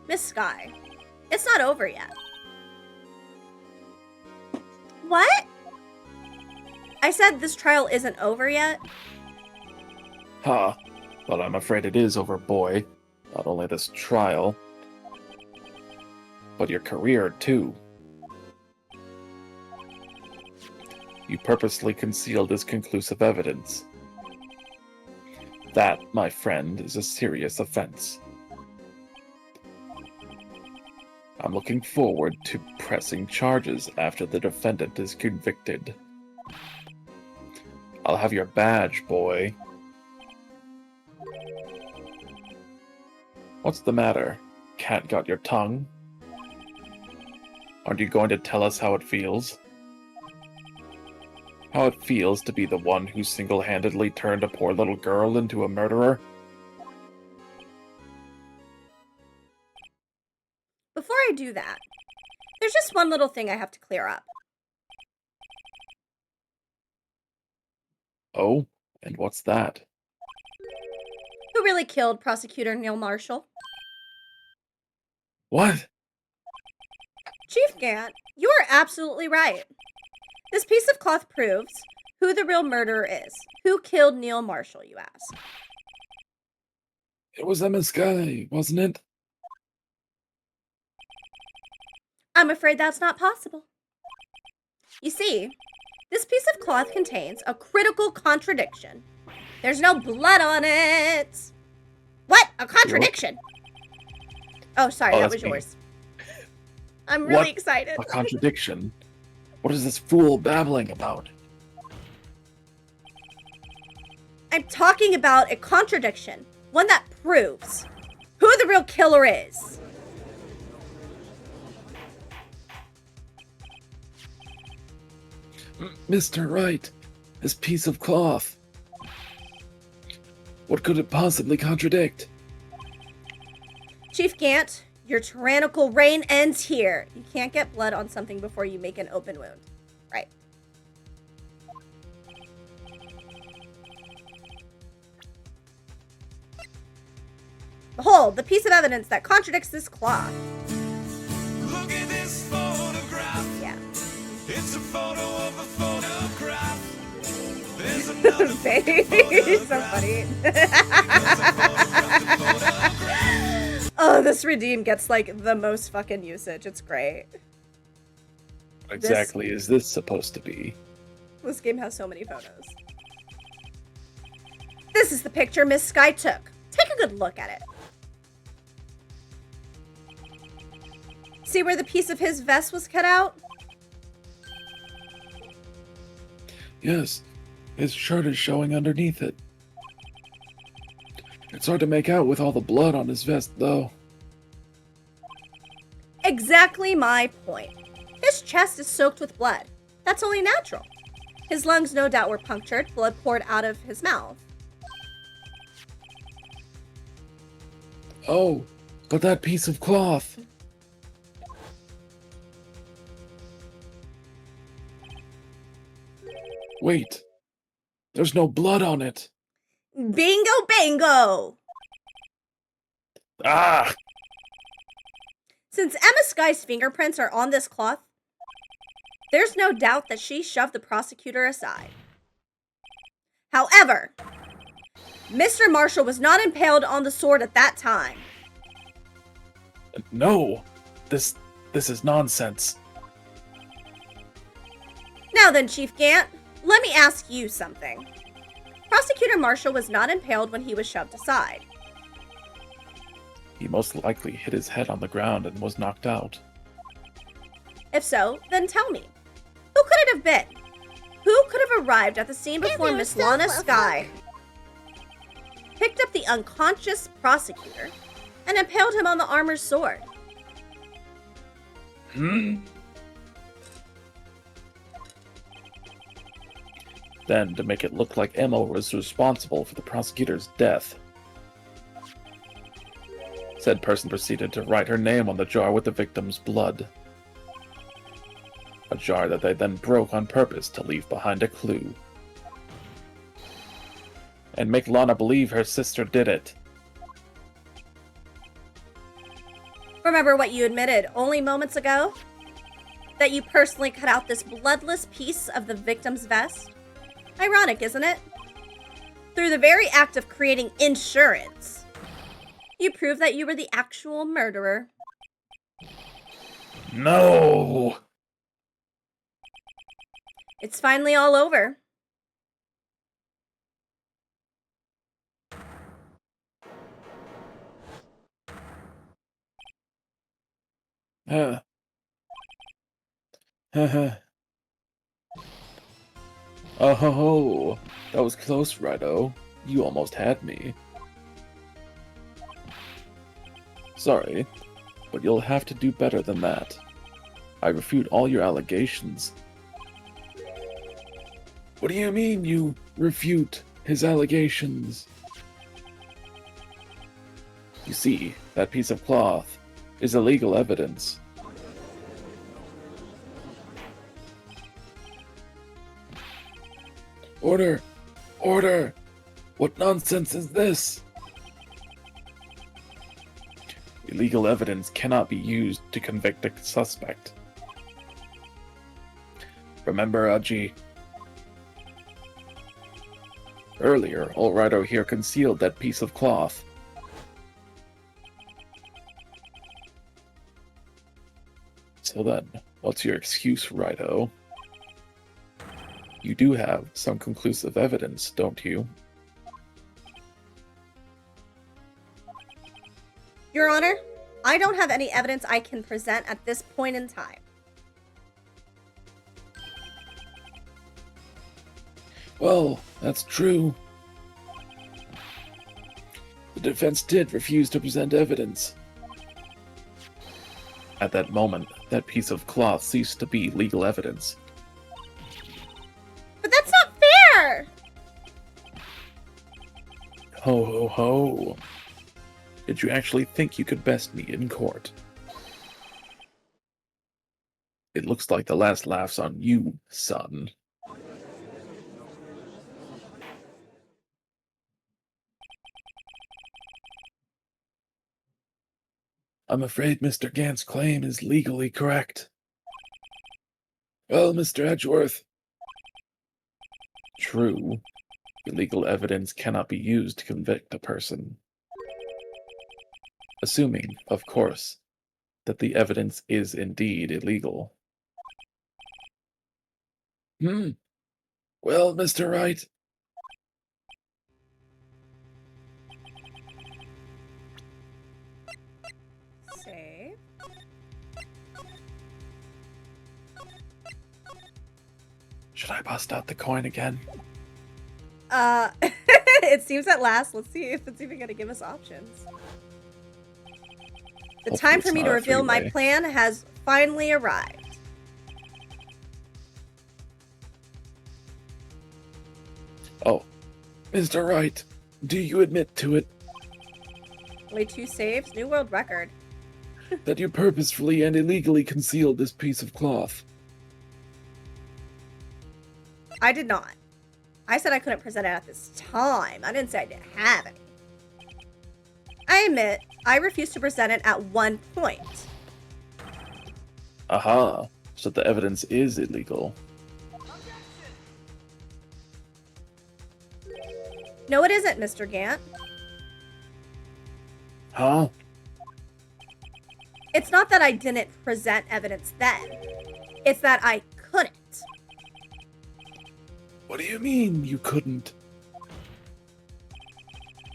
Miss Sky, it's not over yet. What? I said this trial isn't over yet. Ha, but I'm afraid it is over, boy. Not only this trial, but your career, too. You purposely concealed this conclusive evidence. That, my friend, is a serious offense. I'm looking forward to pressing charges after the defendant is convicted. I'll have your badge, boy. What's the matter? Cat got your tongue? Aren't you going to tell us how it feels? How it feels to be the one who single-handedly turned a poor little girl into a murderer? Before I do that, there's just one little thing I have to clear up. Oh, and what's that? Who really killed Prosecutor Neil Marshall? What? Chief Gant, you are absolutely right. This piece of cloth proves who the real murderer is. Who killed Neil Marshall, you ask? It was Emma Sky, wasn't it? I'm afraid that's not possible. You see, this piece of cloth contains a critical contradiction. There's no blood on it. What? A contradiction? Oh, sorry, that was yours. I'm really excited. A contradiction? What is this fool babbling about? I'm talking about a contradiction. One that proves who the real killer is. Mr. Wright, this piece of cloth. What could it possibly contradict? Chief Gant, your tyrannical reign ends here. You can't get blood on something before you make an open wound. Right. Behold, the piece of evidence that contradicts this cloth. Look at this photograph. Yeah. It's a photo of a photograph. There's another You're so funny. Oh, this redeem gets like the most fucking usage. It's great. What exactly is this supposed to be? This game has so many photos. This is the picture Miss Sky took. Take a good look at it. See where the piece of his vest was cut out? Yes, his shirt is showing underneath it. It's hard to make out with all the blood on his vest, though. Exactly my point. His chest is soaked with blood. That's only natural. His lungs no doubt were punctured, blood poured out of his mouth. Oh, but that piece of cloth. Wait, there's no blood on it. Bingo bango! Ah! Since Emma Sky's fingerprints are on this cloth, there's no doubt that she shoved the prosecutor aside. However, Mr. Marshall was not impaled on the sword at that time. No, this is nonsense. Now then, Chief Gant, let me ask you something. Prosecutor Marshall was not impaled when he was shoved aside. He most likely hit his head on the ground and was knocked out. If so, then tell me, who could it have been? Who could have arrived at the scene before Miss Lana Sky picked up the unconscious prosecutor and impaled him on the armor's sword? Then, to make it look like Emma was responsible for the prosecutor's death, said person proceeded to write her name on the jar with the victim's blood. A jar that they then broke on purpose to leave behind a clue. And make Lana believe her sister did it. Remember what you admitted only moments ago? That you personally cut out this bloodless piece of the victim's vest? Ironic, isn't it? Through the very act of creating insurance, you prove that you were the actual murderer. No! It's finally all over. Oh, that was close, Rido. You almost had me. Sorry, but you'll have to do better than that. I refute all your allegations. What do you mean you refute his allegations? You see, that piece of cloth is illegal evidence. Order! Order! What nonsense is this? Illegal evidence cannot be used to convict a suspect. Remember, Aji? Earlier, Olrido here concealed that piece of cloth. So then, what's your excuse, Rido? You do have some conclusive evidence, don't you? Your Honor, I don't have any evidence I can present at this point in time. Well, that's true. The defense did refuse to present evidence. At that moment, that piece of cloth ceased to be legal evidence. But that's not fair! Ho ho ho. Did you actually think you could best me in court? It looks like the last laugh's on you, son. I'm afraid Mr. Gant's claim is legally correct. Well, Mr. Edgeworth. True. Illegal evidence cannot be used to convict a person. Assuming, of course, that the evidence is indeed illegal. Well, Mr. Wright. Save. Should I bust out the coin again? It seems at last. Let's see if it's even going to give us options. The Hopefully time for it's me not to a reveal my three-way. plan has finally arrived. Oh, Mr. Wright, do you admit to it Only 2 saves, new world record. that you purposefully and illegally concealed this piece of cloth? I did not. I said I couldn't present it at this time. I didn't say I didn't have any. I admit, I refused to present it at one point. Aha, so the evidence is illegal. No, it isn't, Mr. Gant. Huh? It's not that I didn't present evidence then. It's that I couldn't. What do you mean you couldn't?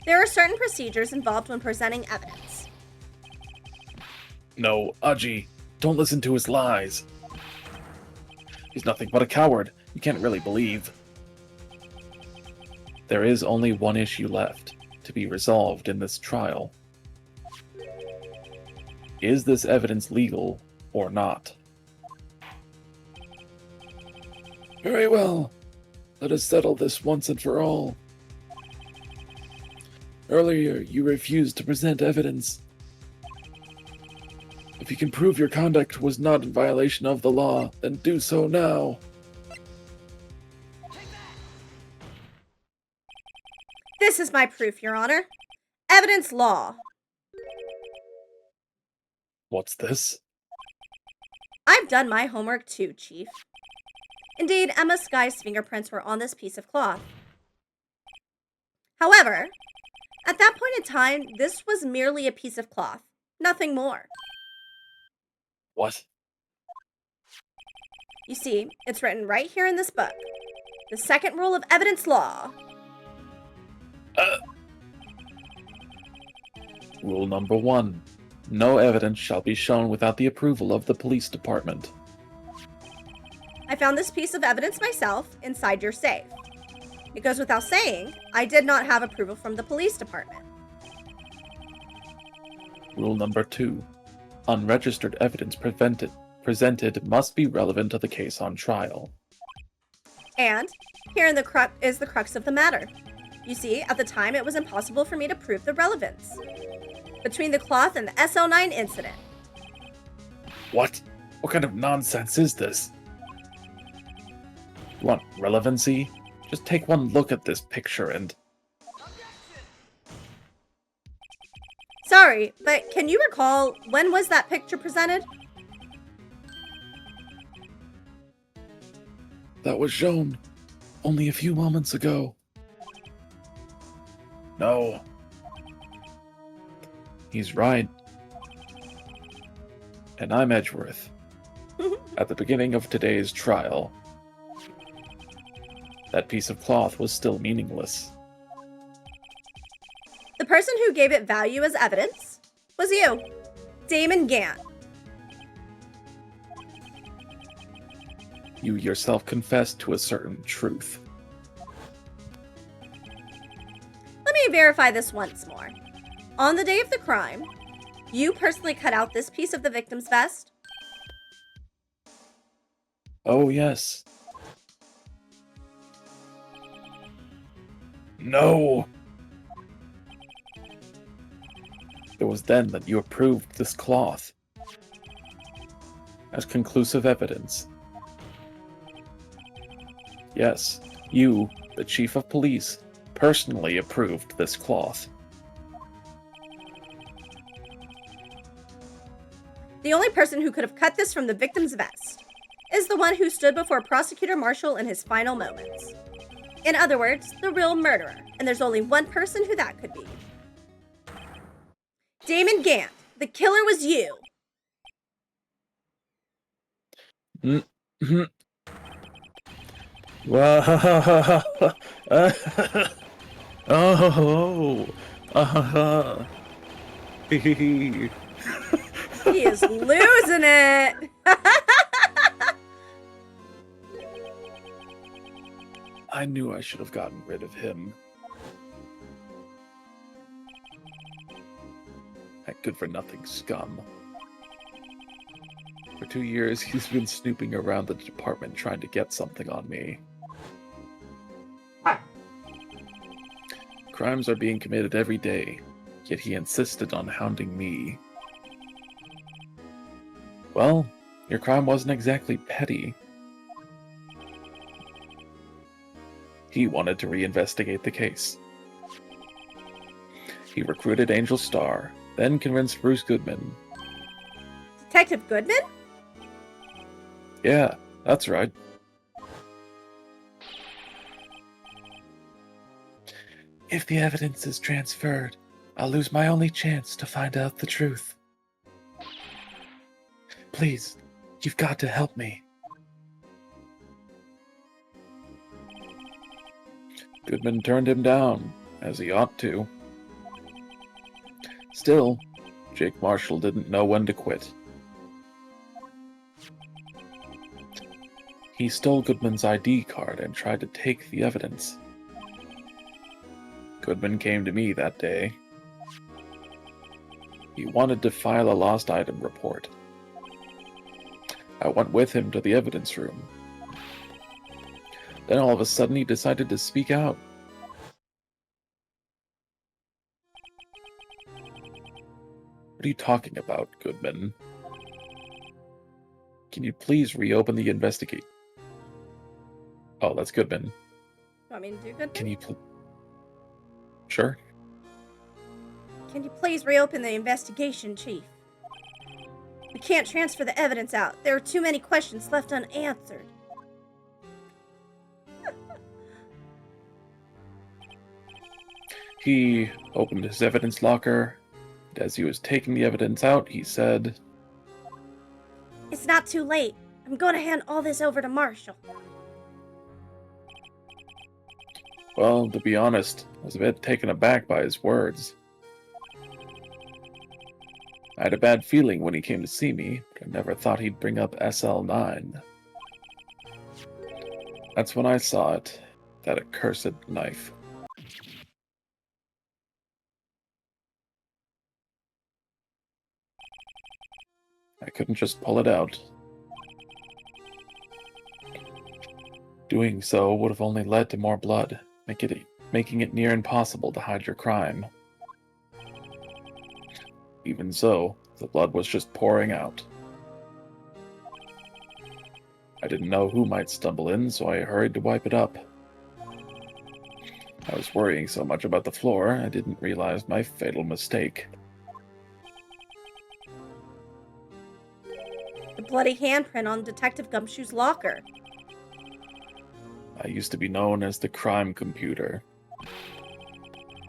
There are certain procedures involved when presenting evidence. No, Aji, don't listen to his lies. He's nothing but a coward. You can't really believe. There is only one issue left to be resolved in this trial. Is this evidence legal or not? Very well. Let us settle this once and for all. Earlier, you refused to present evidence. If you can prove your conduct was not in violation of the law, then do so now. This is my proof, Your Honor. Evidence law. What's this? I've done my homework too, Chief. Indeed, Emma Sky's fingerprints were on this piece of cloth. However, at that point in time, this was merely a piece of cloth, nothing more. What? You see, it's written right here in this book. The second rule of evidence law. Rule number 1. No evidence shall be shown without the approval of the police department. I found this piece of evidence myself inside your safe. It goes without saying, I did not have approval from the police department. Rule number 2. Unregistered evidence presented must be relevant to the case on trial. And herein is the crux of the matter. You see, at the time it was impossible for me to prove the relevance between the cloth and the SL9 incident. What? What kind of nonsense is this? You want relevancy? Just take one look at this picture and... Sorry, but can you recall when was that picture presented? That was shown only a few moments ago. No. He's right. And I'm Edgeworth. At the beginning of today's trial, that piece of cloth was still meaningless. The person who gave it value as evidence was you, Damon Gant. You yourself confessed to a certain truth. Let me verify this once more. On the day of the crime, you personally cut out this piece of the victim's vest? Oh, yes. No! It was then that you approved this cloth as conclusive evidence. Yes, you, the chief of police, personally approved this cloth. The only person who could have cut this from the victim's vest is the one who stood before Prosecutor Marshall in his final moments. In other words, the real murderer, and there's only one person who that could be. Damon Gant, the killer was you. He is losing it. I knew I should have gotten rid of him. That good-for-nothing scum. For 2 years, he's been snooping around the department trying to get something on me. Crimes are being committed every day, yet he insisted on hounding me. Well, your crime wasn't exactly petty. He wanted to reinvestigate the case. He recruited Angel Starr, then convinced Bruce Goodman. Detective Goodman? Yeah, that's right. If the evidence is transferred, I'll lose my only chance to find out the truth. Please, you've got to help me. Goodman turned him down, as he ought to. Still, Jake Marshall didn't know when to quit. He stole Goodman's ID card and tried to take the evidence. Goodman came to me that day. He wanted to file a lost item report. I went with him to the evidence room. Then all of a sudden he decided to speak out. What are you talking about, Goodman? Can you please reopen the investigation? Oh, that's Goodman. Want me to do Goodman? Can you Sure. Can you please reopen the investigation, Chief? We can't transfer the evidence out. There are too many questions left unanswered. He opened his evidence locker, and as he was taking the evidence out, he said, It's not too late. I'm going to hand all this over to Marshall. well, to be honest, I was a bit taken aback by his words. I had a bad feeling when he came to see me, but I never thought he'd bring up SL9. That's when I saw it, that accursed knife. I couldn't just pull it out. Doing so would have only led to more blood, making it near impossible to hide your crime. Even so, the blood was just pouring out. I didn't know who might stumble in, so I hurried to wipe it up. I was worrying so much about the floor, I didn't realize my fatal mistake. The bloody handprint on Detective Gumshoe's locker. I used to be known as the crime computer.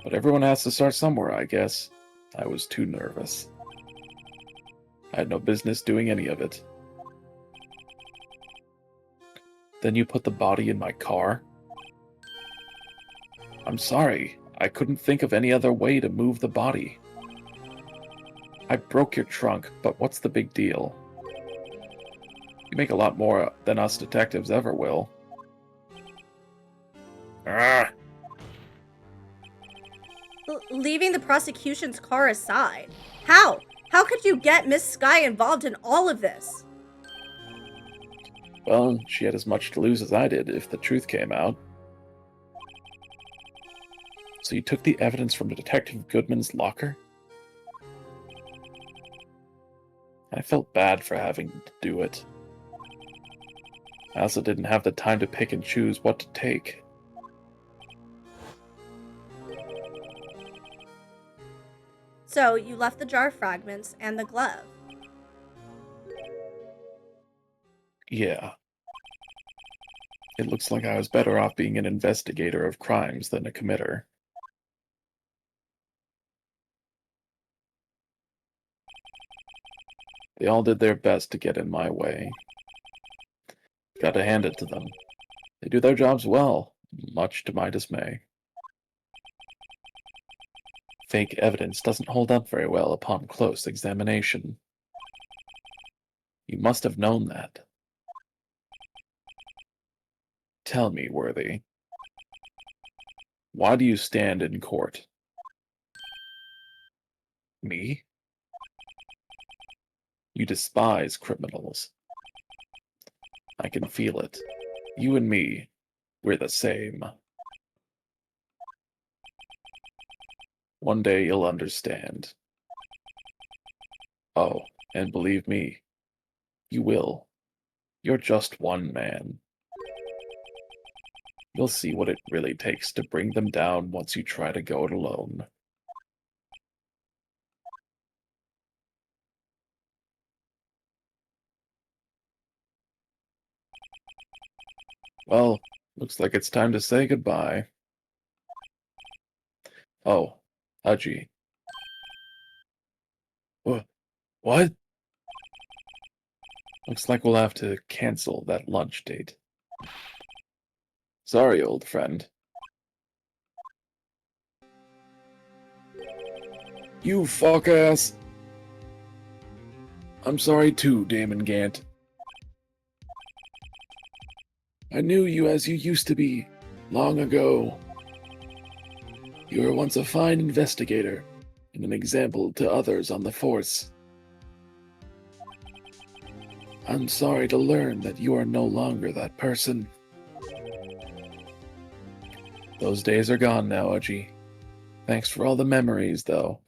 But everyone has to start somewhere, I guess. I was too nervous. I had no business doing any of it. Then you put the body in my car? I'm sorry, I couldn't think of any other way to move the body. I broke your trunk, but what's the big deal? You make a lot more than us detectives ever will. Ah! Leaving the prosecution's car aside. How? How could you get Miss Sky involved in all of this? Well, she had as much to lose as I did if the truth came out. So you took the evidence from Detective Goodman's locker? I felt bad for having to do it. I also didn't have the time to pick and choose what to take. So, you left the jar fragments and the glove. Yeah. It looks like I was better off being an investigator of crimes than a committer. They all did their best to get in my way. Gotta hand it to them. They do their jobs well, much to my dismay. Fake evidence doesn't hold up very well upon close examination. You must have known that. Tell me, Worthy. Why do you stand in court? Me? You despise criminals. I can feel it. You and me, we're the same. One day you'll understand. Oh, and believe me, you will. You're just one man. You'll see what it really takes to bring them down once you try to go it alone. Well, looks like it's time to say goodbye. Oh, Haji. What? Looks like we'll have to cancel that lunch date. Sorry, old friend. You fuck-ass! I'm sorry too, Damon Gant. I knew you as you used to be, long ago. You were once a fine investigator, and an example to others on the force. I'm sorry to learn that you are no longer that person. Those days are gone now, Oji. Thanks for all the memories, though.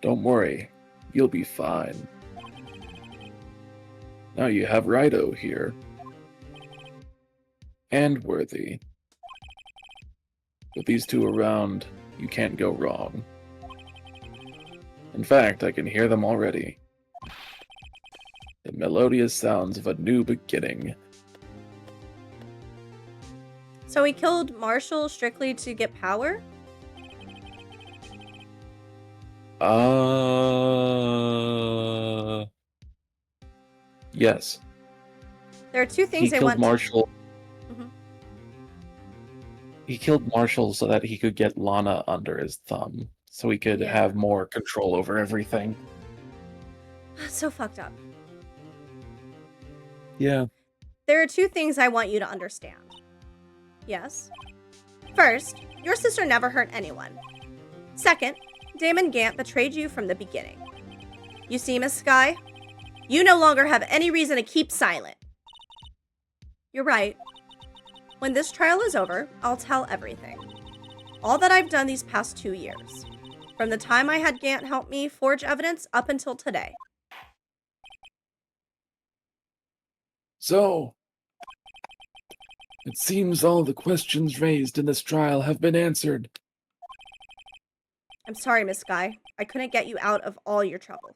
Don't worry, you'll be fine. Now you have Rido here. And Worthy. With these two around, you can't go wrong. In fact, I can hear them already. The melodious sounds of a new beginning. So he killed Marshall strictly to get power? Yes. There are two things He I killed want Marshall. Mhm. He killed Marshall so that he could get Lana under his thumb, so he could have more control over everything. So fucked up. Yeah. There are two things I want you to understand. Yes. First, your sister never hurt anyone. Second, Damon Gant betrayed you from the beginning. You see, Miss Sky? You no longer have any reason to keep silent. You're right. When this trial is over, I'll tell everything. All that I've done these past 2 years. From the time I had Gant help me forge evidence up until today. So, it seems all the questions raised in this trial have been answered. I'm sorry, Miss Sky. I couldn't get you out of all your trouble.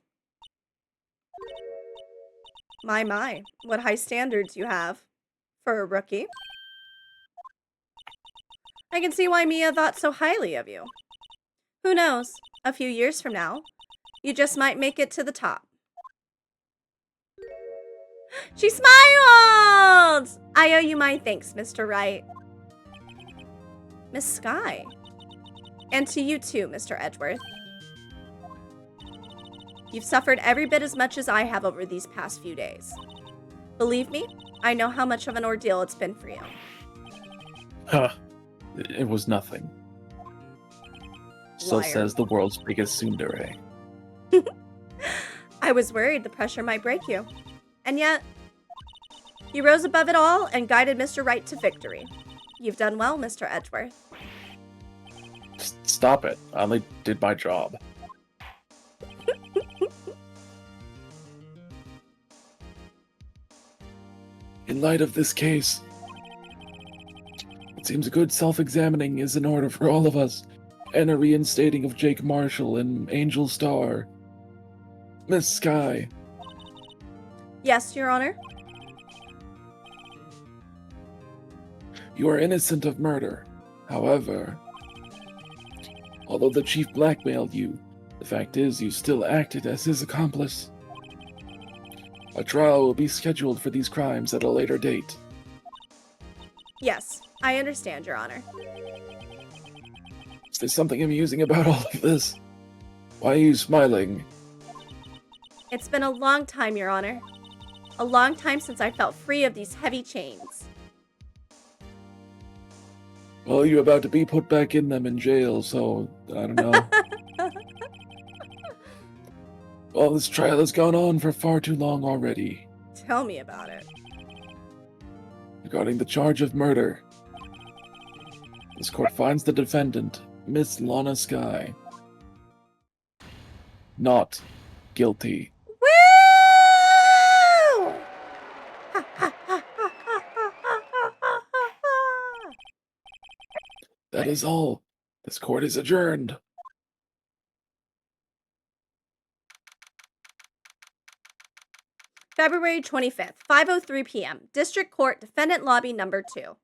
My, what high standards you have for a rookie. I can see why Mia thought so highly of you. Who knows, a few years from now, you just might make it to the top. She smiled! I owe you my thanks, Mr. Wright. Miss Sky. And to you too, Mr. Edgeworth. You've suffered every bit as much as I have over these past few days. Believe me, I know how much of an ordeal it's been for you. Huh. It was nothing. So Liar. says the world's biggest tsundere. I was worried the pressure might break you. And yet, you rose above it all and guided Mr. Wright to victory. You've done well, Mr. Edgeworth. Stop it. I only did my job. In light of this case, it seems a good self-examining is in order for all of us, and a reinstating of Jake Marshall and Angel Star. Miss Sky. Yes, Your Honor. You are innocent of murder. However, although the chief blackmailed you, the fact is you still acted as his accomplice. A trial will be scheduled for these crimes at a later date. Yes, I understand, Your Honor. Is there something amusing about all of this? Why are you smiling? It's been a long time, Your Honor. A long time since I felt free of these heavy chains. Well, you're about to be put back in them in jail, so I don't know. Well, this trial has gone on for far too long already. Tell me about it. Regarding the charge of murder, this court finds the defendant, Miss Lana Sky, not guilty. Woo! That is all. This court is adjourned. February 25th, 5:03 p.m. District Court, Defendant Lobby Number 2.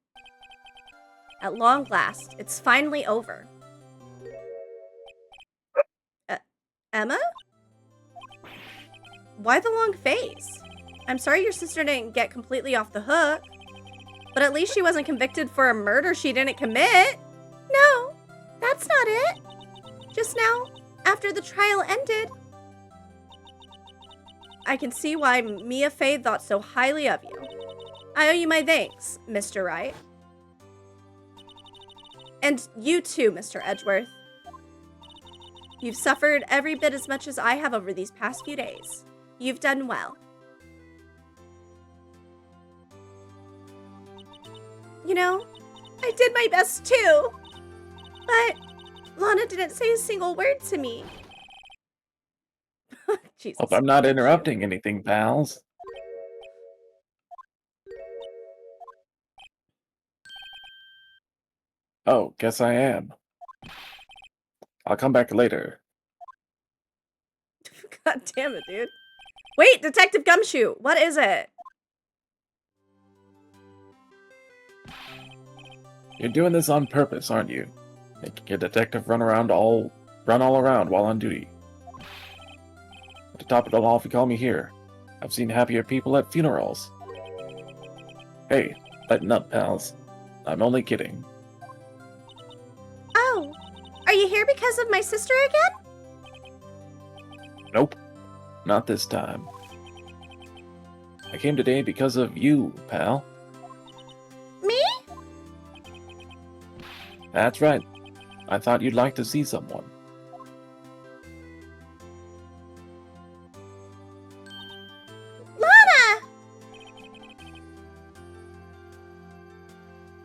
At long last, it's finally over. Emma? Why the long face? I'm sorry your sister didn't get completely off the hook. But at least she wasn't convicted for a murder she didn't commit. No, that's not it. Just now, after the trial ended, I can see why Mia Fey thought so highly of you. I owe you my thanks, Mr. Wright. And you too, Mr. Edgeworth. You've suffered every bit as much as I have over these past few days. You've done well. You know, I did my best too. But Lana didn't say a single word to me. Jesus. Hope I'm not interrupting anything, pals. Oh, guess I am. I'll come back later. God damn it, dude. Wait, Detective Gumshoe, what is it? You're doing this on purpose, aren't you? Making a detective run all around while on duty. At the top of the law if you call me here. I've seen happier people at funerals. Hey, lighten up, pals. I'm only kidding. Oh, are you here because of my sister again? Nope, not this time. I came today because of you, pal. Me? That's right. I thought you'd like to see someone. Lana!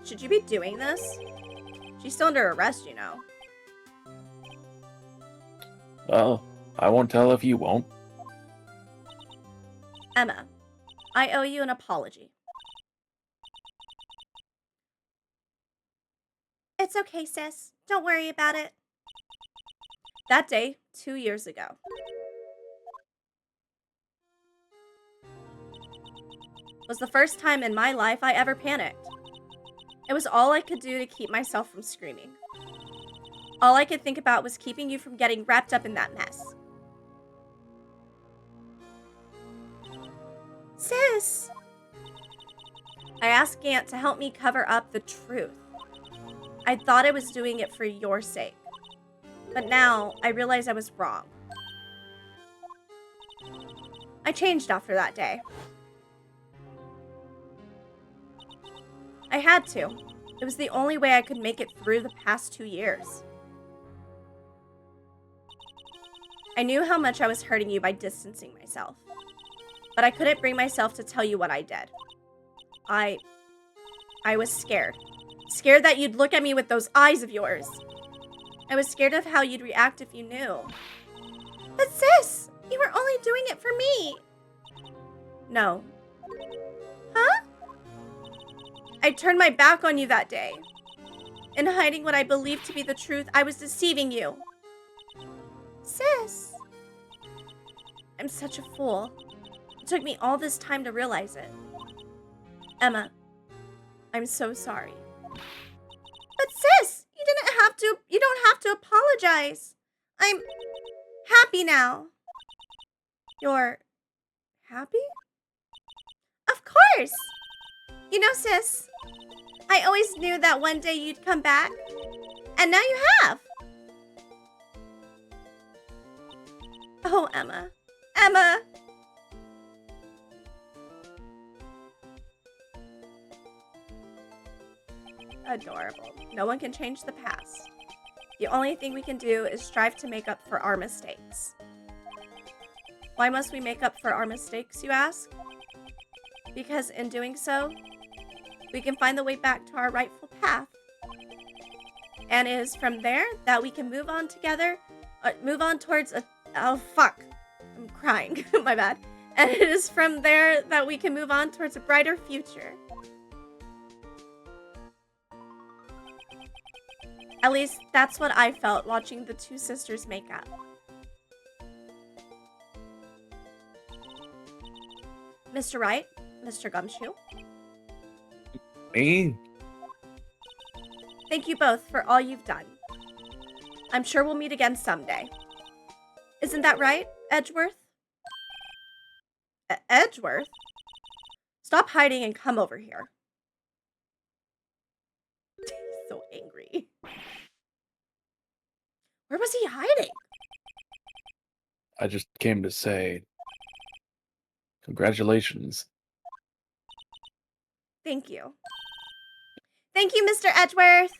Should you be doing this? She's still under arrest, you know. Well, I won't tell if you won't. Emma, I owe you an apology. It's okay, sis. Don't worry about it. That day, 2 years ago. Was the first time in my life I ever panicked. It was all I could do to keep myself from screaming. All I could think about was keeping you from getting wrapped up in that mess. Sis! I asked Gant to help me cover up the truth. I thought I was doing it for your sake. But now, I realize I was wrong. I changed after that day. I had to. It was the only way I could make it through the past 2 years. I knew how much I was hurting you by distancing myself. But I couldn't bring myself to tell you what I did. I was scared. Scared that you'd look at me with those eyes of yours. I was scared of how you'd react if you knew. But sis, you were only doing it for me. No. Huh? I turned my back on you that day. In hiding what I believed to be the truth, I was deceiving you. Sis. I'm such a fool. It took me all this time to realize it. Emma, I'm so sorry. But sis, you don't have to apologize. I'm happy now. You're happy? Of course. You know, sis, I always knew that one day you'd come back. And now you have. Oh, Emma. Emma! Adorable. No one can change the past. The only thing we can do is strive to make up for our mistakes. Why must we make up for our mistakes, you ask? Because in doing so, we can find the way back to our rightful path. And it is from there that we can move on together, move on towards a... Oh, fuck. I'm crying. My bad. And it is from there that we can move on towards a brighter future. At least, that's what I felt watching the two sisters make up. Mr. Wright, Mr. Gumshoe. Me? Thank you both for all you've done. I'm sure we'll meet again someday. Isn't that right, Edgeworth? Edgeworth? Stop hiding and come over here. He's so angry. Where was he hiding? I just came to say, congratulations. Thank you. Thank you, Mr. Edgeworth.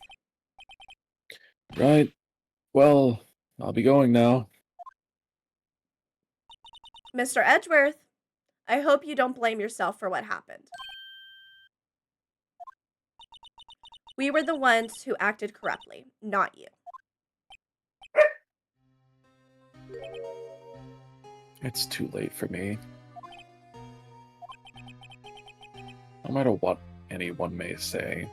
Right. Well, I'll be going now. Mr. Edgeworth, I hope you don't blame yourself for what happened. We were the ones who acted corruptly, not you. It's too late for me. No matter what anyone may say,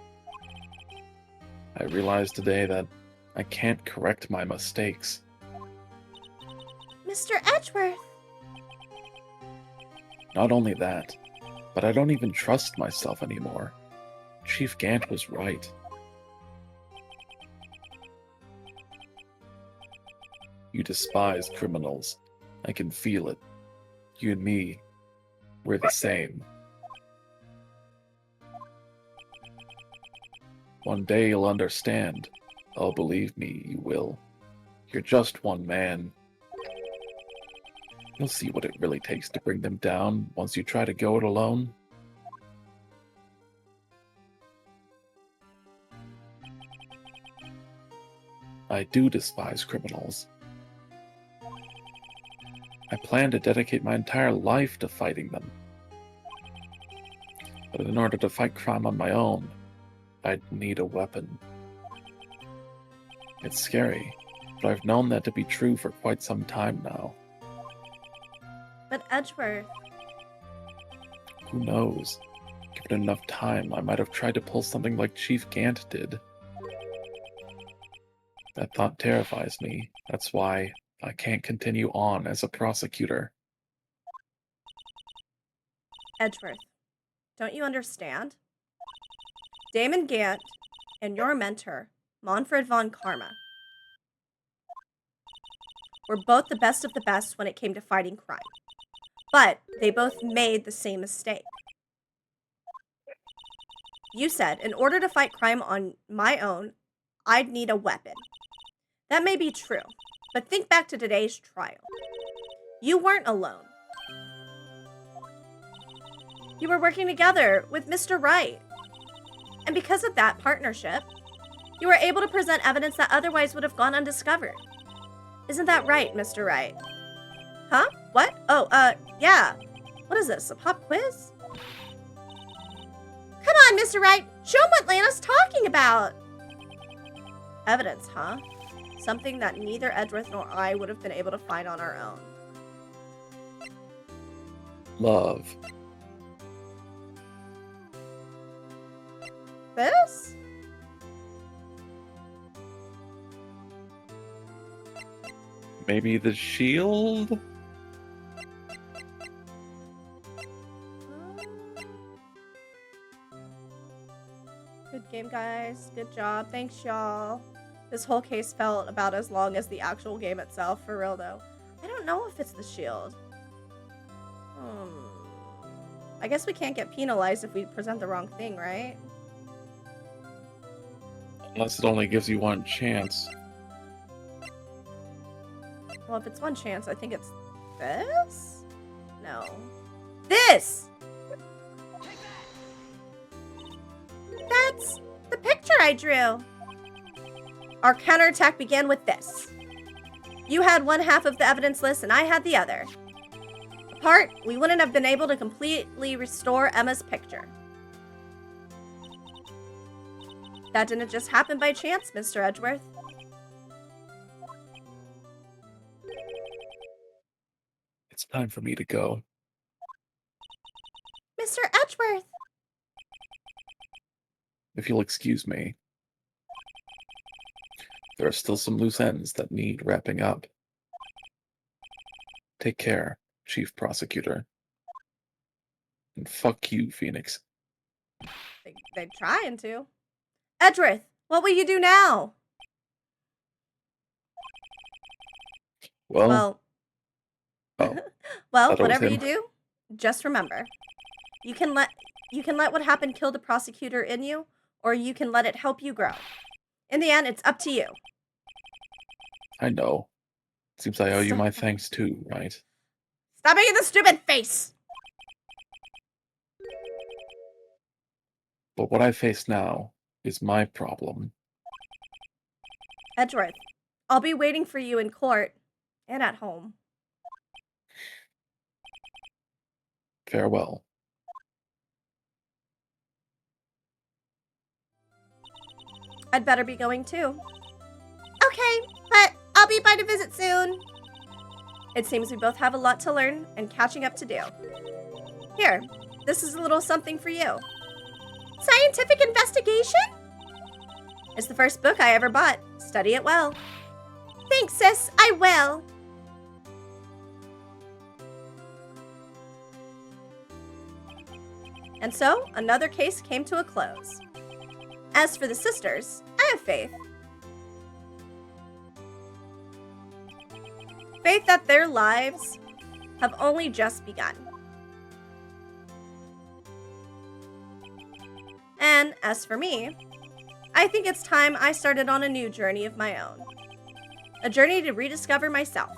I realize today that I can't correct my mistakes. Mr. Edgeworth! Not only that, but I don't even trust myself anymore. Chief Gant was right. You despise criminals. I can feel it. You and me, we're the same. One day you'll understand. Oh, believe me, you will. You're just one man. You'll see what it really takes to bring them down once you try to go it alone. I do despise criminals. I plan to dedicate my entire life to fighting them. But in order to fight crime on my own, I'd need a weapon. It's scary, but I've known that to be true for quite some time now. But Edgeworth... Who knows? Given enough time, I might have tried to pull something like Chief Gant did. That thought terrifies me. That's why I can't continue on as a prosecutor. Edgeworth, don't you understand? Damon Gant and your mentor, Manfred von Karma, were both the best of the best when it came to fighting crime. But they both made the same mistake. You said, in order to fight crime on my own, I'd need a weapon. That may be true, but think back to today's trial. You weren't alone. You were working together with Mr. Wright. And because of that partnership, you were able to present evidence that otherwise would have gone undiscovered. Isn't that right, Mr. Wright? Huh? What? Oh, yeah. What is this, a pop quiz? Come on, Mr. Wright. Show him what Lana's talking about. Evidence, huh? Something that neither Edgeworth nor I would have been able to find on our own. Love. This? Maybe the shield? Good game, guys. Good job. Thanks, y'all. This whole case felt about as long as the actual game itself, for real, though. I don't know if it's the shield. I guess we can't get penalized if we present the wrong thing, right? Unless it only gives you one chance. Well, if it's one chance, I think it's this? No. This! That's the picture I drew. Our counterattack began with this. You had one half of the evidence list and I had the other. Apart, we wouldn't have been able to completely restore Emma's picture. That didn't just happen by chance, Mr. Edgeworth. It's time for me to go. Mr. Edgeworth! If you'll excuse me. There are still some loose ends that need wrapping up. Take care, Chief Prosecutor. And fuck you, Phoenix. They're trying to. Edgeworth, what will you do now? Well, well, whatever you do, just remember. You can let what happened kill the prosecutor in you, or you can let it help you grow. In the end, it's up to you. I know. Seems I owe you my thanks too, right? Stop making the stupid face! But what I face now is my problem. Edgeworth, I'll be waiting for you in court and at home. Farewell. I'd better be going too. Okay, but I'll be by to visit soon. It seems we both have a lot to learn and catching up to do. Here, this is a little something for you. Scientific investigation? It's the first book I ever bought. Study it well. Thanks, sis. I will. And so, another case came to a close. As for the sisters, I have faith. Faith that their lives have only just begun. And as for me, I think it's time I started on a new journey of my own. A journey to rediscover myself.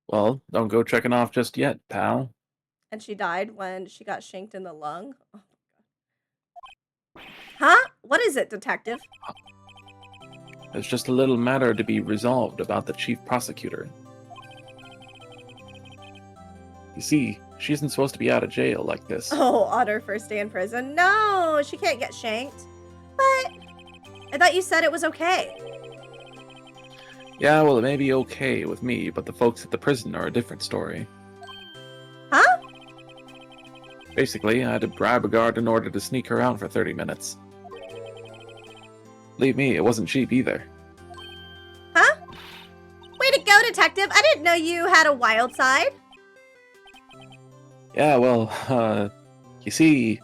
Well, don't go checking off just yet, pal. And she died when she got shanked in the lung. Oh. Huh? What is it, detective? There's just a little matter to be resolved about the chief prosecutor. You see, she isn't supposed to be out of jail like this. Oh, on her first day in prison? No, she can't get shanked. But I thought you said it was okay. Yeah, well, it may be okay with me, but the folks at the prison are a different story. Huh? Basically, I had to bribe a guard in order to sneak her out for 30 minutes. Believe me, it wasn't cheap either. Huh? Way to go, detective. I didn't know you had a wild side. Yeah, well, you see,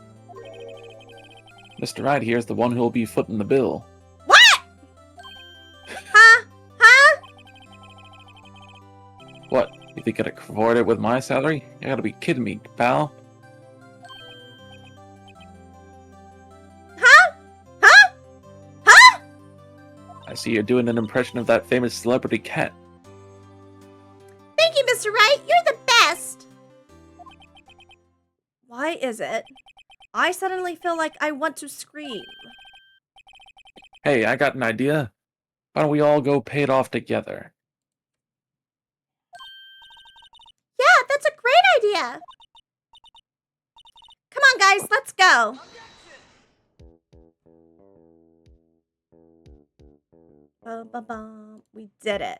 Mr. Wright here is the one who'll be footing the bill. What? Huh? Huh? What? You think I could afford it with my salary? You gotta be kidding me, pal. Huh? Huh? Huh? I see you're doing an impression of that famous celebrity cat. Thank you, Mr. Wright. You're the best. Why is it I suddenly feel like I want to scream? Hey, I got an idea. Why don't we all go pay it off together? Yeah, that's a great idea. Come on, guys, let's go. Bum, bum, bum. We did it.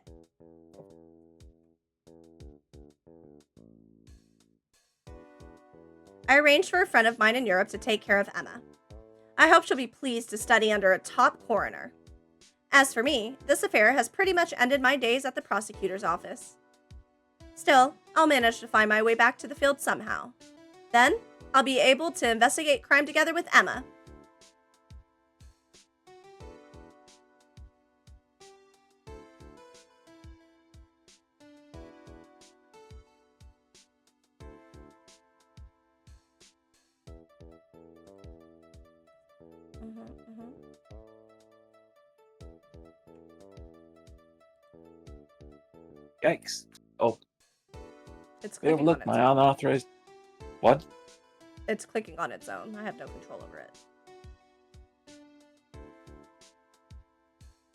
I arranged for a friend of mine in Europe to take care of Emma. I hope she'll be pleased to study under a top coroner. As for me, this affair has pretty much ended my days at the prosecutor's office. Still, I'll manage to find my way back to the field somehow. Then, I'll be able to investigate crime together with Emma. Yikes. Oh. It's Hey, clicking look, on its my own. unauthorized... What? It's clicking on its own. I have no control over it.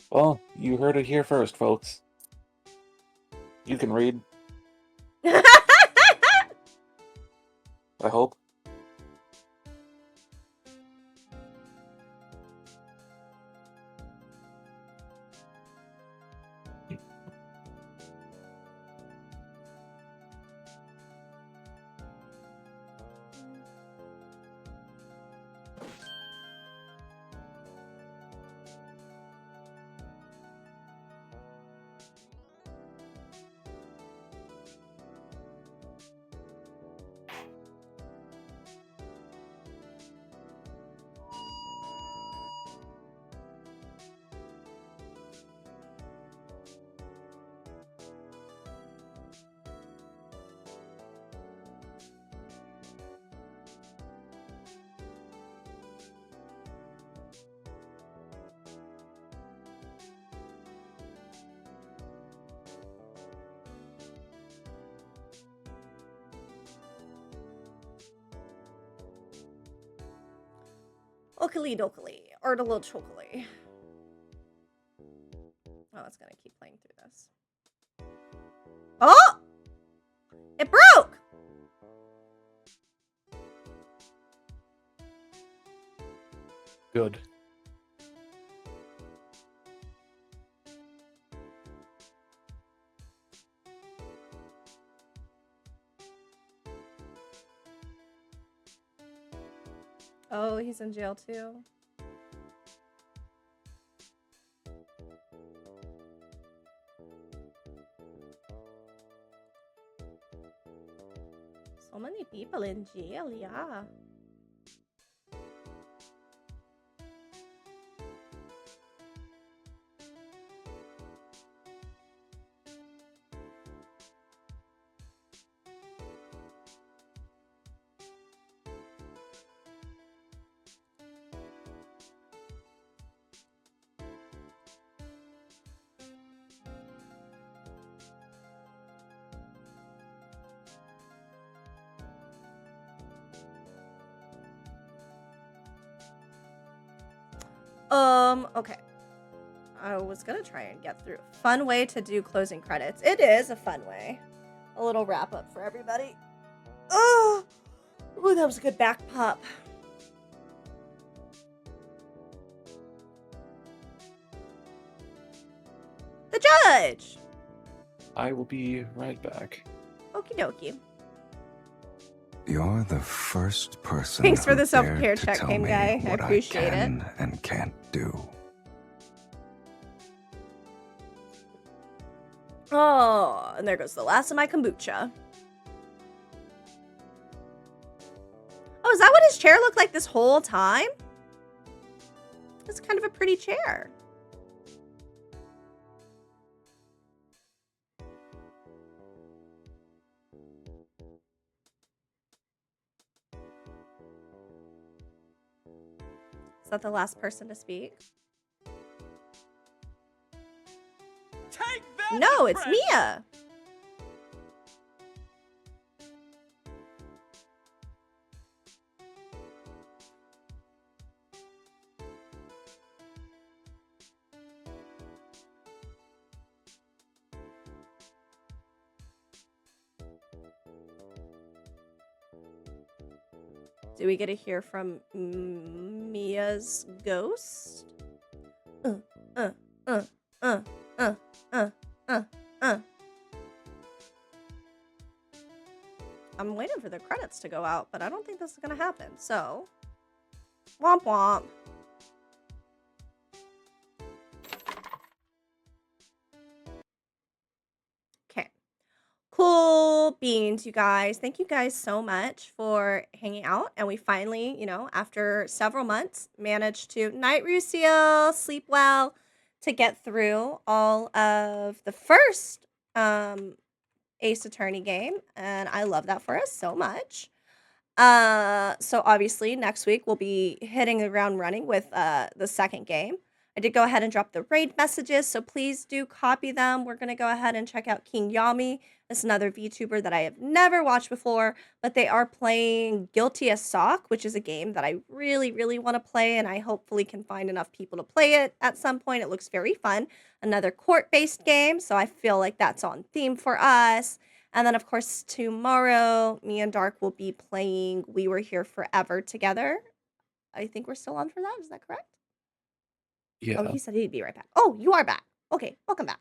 Well, you heard it here first, folks. You can read, I hope. Okily dokily, or the little chokily. Oh, it's gonna keep playing through this. Oh! It broke! Good. Oh, he's in jail too. So many people in jail, yeah. Okay. I was gonna try and get through. Fun way to do closing credits. It is a fun way. A little wrap up for everybody. Oh, ooh, that was a good back pop. The judge! I will be right back. Okie dokie. You're the first person. Thanks for who the self-care dared to check, tell game me guy. I what appreciate it. can and can't do. Oh, and there goes the last of my kombucha. Oh, is that what his chair looked like this whole time? It's kind of a pretty chair. Is that the last person to speak? No, it's Mia. Do we get to hear from Mia's ghost? I'm waiting for the credits to go out, but I don't think this is gonna happen, so womp womp. Okay. Cool beans, you guys. Thank you guys so much for hanging out. And we finally, after several months, managed to night Rucio, sleep well, to get through all of the first Ace Attorney game. And I love that for us so much. So obviously next week we'll be hitting the ground running with the second game. I did go ahead and drop the raid messages, so please do copy them. We're going to go ahead and check out King Yami. That's another VTuber that I have never watched before, but they are playing Guilty as Sock, which is a game that I really, really want to play, and I hopefully can find enough people to play it at some point. It looks very fun. Another court-based game, so I feel like that's on theme for us. And then, of course, tomorrow, me and Dark will be playing We Were Here Forever together. I think we're still on for that. Is that correct? Yeah. Oh, he said he'd be right back. Oh, you are back. Okay, welcome back.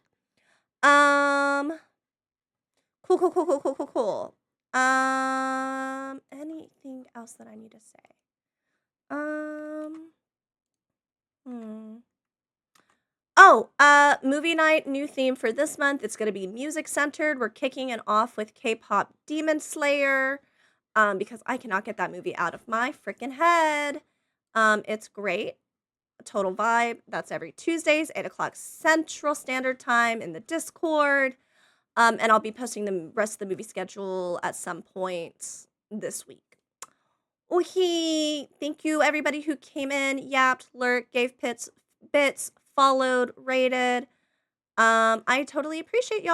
Cool. Anything else that I need to say? Movie night, new theme for this month. It's going to be music centered. We're kicking it off with K-pop Demon Slayer, because I cannot get that movie out of my freaking head. It's great. Total vibe. That's every Tuesdays, 8 o'clock Central Standard Time in the Discord. And I'll be posting the rest of the movie schedule at some point this week. Thank you everybody who came in, yapped, lurked, gave bits, followed, rated. I totally appreciate y'all.